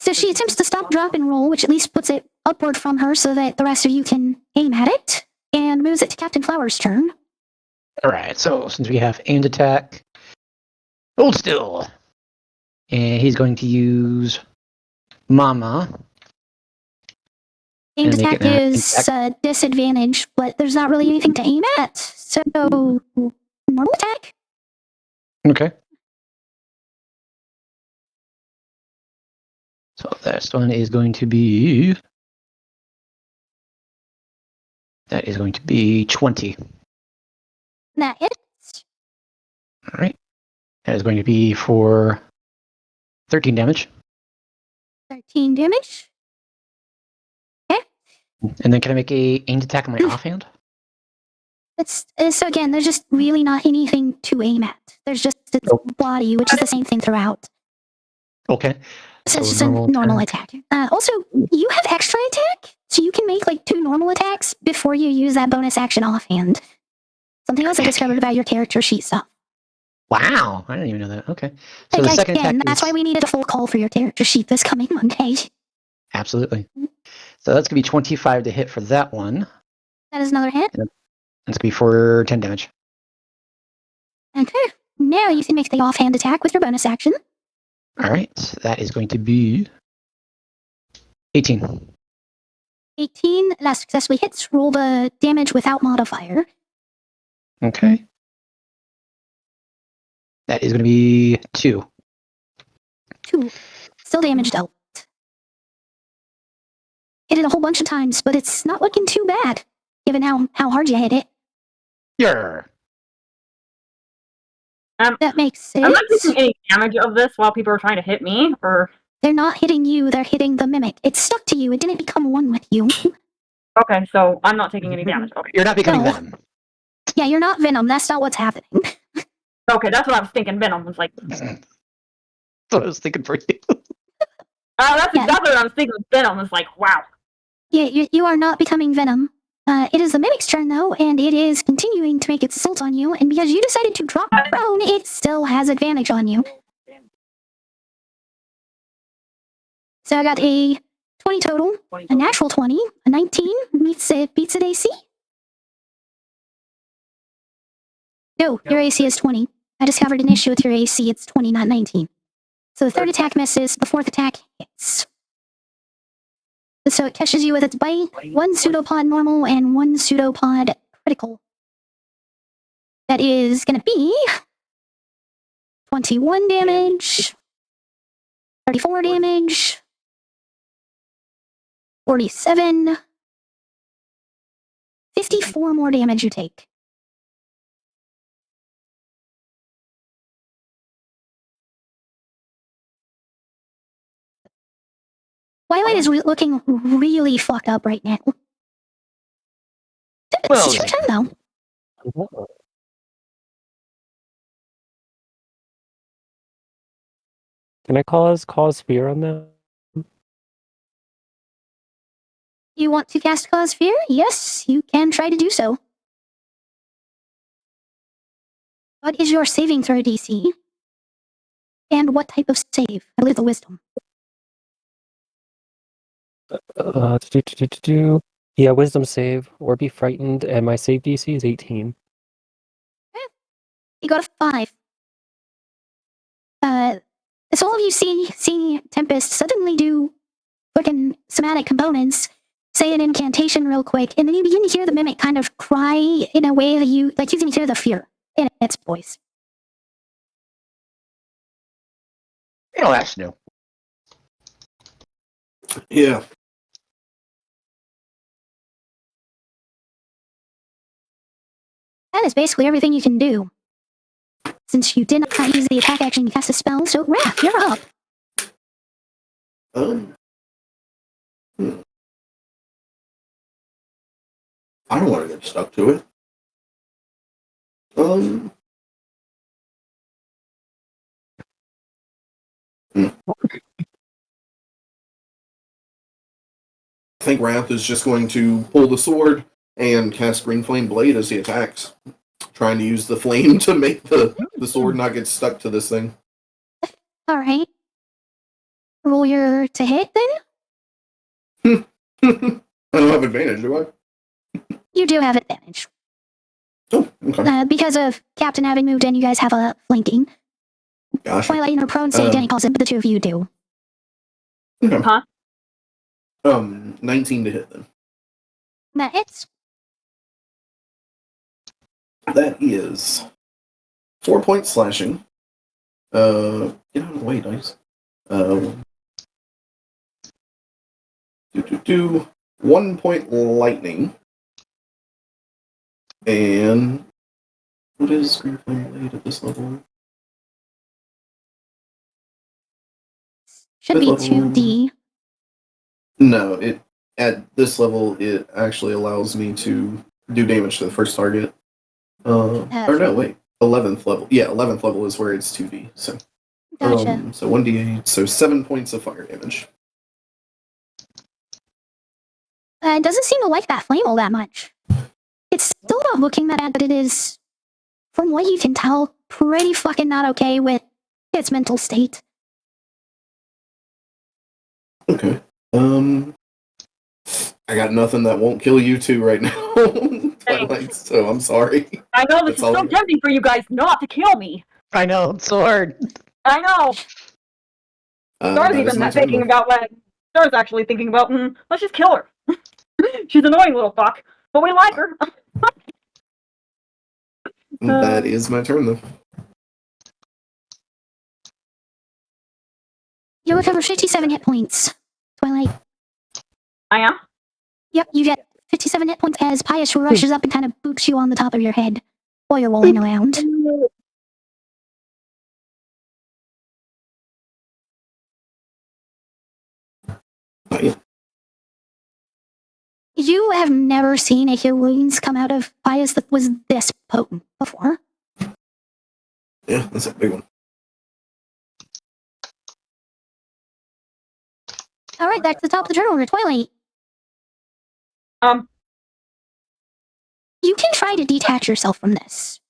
So she attempts to stop, drop, and roll, which at least puts it upward from her so that the rest of you can aim at it, and moves it to Captain Flower's turn. Alright, so since we have aimed attack, hold still. And he's going to use Mama. Aimed And make attack it an is disadvantage, but there's not really anything to aim at. So, normal attack? Okay. So this one is going to be. That is going to be 20. That hits. Alright. That is going to be for 13 damage. 13 damage. And then can I make a aimed attack on my offhand? So again, there's just really not anything to aim at. There's just its body, which is the same thing throughout. Okay. So it's just a normal attack. Also, you have extra attack, so you can make like 2 normal attacks before you use that bonus action offhand. Something else I discovered about your character sheet stuff. Wow, I didn't even know that. Okay. So the second Again, attack that's is... why we needed a full call for your character sheet this coming Monday. Absolutely. So that's going to be 25 to hit for that one. That is another hit. That's going to be for 10 damage. Okay. Now you can make the offhand attack with your bonus action. All right. That is going to be 18. 18. That successfully hits. Roll the damage without modifier. Okay. That is going to be 2. 2. Still damage dealt. Hit it a whole bunch of times, but it's not looking too bad, given how hard you hit it. Yeah. That makes I'm not sense. taking any damage of this while people are trying to hit me, or... They're not hitting you, they're hitting the mimic. It stuck to you, it didn't become one with you. Okay, so I'm not taking any damage. Okay. You're not becoming No. Venom. Yeah, you're not Venom, that's not what's happening. Okay, that's what I was thinking. Venom was like... That's what I was thinking for you. that's Yeah. exactly what I was thinking. Venom was like, wow. Yeah, you are not becoming Venom. It is the mimic's turn, though, and it is continuing to make its assault on you, and because you decided to drop prone, it still has advantage on you. So I got a 20 total, a natural 20, a 19, beats it AC. No, your AC is 20. I discovered an issue with your AC, it's 20, not 19. So the third attack misses, the fourth attack hits. So it catches you with its bite, 1 pseudopod normal and 1 pseudopod critical. That is going to be 21 damage, 34 damage, 47, 54 more damage you take. Twilight is looking really fucked up right now. Well, It's your turn, though. Can I cause fear on that? You want to cast Cause Fear? Yes, you can try to do so. What is your saving throw DC? And what type of save? I believe the wisdom. Yeah, wisdom save or be frightened, and my save DC is 18. You got a 5. So all of you see Tempest suddenly do fucking somatic components, say an incantation real quick, and then you begin to hear the mimic kind of cry in a way that you can hear the fear in its voice. Oh, that's new. Yeah. That is basically everything you can do. Since you did not use the attack action to cast a spell, so Raph, you're up. I don't want to get stuck to it. I think Wrath is just going to pull the sword and cast Green Flame Blade as he attacks, trying to use the flame to make the sword not get stuck to this thing. Alright. Roll your to hit then? I don't have advantage, do I? You do have advantage. Oh, okay. Because of Captain having moved in, you guys have a flanking. Gotcha. Twilight in her prone state, Danny calls it, but the two of you do. Okay. Huh? 19 to hit then. That hits. That is 4 points slashing. Get out of the way, dice. 1 point lightning. And what is Green Flame Blade at this level? Should be Fifth level. 2D. No, it at this level it actually allows me to do damage to the first target. Or no, wait. 11th level. Yeah, 11th level is where it's 2D. So Gotcha. so 1d8, so 7 points of fire damage. It doesn't seem to like that flame all that much. It's still not looking that bad, but it is, from what you can tell, pretty fucking not okay with its mental state. Okay. I got nothing that won't kill you two right now, Twilight. So I'm sorry. I know this That's is all so I got. tempting for you guys not to kill me. I know, it's so hard. I know. Star's That is even my turn, thinking though. about what. Star's actually thinking about, let's just kill her. She's an annoying little fuck, but we like her. That is my turn, though. You recover 57 hit points. Twilight. I am? Yep, you get 57 hit points as Pius rushes up and kind of boops you on the top of your head while you're rolling around. Not yet. You have never seen a heal wounds come out of Pius that was this potent before. Yeah, that's a big one. Alright, back to the top of the turn order, Twilight. You can try to detach yourself from this.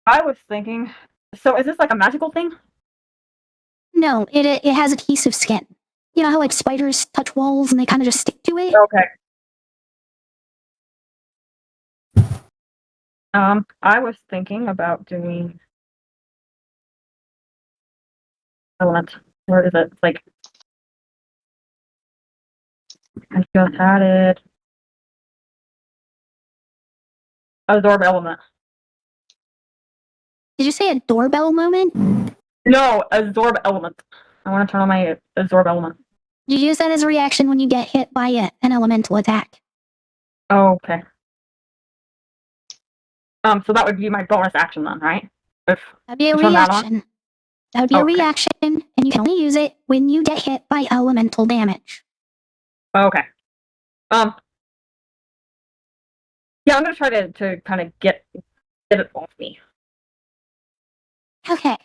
I was thinking. So is this like a magical thing? No, it has adhesive skin. You know how like spiders touch walls and they kind of just stick to it? Okay. I was thinking about doing element. Where is it? It's like I just had it. Absorb element. Did you say a doorbell moment? No, absorb element. I want to turn on my absorb element. You use that as a reaction when you get hit by an elemental attack. Okay. So that would be my bonus action then, right? If That'd be a turn that on? reaction. That would be a Okay. reaction, and you can only use it when you get hit by elemental damage. Okay. Yeah, I'm gonna try to kind of get it off me. Okay.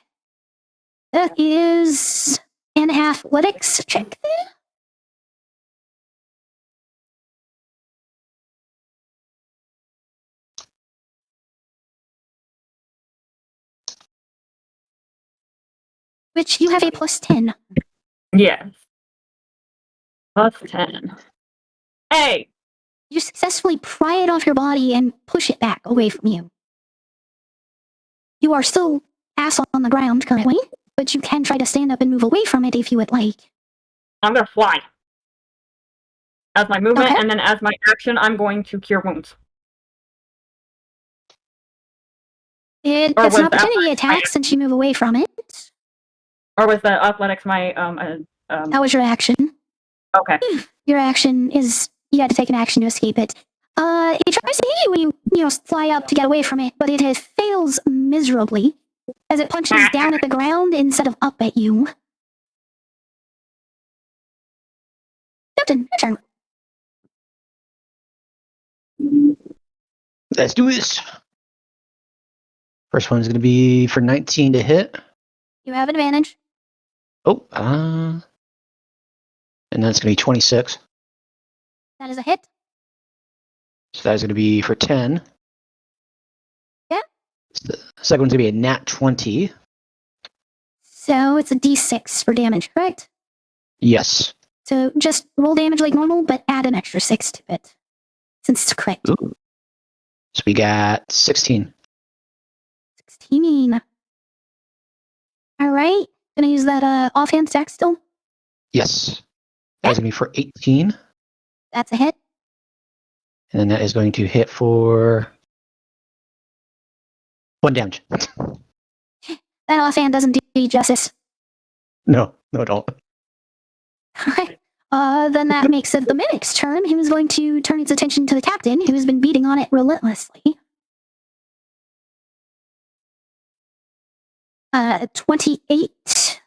That is an athletics check then. Which you have a plus 10. Yes. Plus 10. Hey! You successfully pry it off your body and push it back away from you. You are still ass on the ground currently, but you can try to stand up and move away from it if you would like. I'm gonna fly. As my movement, Okay. and then as my action, I'm going to cure wounds. It's Or an was opportunity that attack since you move away from it. Or was the athletics my That was your action. Okay. Your action is you had to take an action to escape it. It tries to hit you when you fly up to get away from it, but it fails miserably as it punches down at the ground instead of up at you. Captain, your turn. Let's do this. First one's going to be for 19 to hit. You have advantage. Oh, and that's going to be 26. That is a hit. So that's going to be for 10. Yeah. So the second one's going to be a nat 20. So it's a d6 for damage, correct? Yes. So just roll damage like normal, but add an extra 6 to it. Since it's crit. Ooh. So we got 16. 16. Alright. Gonna use that offhand attack still. Yes. That's going to be for 18. That's a hit. And then that is going to hit for 1 damage. That offhand doesn't do you justice. No, don't. Alright. Then that makes it the mimic's turn, who's going to turn its attention to the captain, who's been beating on it relentlessly. 28.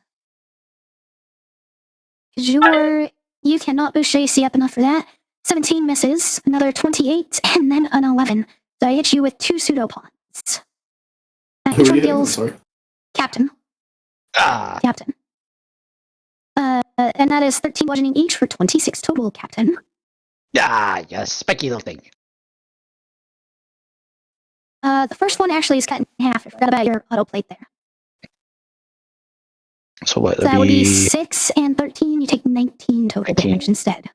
You cannot boost your AC up enough for that. 17 misses, another 28, and then an 11. So I hit you with 2 pseudopawns. Who Each are one you hitting? deals Sorry. Captain. Ah, Captain. And that is 13 bludgeoning each for 26 total, Captain. yes, spiky little thing. The first one actually is cut in half. I forgot about your autoplate there. So what? So that would be 6 and damage instead.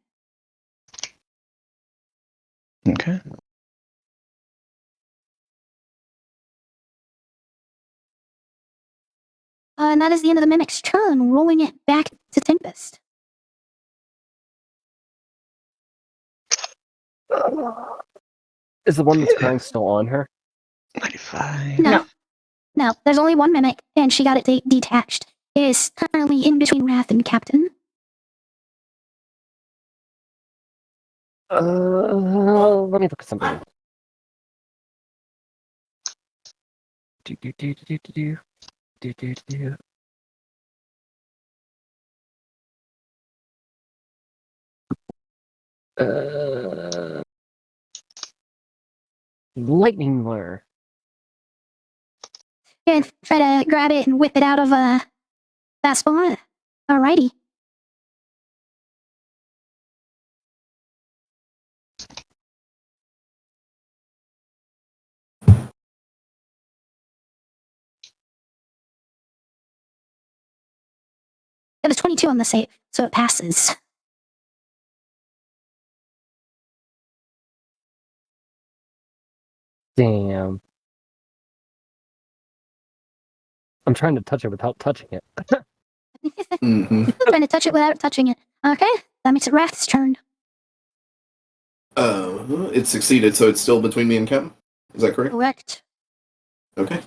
Okay. And that is the end of the Mimic's turn, rolling it back to Tempest. Is the one that's crying still on her? 95. No. No. No, there's only one Mimic, and she got it detached. It is currently in between Wrath and Captain. Let me look at something. Do do do do do do do do do. Lightning lure. And try to grab it and whip it out of that spot. Alrighty. Got a 22 on the save, so it passes. Damn. I'm trying to touch it without touching it. Mm-hmm. Trying to touch it without touching it. Okay, that makes it Wrath's turn. It succeeded, so it's still between me and Captain. Is that correct? Correct. Okay.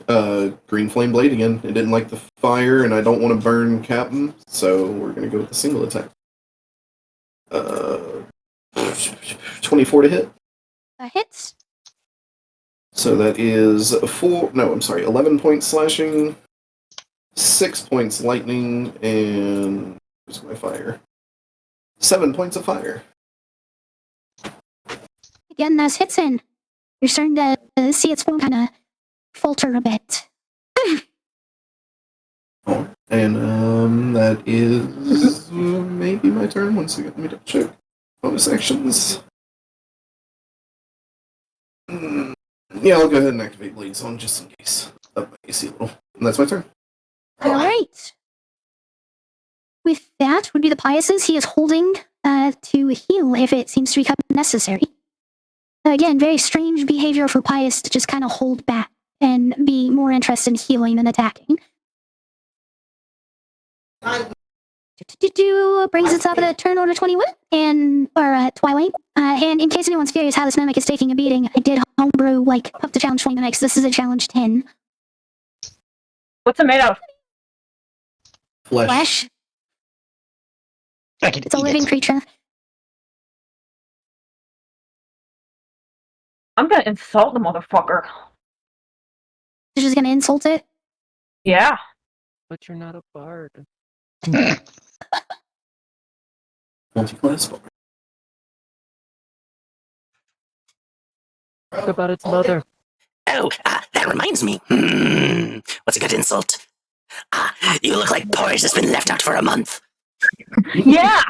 Green Flame Blade again. It didn't like the fire, and I don't want to burn Captain, so we're going to go with the single attack. 24 to hit. That hits. So that is 11 points slashing, 6 points lightning, and where's my fire? 7 points of fire. Again, those hits in. You're starting to see its form kind of falter a bit. Oh, and that is maybe my turn. Once again, let me double check. Bonus actions. Yeah, I'll go ahead and activate Blade Song just in case. Up my AC a little. And that's my turn. Alright. With that would be the Piuses. He is holding to heal if it seems to become necessary. Again, very strange behavior for Pius to just kind of hold back and be more interested in healing than attacking. Brings us up at a turn order 21 or Twilight. And in case anyone's curious how this mimic is taking a beating, I did homebrew up to challenge 20 mimics. This is a challenge 10. What's it made of? Flesh. I can It's a eat living it. creature. I'm gonna insult the motherfucker. You're just gonna insult it. Yeah. But you're not a bard. Multi-class bar. What about its mother? Oh, that reminds me. What's a good insult? You look like porridge that's been left out for a month. Yeah.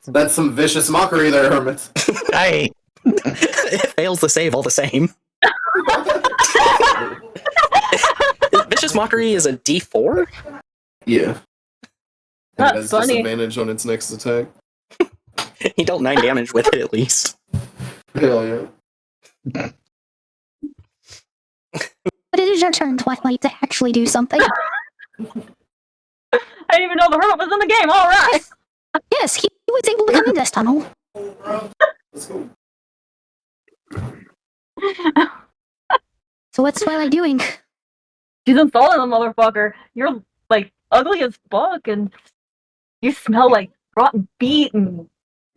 That's some vicious mockery there, Hermit. Hey. It fails the save all the same. Vicious Mockery is a D4? Yeah. That's it has funny. disadvantage on its next attack. He dealt 9 damage with it at least. Hell yeah. But it is your turn, Twilight, to actually do something. I didn't even know the hermit was in the game. All right. Yes, he was able to come in this tunnel. Let's go. So what's Twilight doing? She's insulting the motherfucker. You're like ugly as fuck, and you smell like rotten beet and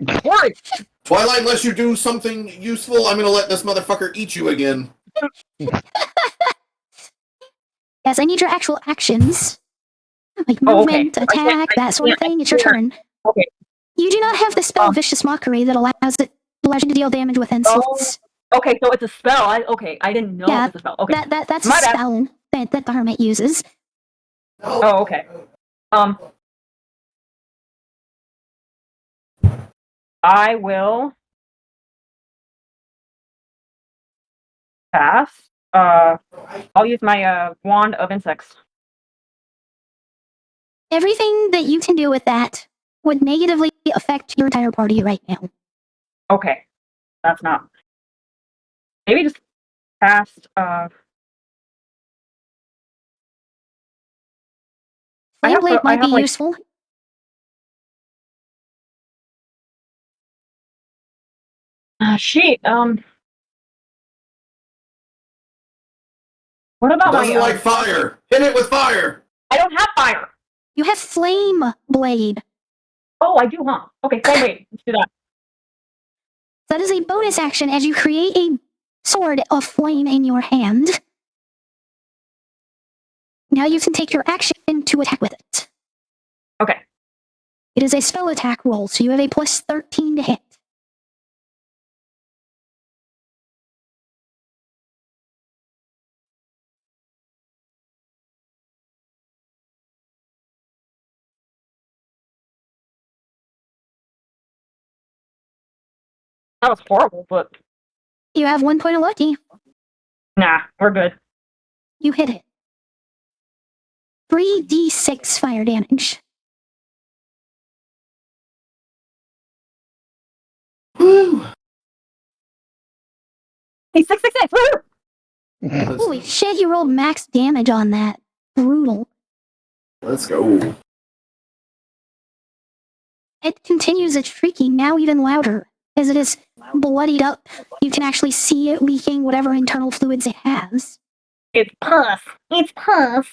porridge. Twilight, unless you do something useful, I'm gonna let this motherfucker eat you again. Yes, I need your actual actions. Like Oh, okay. movement, attack, that sort of thing. It's your turn. Okay. You do not have the spell Vicious Mockery that allows you to deal damage with insults. Okay, so it's a spell. I didn't know Yeah, it was a spell. Okay. That's a My bad. spell that the hermit uses. Oh, okay. I will pass. I'll use my wand of insects. Everything that you can do with that would negatively affect your entire party right now. Okay. That's not. Maybe just cast, I Flame have Blade to- I might be have, like- useful. shit, what about my, Doesn't like fire. Hit it with fire. I don't have fire! You have Flame Blade. Oh, I do, huh? Okay, wait, let's do that. That is a bonus action as you create a sword of flame in your hand. Now you can take your action to attack with it. Okay. It is a spell attack roll, so you have a plus 13 to hit. That was horrible, but You have 1 point of lucky. nah, we're good. You hit it. 3d6 fire damage. Woo! Hey, 666, woo! Holy shit, you rolled max damage on that. Brutal. Let's go. It continues its shrieking, now even louder. As it is bloodied up, you can actually see it leaking whatever internal fluids it has. It's pus. It's pus.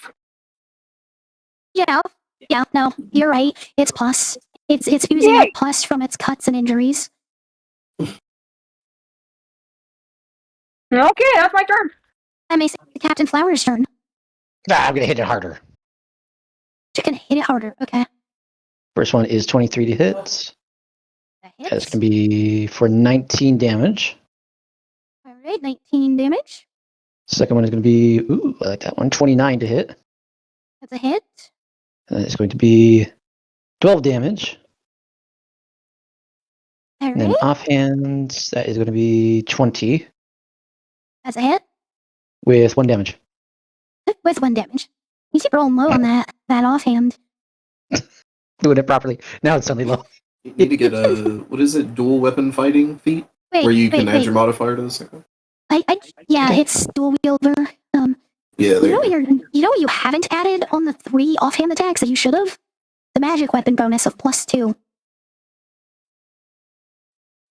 Yeah, no, you're right. It's pus. It's oozing Yay! out pus from its cuts and injuries. Okay, that's my turn. That makes it Captain Flower's turn. I'm gonna hit it harder. You can hit it harder. Okay. First one is 23 to hit. That That's hits. gonna be for 19 damage. Alright, 19 damage. Second one is gonna be, ooh, I like that one, 29 to hit. That's a hit. And it's going to be 12 damage. And then Alright, offhand, that is going to be 20 that's a hit. with 1 damage. With 1 damage. You keep rolling low on that offhand. Doing it properly. Now it's suddenly low. You need to get a what is it? Dual weapon fighting feat, Wait, where you can add wait. your modifier to the second. Yeah, Okay. it's dual wielder. Yeah, there You know you go. what you know what you haven't added on the 3 offhand attacks that you should have? The magic weapon bonus of +2.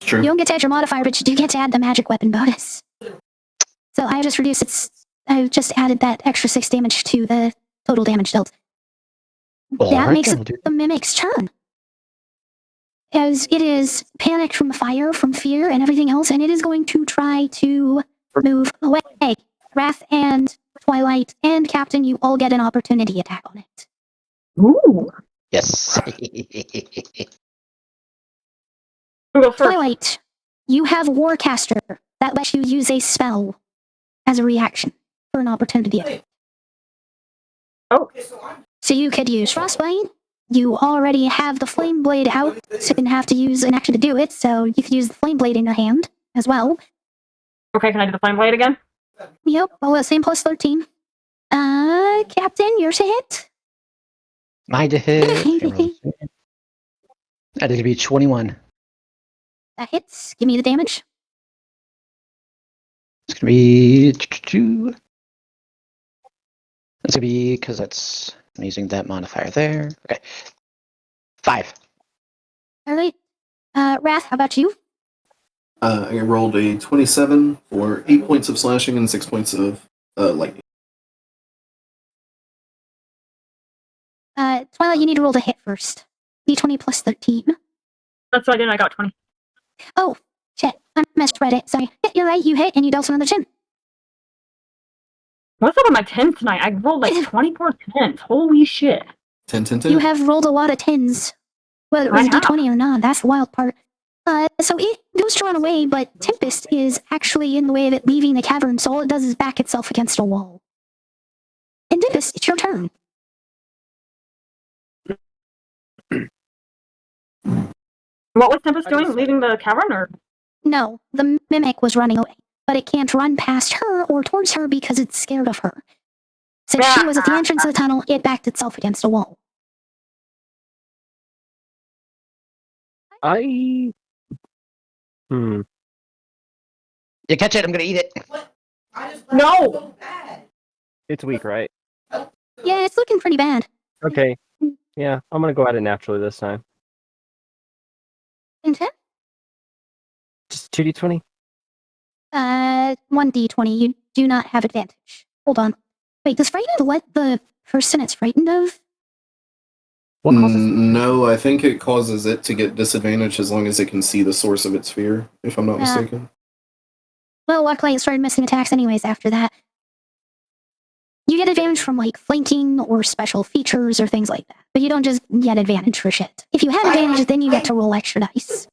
It's true. You don't get to add your modifier, but you do get to add the magic weapon bonus. So I just reduced I just added that extra 6 damage to the total damage dealt. All That right, makes then it we'll do- the mimic's turn. As it is panicked from the fire, from fear, and everything else, and it is going to try to move away. Wrath and Twilight and Captain, you all get an opportunity attack on it. Ooh. Yes. Who goes first? Twilight, you have Warcaster. That lets you use a spell as a reaction for an opportunity attack. Oh. So you could use Frostbite. You already have the Flame Blade out, so you didn't have to use an action to do it, so you could use the Flame Blade in your hand as well. Okay, can I do the flame blade again? Yep, well, same plus 13. Captain, yours to hit. Mine to hit. That is going to be 21. That hits. Give me the damage. It's going to be... That's going to be, because I'm using that modifier there. Okay. 5. Alright. Wrath, how about you? I rolled a 27 for 8 points of slashing and 6 points of lightning. Twilight, you need to roll to hit first. D20 plus 13. That's what I did, I got 20. Oh, shit. I misread it. Sorry. Yeah, you're right, you hit and you dealt another 10. What's up with my 10s tonight? I rolled like 24 10s. Holy shit. 10, 10, 10. You have rolled a lot of 10s. Whether it was I have. D20 or not, that's the wild part. So it goes to run away, but Tempest is actually in the way of it leaving the cavern, so all it does is back itself against a wall. And Tempest, it's your turn. What was Tempest doing? Leaving the cavern, or? No, the mimic was running away, but it can't run past her or towards her because it's scared of her. Since she was at the entrance of the tunnel, it backed itself against a wall. I. You catch it, I'm gonna eat it. No! It's weak, right? Yeah, it's looking pretty bad. Okay. Yeah, I'm gonna go at it naturally this time. Okay. Just 2d20. 1d20. You do not have advantage. Hold on. Wait, does frightened let the person it's frightened of? What causes? No, I think it causes it to get disadvantage as long as it can see the source of its fear, if I'm not Yeah. mistaken. Well, luckily it started missing attacks anyways after that. You get advantage from like flanking or special features or things like that. But you don't just get advantage for shit. If you had advantage, then you get to roll extra dice.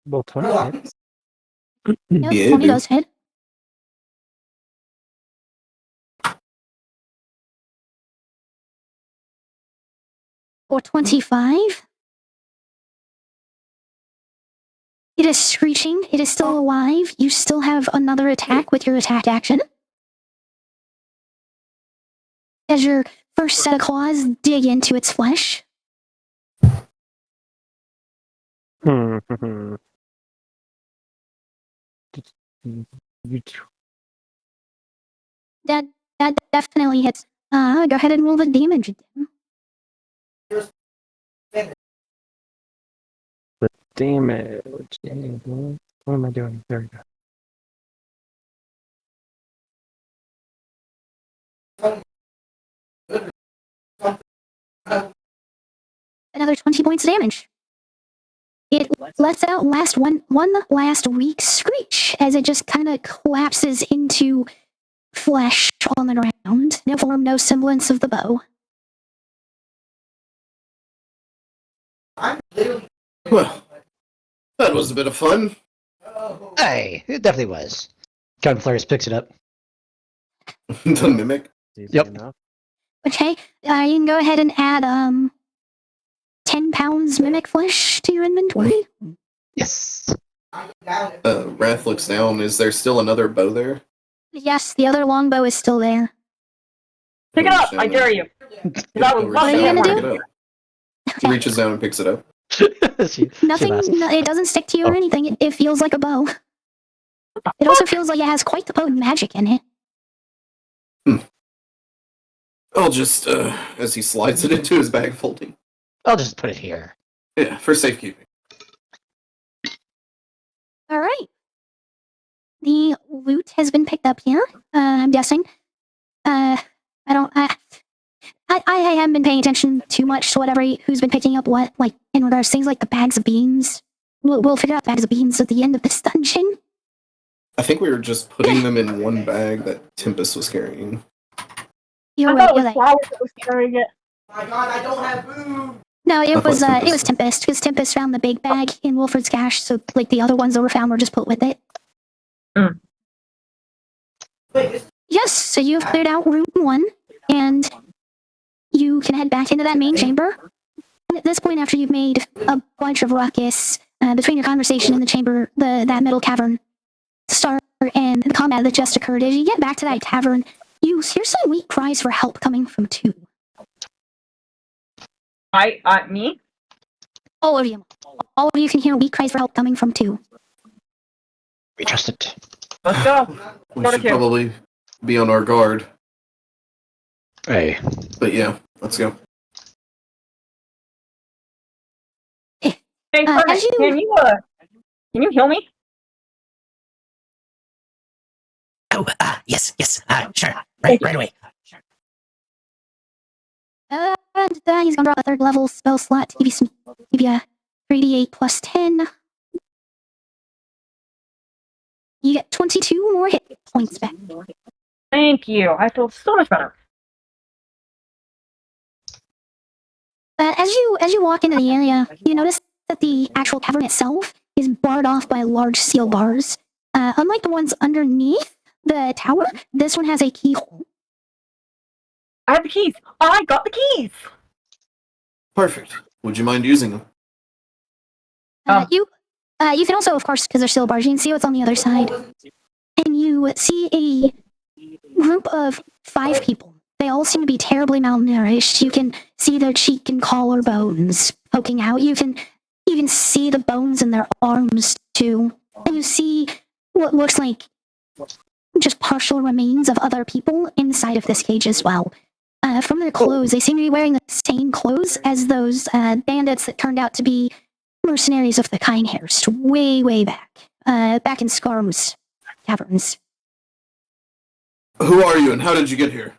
Well, 20 hits. Yep, Yeah, 20 dude. does hit. Or 25. It is screeching. It is still alive. You still have another attack with your attack action. As your first set of claws dig into its flesh. That definitely hits. Go ahead and roll the damage. The damage. What am I doing? There we go. Another 20 points of damage. It lets out one last weak screech as it just kind of collapses into flesh on the ground. No form, no semblance of the bow. Well, that was a bit of fun. Hey, it definitely was. Gunflares picks it up. The mimic. Easy Yep. enough. Okay, you can go ahead and add 10 pounds mimic flesh to your inventory. Yes. Wrath looks down. Is there still another bow there? Yes, the other longbow is still there. Pick it up! I dare you! That was He'll reach What are you down gonna and do? pick it up. He reaches down and picks it up. Nothing, it doesn't stick to you or anything. It feels like a bow. It also feels like it has quite the potent magic in it. I'll just, as he slides it into his bag folding. I'll just put it here. Yeah, for safekeeping. All right. The loot has been picked up here. I'm guessing. I haven't been paying attention too much to whatever who's been picking up what, like in regards to things like the bags of beans. We'll figure out bags of beans at the end of this dungeon. I think we were just putting them in one bag that Tempest was carrying. You're I right. thought it You're was right. flowers that was carrying it. No, I it thought was Tempest. Tempest because Tempest found the big bag in Wilfred's cache. So like the other ones that were found were just put with it. Mm. Yes. So you've cleared out room 1, and you can head back into that main chamber. And at this point, after you've made a bunch of ruckus between your conversation in the chamber, that middle cavern start and the combat that just occurred, as you get back to that tavern, you hear some weak cries for help coming from 2. Me? All of you. All of you can hear weak cries for help coming from 2. We trust it. Let's go. We Go to should two. probably be on our guard. Hey. But yeah, let's go. Hey, as Hermit, you- can you heal me? Oh, yes, sure. Thank you. Right away. And he's gonna draw a 3rd level spell slot to give you a 3d8 plus 10. You get 22 more hit points back. Thank you. I feel so much better. As you walk into the area, you notice that the actual cavern itself is barred off by large steel bars. Unlike the ones underneath the tower, this one has a keyhole. I have the keys. I got the keys. Perfect. Would you mind using them? You can also, of course, because they're steel bars, you can see what's on the other side. And you see group of 5 people. They all seem to be terribly malnourished. You can see their cheek and collarbones poking out. You can even see the bones in their arms, too. And you see what looks like just partial remains of other people inside of this cage as well. From their clothes, they seem to be wearing the same clothes as those bandits that turned out to be mercenaries of the Kinehurst way, way back in Scarm's caverns. Who are you and how did you get here?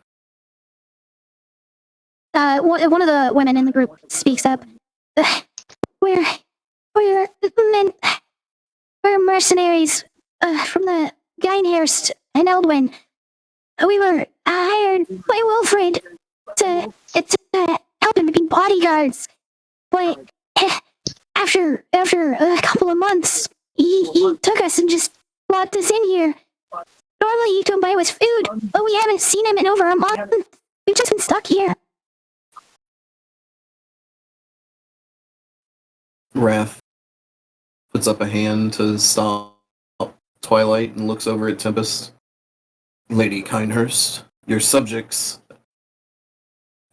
One of the women in the group speaks up. We're mercenaries from the Geinhurst and Eldwin. We were hired by Wilfred to help him be bodyguards. But after a couple of months, he took us and just locked us in here. Normally he'd come by with food, but we haven't seen him in over a month. We've just been stuck here. Wrath puts up a hand to stop Twilight and looks over at Tempest. Lady Kinehurst, your subjects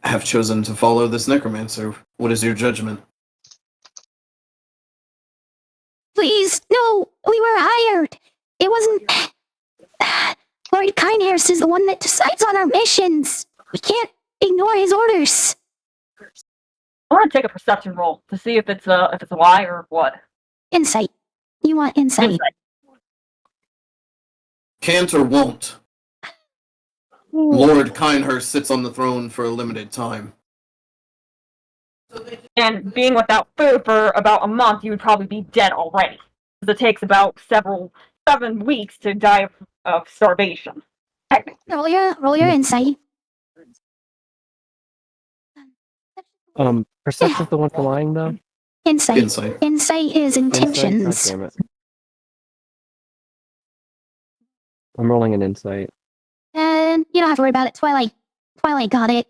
have chosen to follow this necromancer. What is your judgment? Please, no, we were hired. It wasn't... Lord Kinehurst is the one that decides on our missions. We can't ignore his orders. I want to take a perception roll to see if it's a lie or what. Insight. You want insight? Can't or won't. Lord Kinehurst sits on the throne for a limited time. And being without food for about a month, you would probably be dead already. Because it takes about 7 weeks to die of starvation. Technically. Roll your insight. Perception's the one for lying, though? Insight. Insight. Insight is intentions. Insight? God damn it. I'm rolling an insight. And you don't have to worry about it. Twilight got it.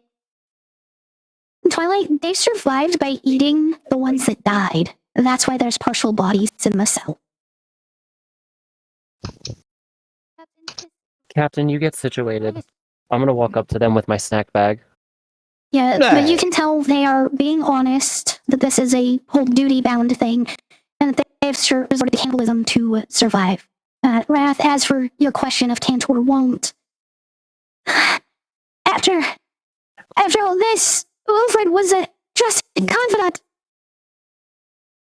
Twilight, they survived by eating the ones that died. That's why there's partial bodies in the cell. Captain, you get situated. I'm gonna walk up to them with my snack bag. Yeah, but you can tell they are being honest, that this is a whole duty-bound thing, and that they have resorted to cannibalism to survive. Wrath, as for your question of can't or won't, after all this, Wilfred was a trusted confidant.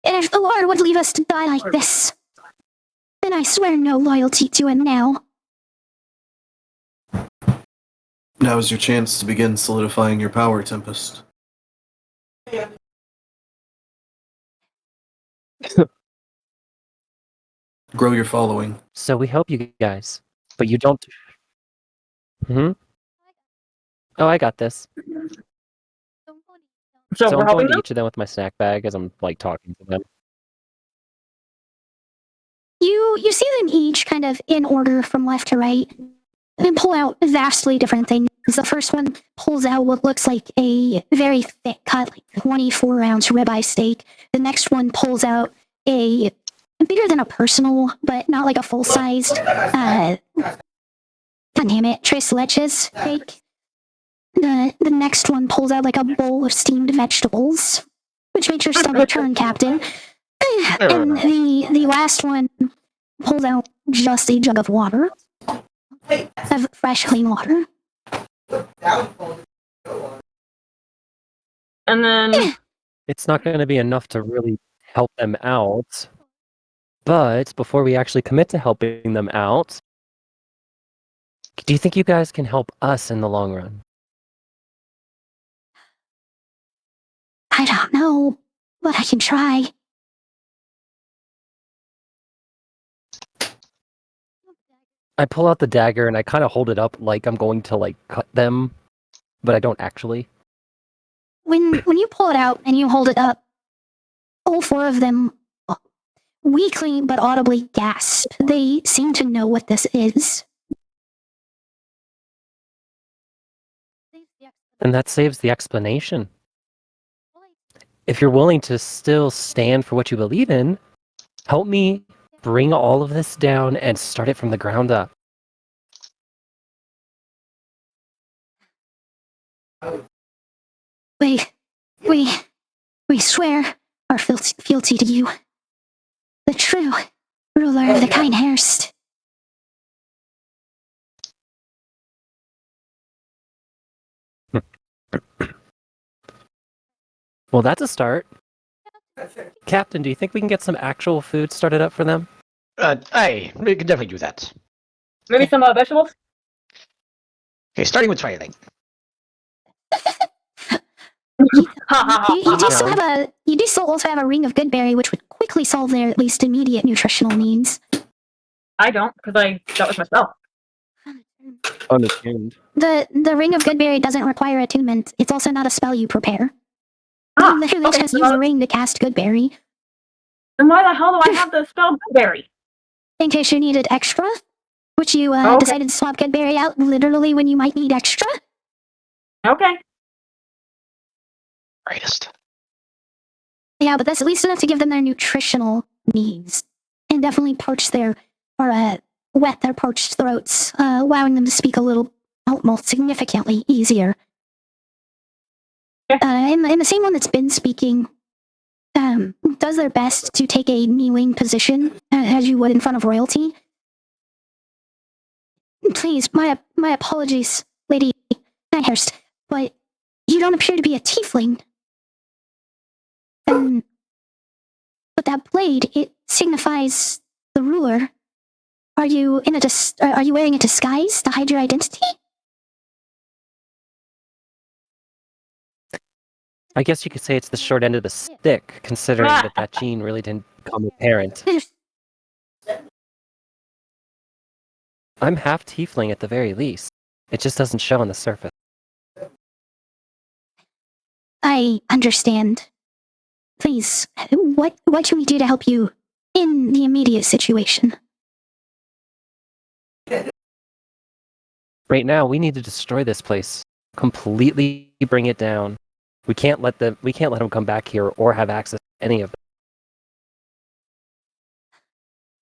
And if the Lord would leave us to die like this, then I swear no loyalty to him now. Now is your chance to begin solidifying your power, Tempest. Grow your following. So we help you guys, but you don't... Oh, I got this. So So we're I'm helping going to them? each of them with my snack bag as I'm, like, talking to them. You see them each kind of in order from left to right, and pull out vastly different things. The first one pulls out what looks like a very thick cut, like 24-ounce ribeye steak. The next one pulls out a bigger than a personal, but not like a full-sized, god damn it, tres leches steak. The next one pulls out like a bowl of steamed vegetables, which makes your stomach turn, Captain. And the last one pulls out just a jug of water, of fresh, clean water. And then It's not going to be enough to really help them out. But before we actually commit to helping them out, do you think you guys can help us in the long run? I don't know, but I can try. I pull out the dagger and I kind of hold it up like I'm going to like cut them, but I don't actually. When you pull it out and you hold it up, all 4 of them weakly but audibly gasp. They seem to know what this is. And that saves the explanation. If you're willing to still stand for what you believe in, help me bring all of this down and start it from the ground up. We swear our fealty to you, the true ruler of the Kinehurst. Well, that's a start. Captain, do you think we can get some actual food started up for them? Aye, we can definitely do that. Maybe some vegetables? Okay, starting with trailing. You do Ha still have also have a ring of goodberry, which would quickly solve their at least immediate nutritional needs. I don't, because that was myself. Unattuned. The ring of goodberry doesn't require attunement. It's also not a spell you prepare. Ah, You literally okay, just use a ring to cast goodberry. then why the hell do I have the spell berry? In case you needed extra, which you Okay. decided to swap goodberry out literally when you might need extra. Okay. Greatest. Yeah, but that's at least enough to give them their nutritional needs. And definitely wet their parched throats, allowing them to speak a little, almost significantly easier. In the same one that's been speaking, does their best to take a kneeling position, as you would in front of royalty. Please, my apologies, Lady Nighthurst, but you don't appear to be a tiefling. But that blade, it signifies the ruler. Are you wearing a disguise to hide your identity? I guess you could say it's the short end of the stick, considering that gene really didn't become apparent. I'm half tiefling at the very least. It just doesn't show on the surface. I understand. Please, what can we do to help you in the immediate situation? Right now, we need to destroy this place. Completely bring it down. We can't let them come back here or have access to any of it.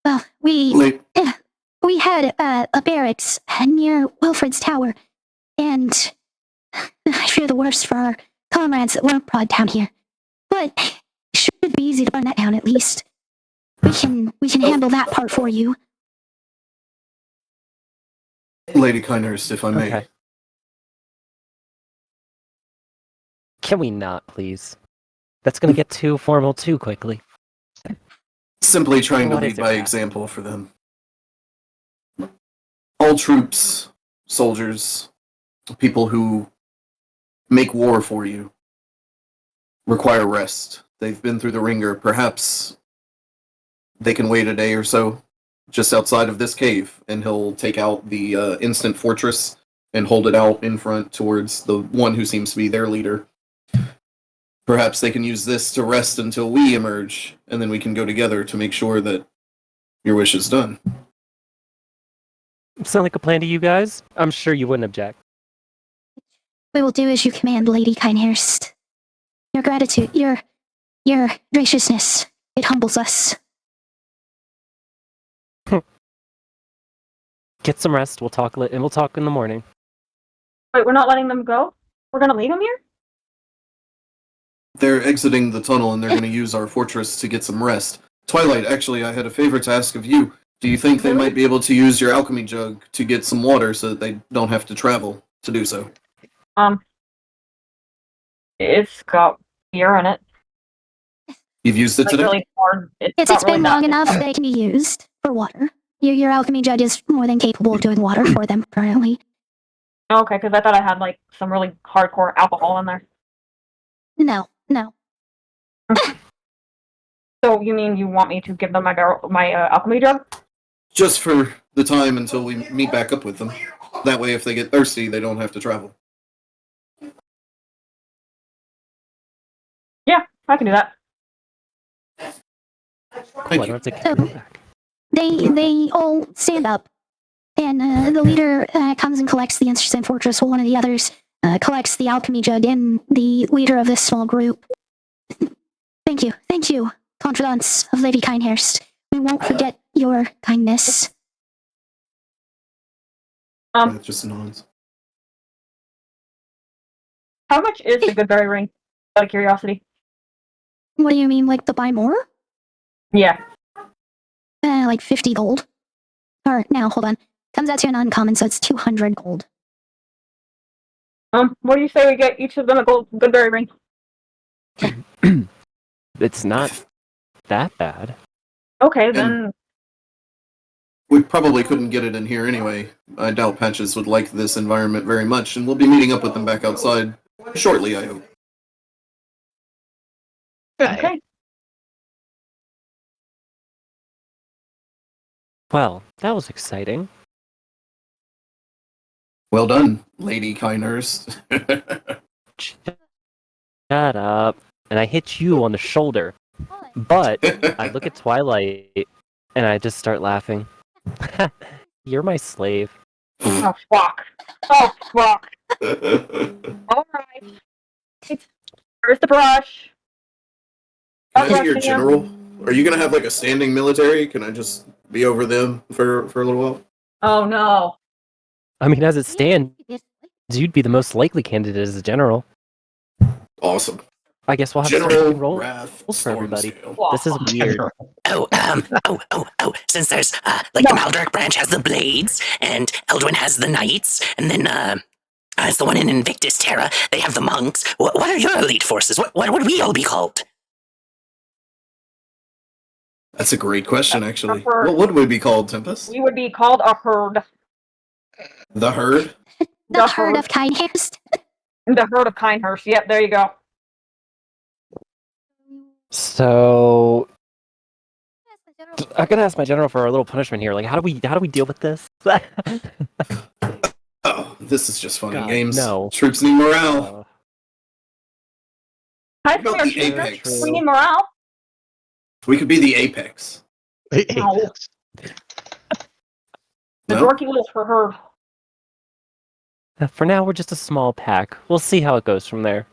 Well, we had a barracks near Wilfred's tower, and I fear the worst for our comrades that weren't brought down here. But it should be easy to burn that down at least. We can handle that part for you. Lady Kinehurst, if I may. Okay. Can we not, please? That's gonna get too formal too quickly. Simply trying to What lead is it, by Cap? example for them. All troops, soldiers, people who make war for you require rest. They've been through the ringer. Perhaps they can wait a day or so just outside of this cave, and he'll take out the instant fortress and hold it out in front towards the one who seems to be their leader. Perhaps they can use this to rest until we emerge, and then we can go together to make sure that your wish is done. Sound like a plan to you guys? I'm sure you wouldn't object. We will do as you command, Lady Kinehurst. Your gratitude, your graciousness, it humbles us. Get some rest. We'll talk and we'll talk in the morning. Wait, we're not letting them go? We're gonna leave them here? They're exiting the tunnel, and they're going to use our fortress to get some rest. Twilight, actually, I had a favor to ask of you. Do you think they might be able to use your alchemy jug to get some water so that they don't have to travel to do so? It's got beer in it. You've used it Like today? really hard. It's been long enough that it can be used for water. Your alchemy judge is more than capable of doing water for them, currently. Okay, because I thought I had like some really hardcore alcohol in there. No. So you mean you want me to give them my alchemy jug? Just for the time until we meet back up with them. That way, if they get thirsty, they don't have to travel. Yeah, I can do that. Thank I you. don't have to get it back. They all stand up, and the leader comes and collects the instant fortress, while one of the others collects the alchemy jug, and the leader of this small group. Thank you, confidants of Lady Kinehurst. We won't forget your kindness. Just nods. How much is the Goodberry ring? Out of curiosity. What do you mean, like to buy more? Yeah. Like 50 gold. Or, now, hold on. Comes out to an uncommon, so it's 200 gold. What do you say we get each of them a Goodberry ring? It's not that bad. Okay, then. We probably couldn't get it in here anyway. I doubt Patches would like this environment very much, and we'll be meeting up with them back outside shortly, I hope. Okay. Well, that was exciting. Well done, Lady Kinehurst. Shut up. And I hit you on the shoulder. But I look at Twilight and I just start laughing. You're my slave. Oh, fuck. Oh, fuck. Alright. Where's the brush? Can I be your general? Are you gonna have like a standing military? Can I just be over them for a little while? Oh, no. I mean, as it stands, you'd be the most likely candidate as a general. Awesome. I guess we'll have General to roll Wrath for everybody. Stormscale. This is weird. Since there's, like, the Maldork branch has the blades, and Eldwin has the knights, and then, as the one in Invictus Terra, they have the monks. What are your elite forces? What would we all be called? That's a great question, actually. Herd. What would we be called, Tempest? We would be called a herd. The Herd? The herd of Kinehurst. The herd of Kinehurst. Yep, there you go. So I gotta ask my general for a little punishment here. Like, how do we deal with this? Oh, this is just fun and God, games. no. Troops need morale. Hi, What about Fair the Shooter. Apex? We need morale. We could be the Apex. No. The No? dorky little for herd. For now, we're just a small pack. We'll see how it goes from there.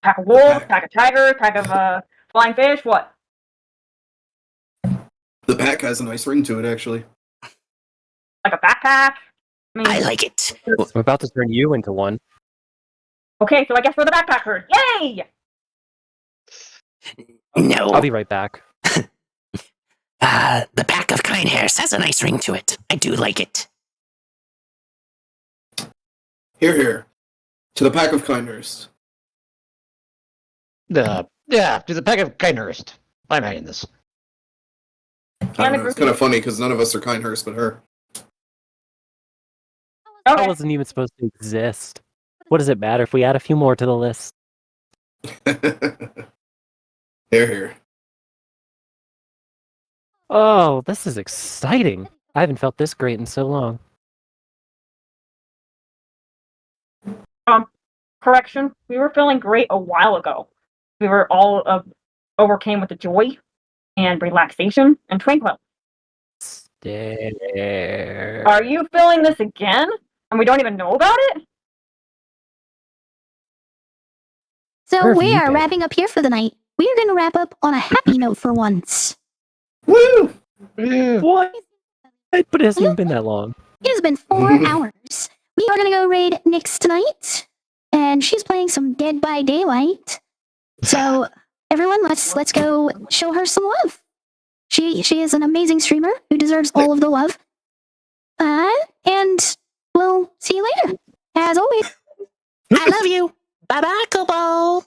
Pack of wolves, pack of tigers, pack of flying fish, what? The pack has a nice ring to it, actually. Like a backpack? I like it. We're about to turn you into one. Okay, so I guess we're the backpack herd. Yay! No. I'll be right back. The pack of Kinehurst has a nice ring to it. I do like it. Here, here. To the pack of Kinehurst. Yeah, to the pack of Kinehurst. I'm adding this. I don't know, it's kind of funny because none of us are Kinehurst but her. That Okay. wasn't even supposed to exist. What does it matter if we add a few more to the list? Here, here. Oh, this is exciting. I haven't felt this great in so long. Correction, we were feeling great a while ago. We were all overcame with the joy and relaxation and tranquil. Stare. Are you feeling this again? And we don't even know about it? So Where have we you are been? wrapping up here for the night. We are going to wrap up on a happy note for once. Woo! What? But it hasn't even been that long. It has been 4 hours. We are going to go raid Nyx tonight, and she's playing some Dead by Daylight. So everyone, let's go show her some love. She is an amazing streamer who deserves all of the love. And we'll see you later. As always. I love you. Bye-bye, Kobo.